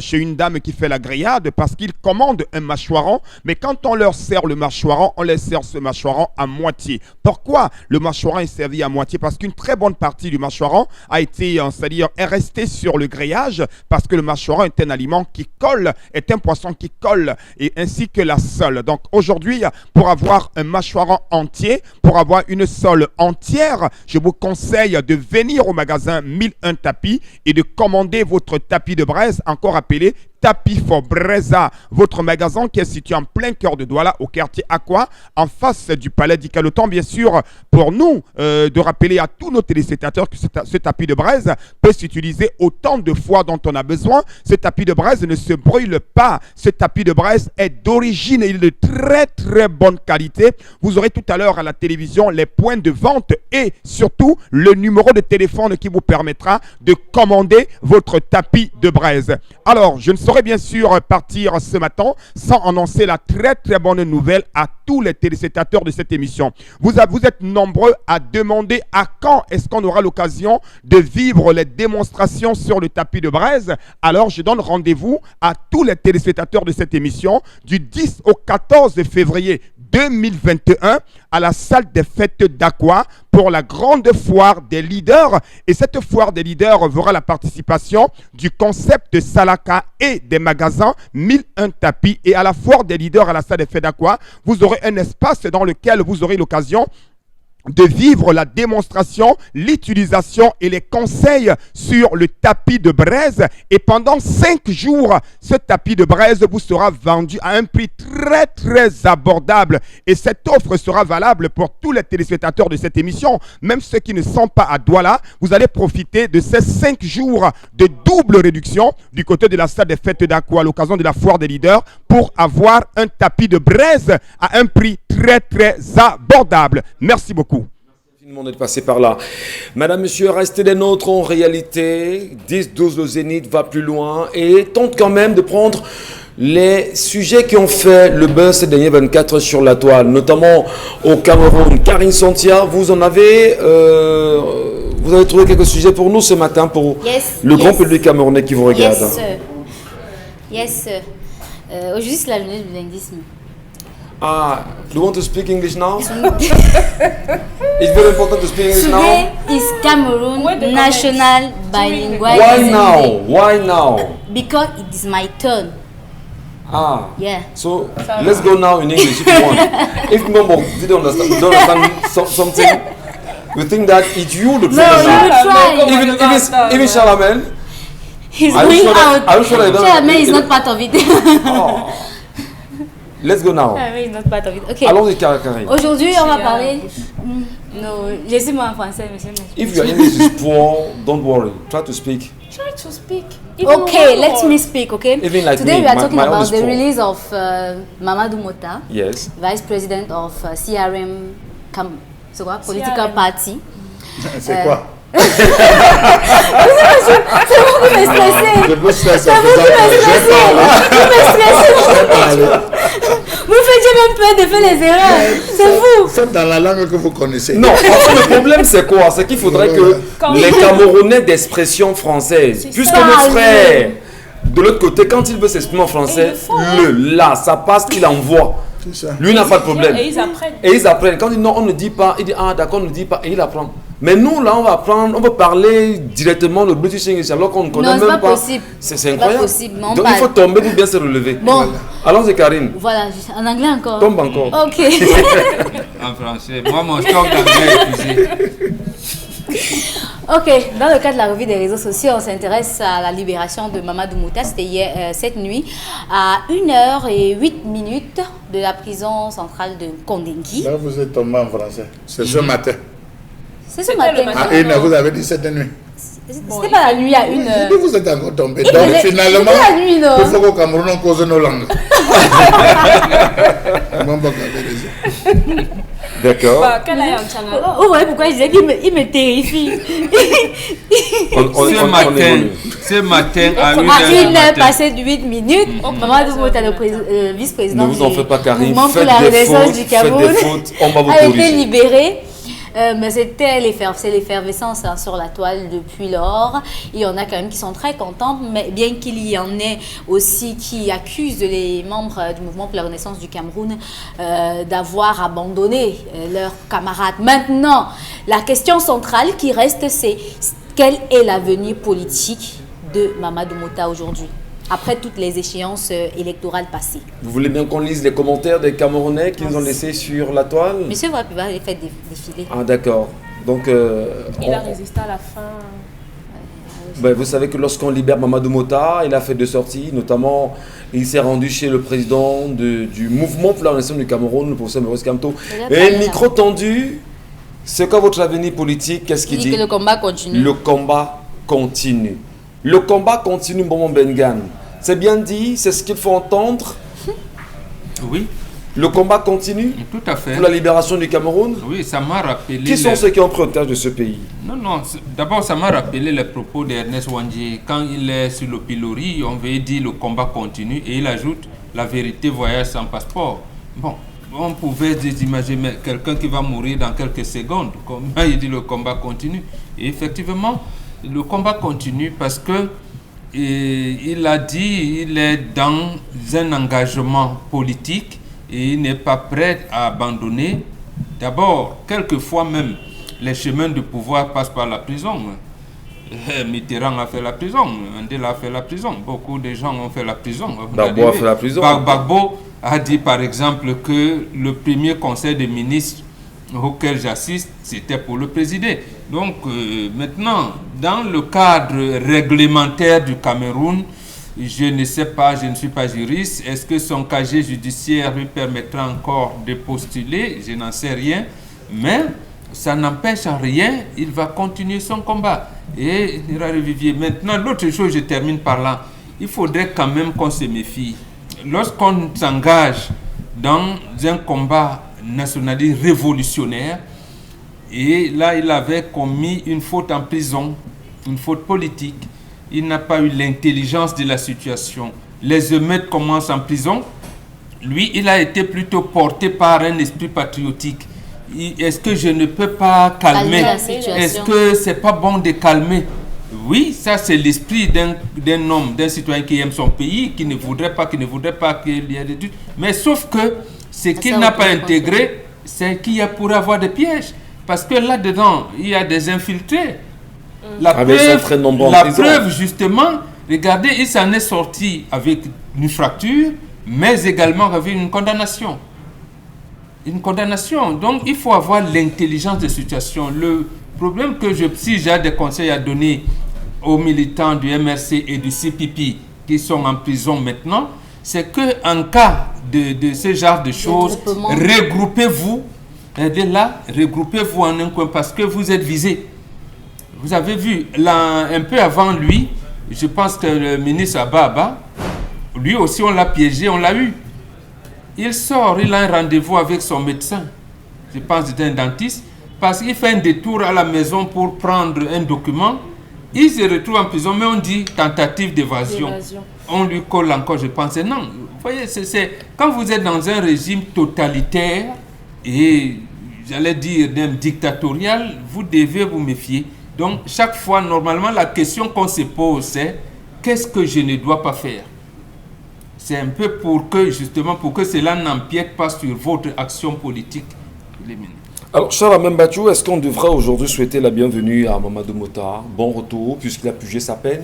chez une dame qui fait la grillade parce qu'ils commandent un mâchoiron, mais quand on leur sert le mâchoiron, on leur sert ce mâchoiron à moitié. Pourquoi le mâchoiron est servi à moitié? Parce qu'une très bonne partie du mâchoiron a été, c'est-à-dire est restée sur le grillage parce que le mâchoiron est un aliment qui colle, est un poisson qui colle, et ainsi que la sole. Donc aujourd'hui, pour avoir un mâchoiron entier, pour avoir une sole entière, je vous conseille de venir au magasin 1001 tapis et de commander votre tapis de braise, encore appelé Tapis Fabreza, votre magasin qui est situé en plein cœur de Douala, au quartier Aqua, en face du palais d'Icaloton. Bien sûr, pour nous, de rappeler à tous nos téléspectateurs que ce tapis de braise peut s'utiliser autant de fois dont on a besoin. Ce tapis de braise ne se brûle pas. Ce tapis de braise est d'origine et de très très bonne qualité. Vous aurez tout à l'heure à la télévision les points de vente et surtout le numéro de téléphone qui vous permettra de commander votre tapis de braise. Alors, je ne saurais bien sûr partir ce matin sans annoncer la très très bonne nouvelle à tous les téléspectateurs de cette émission. Vous êtes nombreux à demander à quand est-ce qu'on aura l'occasion de vivre les démonstrations sur le tapis de braise. Alors je donne rendez-vous à tous les téléspectateurs de cette émission du 10 au 14 février 2021 à la salle des fêtes d'Aqua pour la grande foire des leaders. Et cette foire des leaders verra la participation du concept Salaka et des magasins 1001 tapis. Et à la foire des leaders à la salle des fêtes d'Aqua, vous aurez un espace dans lequel vous aurez l'occasion de vivre la démonstration, l'utilisation et les conseils sur le tapis de braise. Et pendant 5 jours, ce tapis de braise vous sera vendu à un prix très très abordable. Et cette offre sera valable pour tous les téléspectateurs de cette émission, même ceux qui ne sont pas à Douala. Vous allez profiter de ces 5 jours de double réduction du côté de la salle des fêtes d'Aqua à l'occasion de la foire des leaders pour avoir un tapis de braise à un prix très très abordable. Merci beaucoup. On est passé par là. Madame, monsieur, restez des nôtres en réalité. 10-12 le Zénith va plus loin et tente quand même de prendre les sujets qui ont fait le buzz ces derniers 24 heures sur la toile, notamment au Cameroun. Karine Santia, vous avez trouvé quelques sujets pour nous ce matin pour le grand public camerounais qui vous regarde. Yes, sir. Aujourd'hui, c'est la journée du bilinguisme. Ah, do you want to speak English now? It's very important to speak English now. Today is Cameroon National Bilingual. Why now? Why now? Because it is my turn. Ah. Yeah. So let's go now in English if you want. If Momo don't understand something, you think that it's you the trainer now. No, you try. Even Charlemagne. He's Are you going sure that- out. are you sure that- Chairman is not part of it. Oh. Let's go now. Chairman is not part of it. Ok. Allons-y, Karine. Aujourd'hui, on va parler. Non, laissez-moi en français, monsieur. If your English is poor, don't worry. Try to speak. Try to speak. Even Okay, one let more. me speak, okay? Even like Today me, we are my- talking my own about is the poor. release of Mamadou Mota, Yes. Vice President of CRM, c'est quoi? Political CRM. Party. C'est quoi? C'est vous qui me stressez. Je peux stresser C'est en vous qui faisant me quoi? stressez. Vous me stressez. Vous faites même peur de faire les erreurs. C'est vous. Faites dans la langue que vous connaissez. Non, en fait, le problème c'est quoi? C'est qu'il faudrait que les Camerounais d'expression française, C'est puisque ça, mon frère, de l'autre côté, quand il veut s'exprimer en français, Et ils le font, là, ça passe qu'il envoie. C'est ça. Lui n'a pas de problème. Et ils apprennent. Et ils apprennent. Quand il dit non, on ne dit pas, il dit ah d'accord, on ne dit pas, et il apprend. Mais nous là, on va apprendre, on va parler directement le British English alors qu'on ne connaît Non, c'est même pas pas. possible. C'est C'est pas incroyable. possible, mais on Donc il parle. faut tomber pour bien se relever. Bon, Allons-y, Karine. voilà, en anglais encore. Tombe encore. Ok. En français. Moi, mon stock d'anglais est épuisé. Ok, dans le cadre de la revue des réseaux sociaux, on s'intéresse à la libération de Mamadou Mouta. C'était hier, cette nuit, à 1h08 de la prison centrale de Kondengui. Là, vous êtes tombé en français. C'est ce matin. C'est ce C'était matin. le matin. À 1h, vous avez dit cette nuit. C'était pas la nuit à 1h. Et vous êtes encore tombé. Il Donc faisait- finalement, c'était la nuit, non? il faut qu'au Cameroun, on cause nos langues. Moi, pas garder les yeux. D'accord. Bah, quel est un channel? Oh, ouais, pourquoi je disais qu'il me terrifie. Ce matin, à À 1h 1h passé de 8 minutes, Mamadou Mouta, le vice-président Ne vous en faites pas, Karine. mouvement pour Faites la des renaissance fautes, du faites Cameroun, des fautes, on va vous a été corriger. libéré. Mais c'est l'effervescence sur la toile depuis lors. Il y en a quand même qui sont très contents, mais bien qu'il y en ait aussi qui accusent les membres du mouvement pour la renaissance du Cameroun d'avoir abandonné leurs camarades. Maintenant, la question centrale qui reste, c'est quel est l'avenir politique de Mamadou Mota aujourd'hui, après toutes les échéances électorales passées? Vous voulez bien qu'on lise les commentaires des Camerounais qui nous ont laissés sur la toile? Monsieur Wapi va les faire défiler. Ah d'accord. Donc, Il a résisté à la fin. ben, vous savez que lorsqu'on libère Mamadou Mota, il a fait 2 sorties, notamment il s'est rendu chez le président du mouvement pour la renaissance du Cameroun, le professeur Maurice Kamto. Il a Et parlé micro tendu, c'est quoi votre avenir politique? Qu'est-ce Il qu'il dit dit? que le combat continue. Le combat continue. Le combat continue, Bomo Bengan. C'est bien dit, c'est ce qu'il faut entendre. Oui, Le combat continue tout à fait. pour la libération du Cameroun. Oui, ça m'a rappelé. Qui sont ceux qui ont pris otage de ce pays? Non, d'abord, ça m'a rappelé les propos d'Ernest Wandje. Quand il est sur le pilori, on veut dire le combat continue et il ajoute la vérité voyage sans passeport. Bon, on pouvait imaginer quelqu'un qui va mourir dans quelques secondes. Comment il dit le combat continue? Et effectivement, le combat continue parce que il a dit il est dans un engagement politique et il n'est pas prêt à abandonner. D'abord, quelquefois même, les chemins de pouvoir passent par la prison. Mitterrand a fait la prison, Mandela a fait la prison, beaucoup de gens ont fait la prison. Gbagbo a fait la prison. Gbagbo a dit par exemple que le premier conseil des ministres auquel j'assiste, c'était pour le présider. Donc maintenant, dans le cadre réglementaire du Cameroun, je ne sais pas, je ne suis pas juriste, est-ce que son casier judiciaire lui permettra encore de postuler? Je n'en sais rien, mais ça n'empêche en rien, il va continuer son combat et il ira revivier. Maintenant, l'autre chose, je termine par là, il faudrait quand même qu'on se méfie. Lorsqu'on s'engage dans un combat nationaliste révolutionnaire, et là il avait commis une faute en prison, une faute politique, il n'a pas eu l'intelligence de la situation. Les émeutes commencent en prison, lui il a été plutôt porté par un esprit patriotique. Est-ce que je ne peux pas calmer? Est-ce que c'est pas bon de calmer? Oui, ça c'est l'esprit d'un homme, d'un citoyen qui aime son pays, qui ne voudrait pas qu'il y ait des doutes. Mais sauf que ce qu'il n'a pas intégré, c'est qu'il y a pour avoir des pièges. Parce que là-dedans, il y a des infiltrés. La preuve, justement, regardez, il s'en est sorti avec une fracture, mais également avec une condamnation. Une condamnation. Donc, il faut avoir l'intelligence de situation. Le problème que si j'ai des conseils à donner aux militants du MRC et du CPP qui sont en prison maintenant, c'est qu'en cas de ce genre de choses, regroupez-vous, aidez-la, regroupez-vous en un coin parce que vous êtes visés. Vous avez vu, là, un peu avant lui, je pense que le ministre Abba, lui aussi on l'a piégé, on l'a eu. Il sort, il a un rendez-vous avec son médecin, je pense que c'était un dentiste, parce qu'il fait un détour à la maison pour prendre un document. Il se retrouve en prison, mais on dit tentative d'évasion. On lui colle encore, je pense. Non, vous voyez, quand vous êtes dans un régime totalitaire et, j'allais dire, même dictatorial, vous devez vous méfier. Donc, chaque fois, normalement, la question qu'on se pose, c'est qu'est-ce que je ne dois pas faire? C'est un peu pour que, justement, pour que cela n'empiète pas sur votre action politique. Alors, Charles Membachou, est-ce qu'on devrait aujourd'hui souhaiter la bienvenue à Mamadou Mota? Bon retour, puisqu'il a purgé sa peine.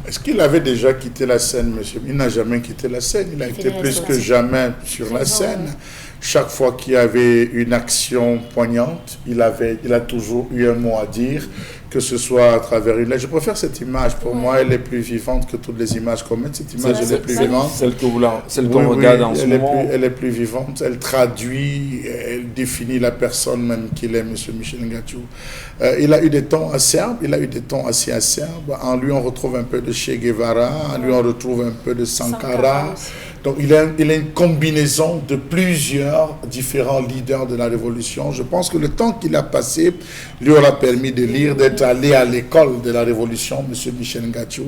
Est-ce qu'il avait déjà quitté la scène, monsieur? Il n'a jamais quitté la scène. Il a été plus que jamais sur la scène. Chaque fois qu'il y avait une action poignante, il a toujours eu un mot à dire, que ce soit à travers une lettre. Je préfère cette image. Pour moi, elle est plus vivante que toutes les images qu'on met. Cette image, elle est plus vivante. Celle qu'on regarde en ce moment. Elle est plus vivante. Elle traduit, elle définit la personne même qu'il est, monsieur Michel Ngathie. Il a eu des tons acerbes, il a eu des tons assez acerbes. En lui, on retrouve un peu de Che Guevara. En lui, on retrouve un peu de Sankara. Donc, il a une combinaison de plusieurs différents leaders de la Révolution. Je pense que le temps qu'il a passé lui aura permis de lire, d'être allé à l'école de la Révolution, M. Michel Ngathie,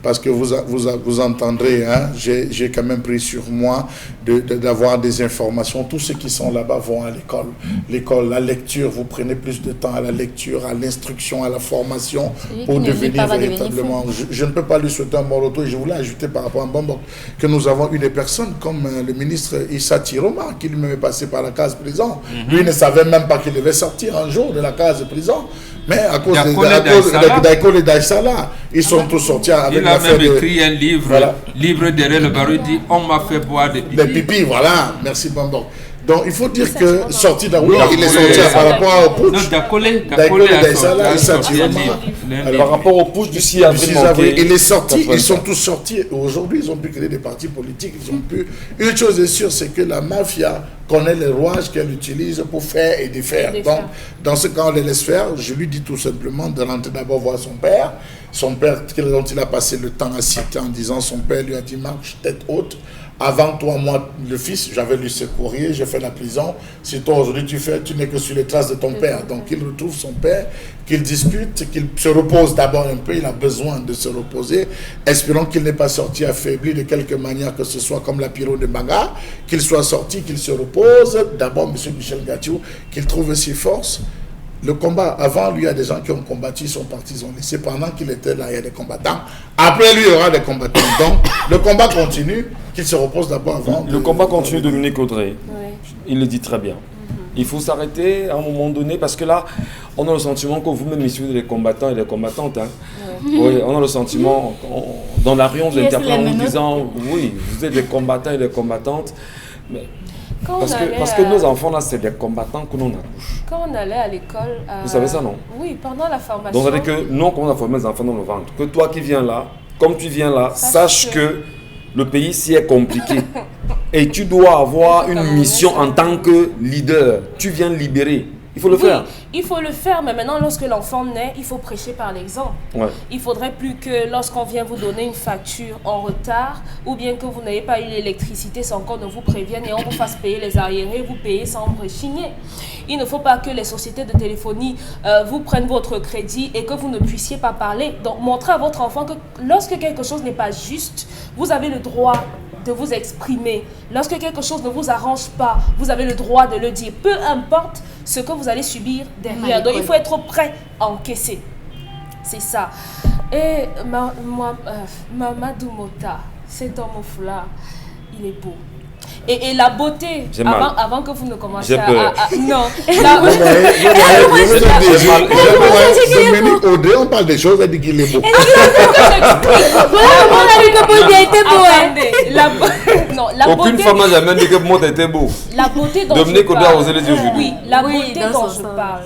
parce que vous entendrez, hein, j'ai quand même pris sur moi d'avoir des informations. Tous ceux qui sont là-bas vont à l'école. L'école, la lecture, vous prenez plus de temps à la lecture, à l'instruction, à la formation pour devenir véritablement... Je ne peux pas lui souhaiter un bon retour. Et je voulais ajouter par rapport à Mbombo que nous avons eu des personnes comme le ministre Issa Tiroma qui lui est passé par la case prison. Lui ne savait même pas qu'il devait sortir un jour de la case prison. Mais à cause d'Aïkol et d'Aïssala, ils sont tous sortis avec la fête. Il a même écrit un livre, voilà. Livre derrière le barreau, il dit « On m'a fait boire des pipis ». Les pipis, voilà. Merci, Bambon. Donc, il faut dire que, sorti d'Aoui, il est sorti par rapport au putsch. D'Aïkol et d'Aïssala, Issa Tiroma. Par rapport au putsch du 6 avril, il est sorti, ils sont tous sortis. Aujourd'hui, ils ont pu créer des partis politiques. Ils ont pu... Une chose est sûre, c'est que la mafia connaît les rouages qu'elle utilise pour faire et défaire. Donc, dans ce cas, on les laisse faire. Je lui dis tout simplement de rentrer d'abord voir son père. Son père, dont il a passé le temps à citer en disant, son père lui a dit, marche tête haute. Avant toi, moi, le fils, j'avais lu ce courrier, j'ai fait la prison. Si toi, aujourd'hui, tu n'es que sur les traces de ton père. Donc, il retrouve son père, qu'il discute, qu'il se repose d'abord un peu. Il a besoin de se reposer. Espérons qu'il n'est pas sorti affaibli de quelque manière que ce soit comme la pyro de Baga. Qu'il soit sorti, qu'il se repose. D'abord, M. Michel Ngathie, qu'il trouve ses forces. Le combat, avant lui, il y a des gens qui ont combattu, ils sont partis, ils ont laissé. Pendant qu'il était là, il y a des combattants. Après lui, il y aura des combattants. Donc, le combat continue, qu'il se repose d'abord avant. Le combat continue, Dominique Audrey. Il le dit très bien. Il faut s'arrêter à un moment donné, parce que là, on a le sentiment que vous-même, messieurs les combattants et les combattantes, hein, oui, on a le sentiment, dans la rue, on vous interpelle en vous disant, oui, vous êtes des combattants et des combattantes, mais... Parce que nos enfants, là, c'est des combattants que l'on accouche. Quand on allait à l'école... Vous savez ça, non? Oui, pendant la formation... Donc, ça veut dire que nous, quand on a formé les enfants dans le ventre, que toi qui viens là, comme tu viens là, sache que le pays s'y est compliqué. Et tu dois avoir une mission en tant que leader. Tu viens libérer. Il faut le faire. Il faut le faire, mais maintenant, lorsque l'enfant naît, il faut prêcher par l'exemple. Il ne faudrait plus que lorsqu'on vient vous donner une facture en retard, ou bien que vous n'ayez pas eu l'électricité sans qu'on ne vous prévienne et on vous fasse payer les arriérés, vous payez sans rechigner. Il ne faut pas que les sociétés de téléphonie vous prennent votre crédit et que vous ne puissiez pas parler. Donc, montrez à votre enfant que lorsque quelque chose n'est pas juste, vous avez le droit de vous exprimer. Lorsque quelque chose ne vous arrange pas, vous avez le droit de le dire. Peu importe ce que vous allez subir derrière. Donc, il faut être prêt à encaisser. C'est ça. Et Mamadou Mota, cet homme au foulard, il est beau. Et la beauté, avant que vous ne commenciez à... Non. Dominique Audrey, on parle des choses, elle dit qu'il est beau. Aucune femme n'a jamais dit que moi t'étais beau. La beauté dont Dominique Audrey a osé les yeux aujourd'hui. Oui, la beauté dont je parle,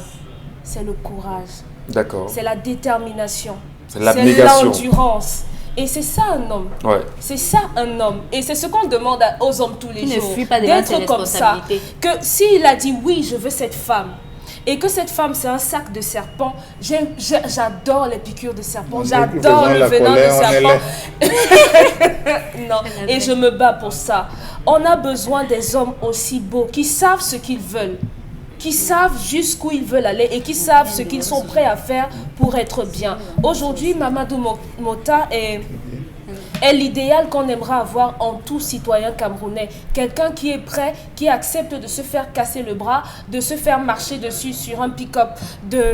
c'est le courage. D'accord. C'est la détermination. C'est l'abnégation. l'endurance. Et c'est ça un homme. Ouais. C'est ça un homme. Et c'est ce qu'on demande aux hommes tous les Qui ne jours. fuit pas devant ses D'être comme ça. responsabilités. Que s'il a dit oui, je veux cette femme. Et que cette femme, c'est un sac de serpent. J'adore les piqûres de serpent. On J'adore dirait que le faisant venin la de colère, serpent. Non. Et je me bats pour ça. On a besoin des hommes aussi beaux qui savent ce qu'ils veulent, qui savent jusqu'où ils veulent aller et qui savent ce qu'ils sont prêts à faire pour être bien. Aujourd'hui, Mamadou Mota est l'idéal qu'on aimerait avoir en tout citoyen camerounais. Quelqu'un qui est prêt, qui accepte de se faire casser le bras, de se faire marcher dessus sur un pick-up,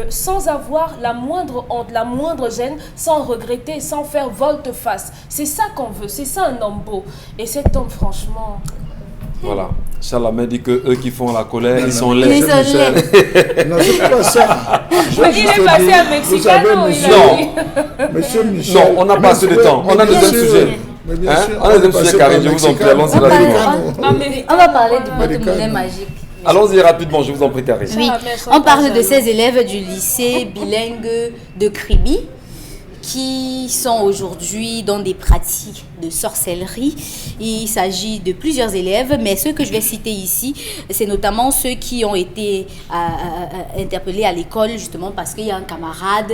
sans avoir la moindre honte, la moindre gêne, sans regretter, sans faire volte-face. C'est ça qu'on veut, c'est ça un homme beau. Et cet homme, franchement... Voilà. Charlemagne dit que eux qui font la colère, ils sont Ils laids. sont laids. Non, c'est pas ça. Je Mais veux il juste est passé dire, à vous savez, Mexicano, il monsieur, a Non. dit. Monsieur Michel. Non, on n'a pas assez de temps. On a bien deuxième sûr, sujet. mais bien Hein? sûr, On a deuxième passe sujet, par Karine, je vous en prie, Mexicain. allons-y On, rapidement. on va parler du Américain. porte-monnaie magique. Allons-y rapidement, je vous en prie, Karine. Oui, on parle de ces élèves du lycée bilingue de Kribi qui sont aujourd'hui dans des pratiques de sorcellerie. Il s'agit de plusieurs élèves, mais ceux que je vais citer ici, c'est notamment ceux qui ont été interpellés à l'école, justement parce qu'il y a un camarade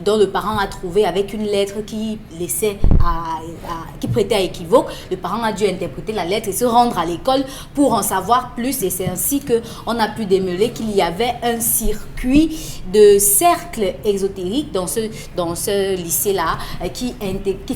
dont le parent a trouvé avec une lettre qui laissait qui prêtait à équivoque. Le parent a dû interpréter la lettre et se rendre à l'école pour en savoir plus, et c'est ainsi qu'on a pu démêler qu'il y avait un circuit de cercles ésotériques dans ce lycée-là qui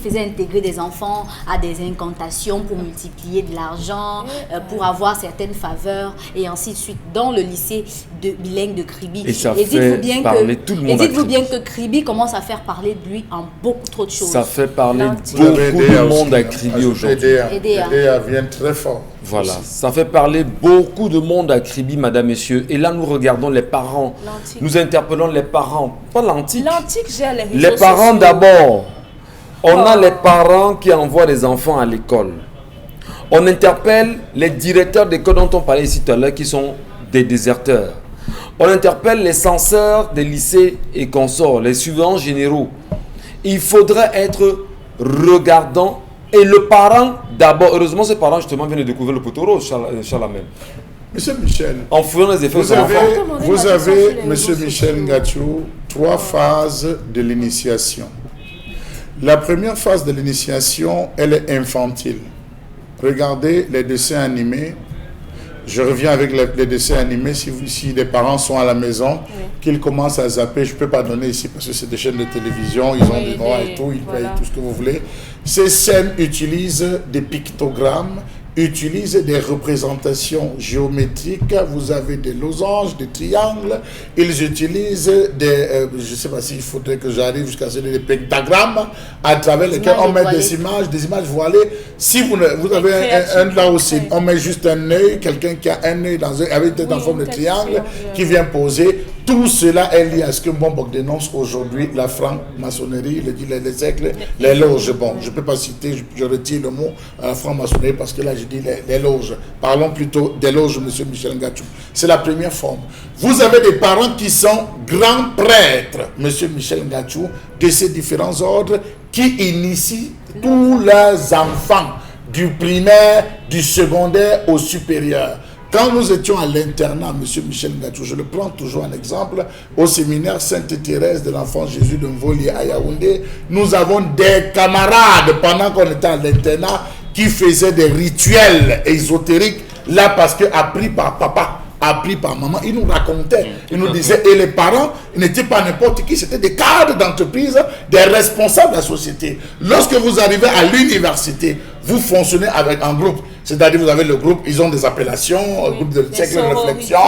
faisait intégrer des enfants à des incantations pour multiplier de l'argent, pour avoir certaines faveurs, et ainsi de suite, dans le lycée bilingue de Kribi. Et ça fait parler tout le monde. Et dites-vous bien que Kribi commence à faire parler de lui en beaucoup trop de choses. Ça fait parler L'antique. beaucoup de monde à Kribi aujourd'hui. EDA vient très fort. Voilà, ça fait parler beaucoup de monde à Kribi, madame, messieurs. Et là, nous regardons les parents. L'antique. Nous interpellons les parents, pas l'antique. L'antique gère les réseaux Les parents sociaux. d'abord. On a les parents qui envoient les enfants à l'école. On interpelle les directeurs d'école dont on parlait ici tout à l'heure qui sont des déserteurs. On interpelle les censeurs des lycées et consorts, les suivants généraux. Il faudrait être regardant. Et le parent, d'abord, heureusement, ce parent justement vient de découvrir le poteau rose, Charlemagne. Monsieur Michel, En fouillant les effets vous des enfants. avez, monsieur Michel Ngachou, 3 phases de l'initiation. La première phase de l'initiation, elle est infantile. Regardez les dessins animés. Je reviens avec les dessins animés. Si les parents sont à la maison, qu'ils commencent à zapper, je ne peux pas donner ici parce que c'est des chaînes de télévision, ils ont des droits et tout, ils payent tout ce que vous voulez. Ces scènes utilisent des pictogrammes, utilisent des représentations géométriques. Vous avez des losanges, des triangles. Ils utilisent des, je ne sais pas s'il faudrait que j'arrive jusqu'à ce des pentagrammes à travers lesquels on met des images voilées. Si vous avez un là aussi, on met juste un œil, quelqu'un qui a un œil avec tête en forme de triangle qui vient poser. Tout cela est lié à ce que Mbonbok dénonce aujourd'hui, la franc-maçonnerie, les siècles, les loges. Bon, je ne peux pas citer, je retire le mot à la franc-maçonnerie parce que là, je dis les loges. Parlons plutôt des loges, monsieur Michel Ngachou. C'est la première forme. Vous avez des parents qui sont grands prêtres, monsieur Michel Ngachou, de ces différents ordres qui initient tous leurs enfants, du primaire, du secondaire au supérieur. Quand nous étions à l'internat, monsieur Michel Ngachou, je le prends toujours en exemple, au séminaire Sainte-Thérèse de l'Enfant Jésus de Mvoli à Yaoundé, nous avons des camarades pendant qu'on était à l'internat qui faisaient des rituels ésotériques, là parce que appris par papa, appris par maman, ils nous racontaient, ils nous disaient, et les parents n'étaient pas n'importe qui, c'était des cadres d'entreprise, des responsables de la société. Lorsque vous arrivez à l'université, vous fonctionnez avec un groupe. C'est-à-dire, vous avez le groupe, ils ont des appellations, groupe de siècle de réflexion,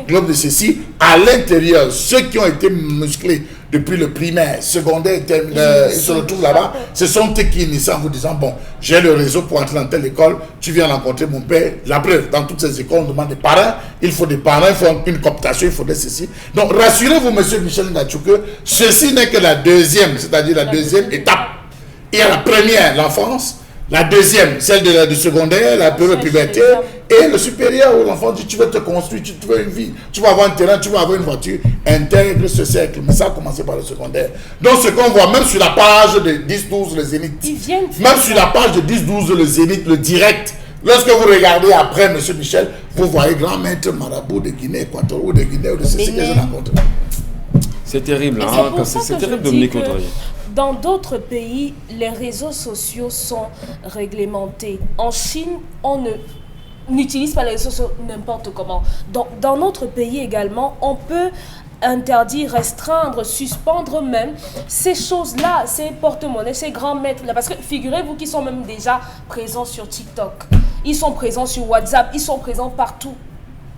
groupe de ceci. À l'intérieur, ceux qui ont été musclés depuis le primaire, secondaire, ils se retrouvent là-bas. Ce sont eux qui initient en vous disant, bon, j'ai le réseau pour entrer dans telle école, tu viens rencontrer mon père. La preuve, dans toutes ces écoles, on demande des parrains, il faut des parrains, il faut une cooptation, il faut des ceci. Donc, rassurez-vous, monsieur Michel Ngachou, que ceci n'est que la deuxième, c'est-à-dire la deuxième étape. Il y a la première, l'enfance. La deuxième, celle du secondaire, la période puberté. Et le supérieur où l'enfant dit tu veux te construire, tu veux une vie, tu vas avoir un terrain, tu vas avoir une voiture, intègre ce cercle. Mais ça a commencé par le secondaire. Donc ce qu'on voit même sur la page de 10-12 le Zénith, même sur la page de 10-12 le Zénith, le direct, lorsque vous regardez après M. Michel, vous voyez grand maître marabout de Guinée équatoriale ou de Guinée ou de ceci que je rencontre. C'est terrible, c'est terrible, Dominique Audrey. Dans d'autres pays, les réseaux sociaux sont réglementés. En Chine, on n'utilise pas les réseaux sociaux n'importe comment. Dans notre pays également, on peut interdire, restreindre, suspendre même ces choses-là, ces porte-monnaies, ces grands maîtres-là. Parce que figurez-vous qu'ils sont même déjà présents sur TikTok. Ils sont présents sur WhatsApp. Ils sont présents partout.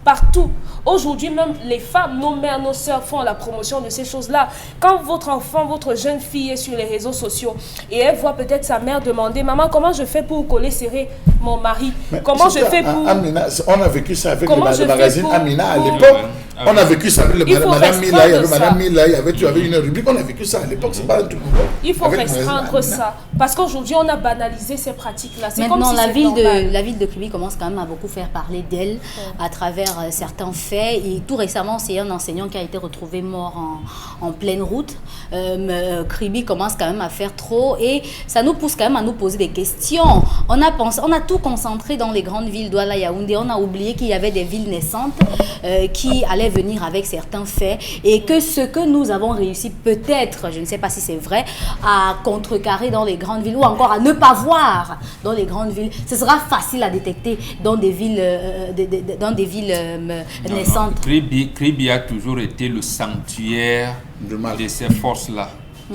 Partout. Aujourd'hui, même les femmes, nos mères, nos sœurs font la promotion de ces choses-là. Quand votre enfant, votre jeune fille est sur les réseaux sociaux et elle voit peut-être sa mère demander « Maman, comment je fais pour coller serré mon mari ?» Comment je fais pour... Amina, on a vécu ça avec le magazine Amina à l'époque. On a vécu ça avec Madame Mila, il y avait Madame Mila, tu avais une rubrique, on a vécu ça à l'époque, c'est pas un truc nouveau. Il faut restreindre ça, parce qu'aujourd'hui on a banalisé ces pratiques-là. Maintenant, la ville de Kribi commence quand même à beaucoup faire parler d'elle à travers certains faits. Et tout récemment, c'est un enseignant qui a été retrouvé mort en pleine route. Kribi commence quand même à faire trop et ça nous pousse quand même à nous poser des questions. On a tout concentré dans les grandes villes, Douala, Yaoundé. On a oublié qu'il y avait des villes naissantes qui allaient venir avec certains faits et que ce que nous avons réussi peut-être, je ne sais pas si c'est vrai, à contrecarrer dans les grandes villes ou encore à ne pas voir dans les grandes villes, ce sera facile à détecter dans des villes, naissantes. Kribi a toujours été le sanctuaire de ces forces-là.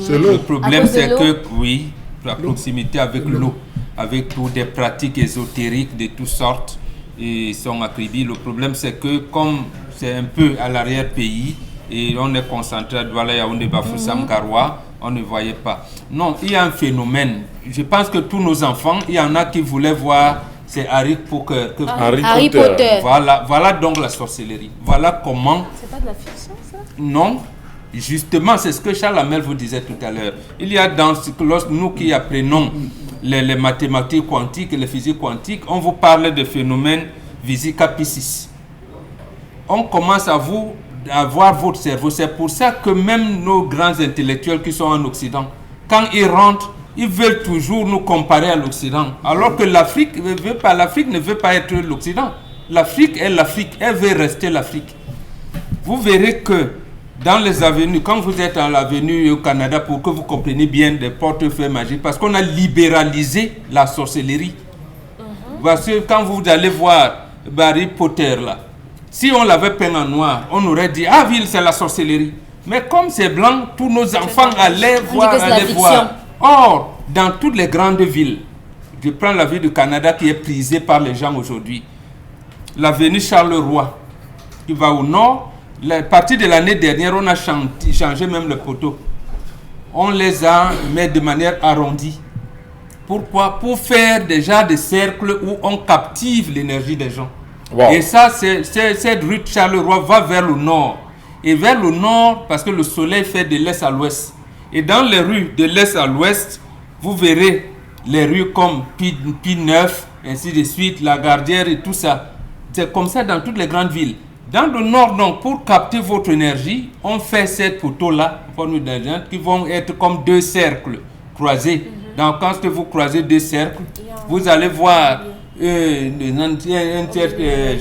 Le problème c'est que, oui, la proximité avec l'eau, avec toutes des pratiques ésotériques de toutes sortes, ils sont à Kribi. Le problème c'est que comme c'est un peu à l'arrière-pays et on est concentré à Douala, Yaoundé, Bafoussam, Garoua, on ne voyait pas. Non, il y a un phénomène. Je pense que tous nos enfants, il y en a qui voulaient voir, c'est Harry Potter. Harry Potter. Voilà donc la sorcellerie. Voilà comment... C'est pas de la fiction ça? Non. Justement, c'est ce que Charles Hamel vous disait tout à l'heure. Il y a lorsque nous qui apprenons les mathématiques quantiques et les physiques quantiques, on vous parle de phénomènes physiques on commence à voir votre cerveau. C'est pour ça que même nos grands intellectuels qui sont en Occident, quand ils rentrent, ils veulent toujours nous comparer à l'Occident. Alors que l'Afrique ne veut pas être l'Occident. L'Afrique est l'Afrique. Elle veut rester l'Afrique. Vous verrez que dans les avenues, quand vous êtes à l'avenue au Canada, pour que vous compreniez bien des portefeuilles magiques, parce qu'on a libéralisé la sorcellerie. Parce que quand vous allez voir Harry Potter là, si on l'avait peint en noir, on aurait dit, ah oui, c'est la sorcellerie. Mais comme c'est blanc, tous nos enfants allaient voir. Or, dans toutes les grandes villes, je prends la ville du Canada qui est prisée par les gens aujourd'hui, l'avenue Charleroi, qui va au nord, à partir de l'année dernière, on a changé même le poteau. On les a mis de manière arrondie. Pourquoi? Pour faire déjà des cercles où on captive l'énergie des gens. Wow. Et ça, cette rue de Charleroi va vers le nord. Et vers le nord, parce que le soleil fait de l'est à l'ouest. Et dans les rues de l'est à l'ouest, vous verrez les rues comme P9, ainsi de suite, La Gardière et tout ça. C'est comme ça dans toutes les grandes villes. Dans le nord, donc, pour capter votre énergie, on fait ces poteaux-là, qui vont être comme deux cercles croisés. Donc, quand vous croisez deux cercles, vous allez voir je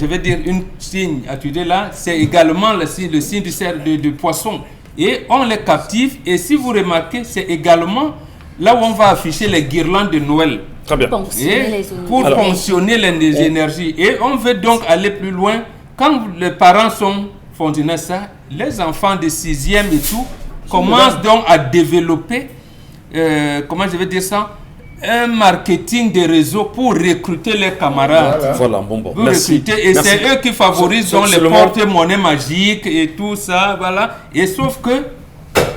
vais dire une signe attiré là, c'est également le signe du cercle de poisson. Et on les captive, et si vous remarquez, c'est également là où on va afficher les guirlandes de Noël. Très bien. Pour fonctionner les énergies. Et on veut donc aller plus loin. Quand les parents font ça, les enfants de 6e et tout commencent donc à développer, comment je vais dire ça, un marketing des réseaux pour recruter les camarades. Voilà, bon. Merci. Et c'est eux qui favorisent donc les porte-monnaies magiques et tout ça, voilà. Et sauf que,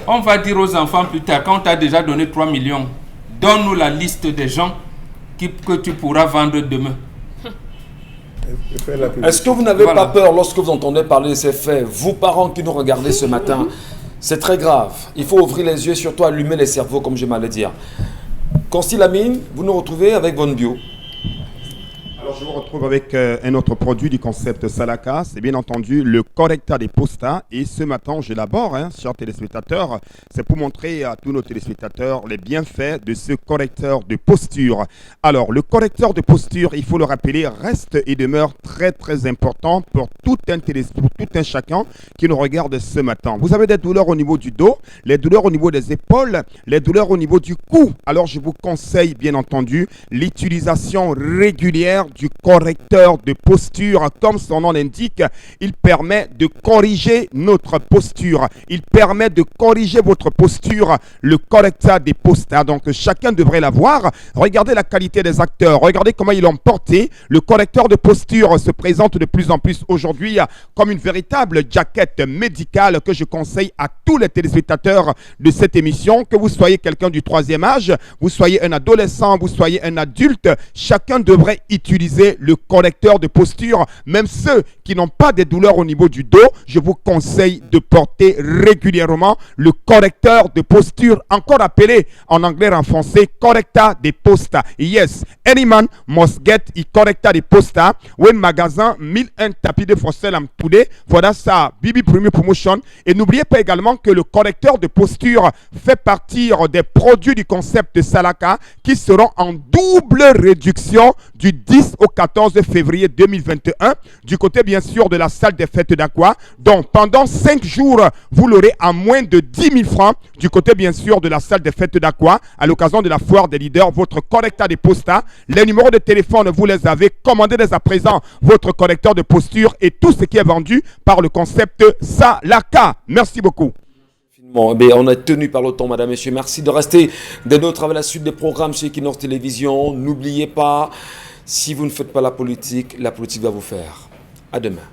on va dire aux enfants plus tard, quand tu as déjà donné 3 millions, donne-nous la liste des gens que tu pourras vendre demain. Est-ce que vous n'avez pas peur lorsque vous entendez parler de ces faits, vous parents qui nous regardez ce matin? C'est très grave. Il faut ouvrir les yeux, surtout allumer les cerveaux, comme je m'allais dire. Consti Lamine, vous nous retrouvez avec Von Bio. Alors je vous retrouve avec un autre produit du concept Salaka, c'est bien entendu le correcteur des postas. Et ce matin, je l'aborde, chers téléspectateurs, c'est pour montrer à tous nos téléspectateurs les bienfaits de ce correcteur de posture. Alors le correcteur de posture, il faut le rappeler, reste et demeure très très important pour tout un chacun qui nous regarde ce matin. Vous avez des douleurs au niveau du dos, les douleurs au niveau des épaules, les douleurs au niveau du cou. Alors je vous conseille bien entendu l'utilisation régulière du correcteur de posture. Comme son nom l'indique, il permet de corriger notre posture. Il permet de corriger votre posture, le correcteur des postas. Donc chacun devrait l'avoir. Regardez la qualité des acteurs. Regardez comment ils l'ont porté. Le correcteur de posture se présente de plus en plus aujourd'hui comme une véritable jaquette médicale que je conseille à tous les téléspectateurs de cette émission. Que vous soyez quelqu'un du 3e âge, vous soyez un adolescent, vous soyez un adulte, chacun devrait utiliser le correcteur de posture. Même ceux qui n'ont pas de douleurs au niveau du dos, je vous conseille de porter régulièrement le correcteur de posture, encore appelé en anglais et en français correcteur de posta. Yes, any man must get a correcteur de posta. When magasin 1001 tapis de fossel en poulet. Voilà ça, Bibi Premier Promotion. Et n'oubliez pas également que le correcteur de posture fait partie des produits du concept Salaka qui seront en double réduction du 10 au 14 février 2021 du côté bien sûr de la salle des fêtes d'Aqua. Donc pendant 5 jours, vous l'aurez à moins de 10 000 francs du côté bien sûr de la salle des fêtes d'Aqua à l'occasion de la foire des leaders. Votre correcteur de posta, les numéros de téléphone, vous les avez. Commandez dès à présent votre correcteur de posture et tout ce qui est vendu par le concept Salaka. Merci beaucoup. Bon, on est tenu par le temps, madame, messieurs. Merci de rester des nôtres avec la suite des programmes chez Equinox Télévision. N'oubliez pas, si vous ne faites pas la politique va vous faire. À demain.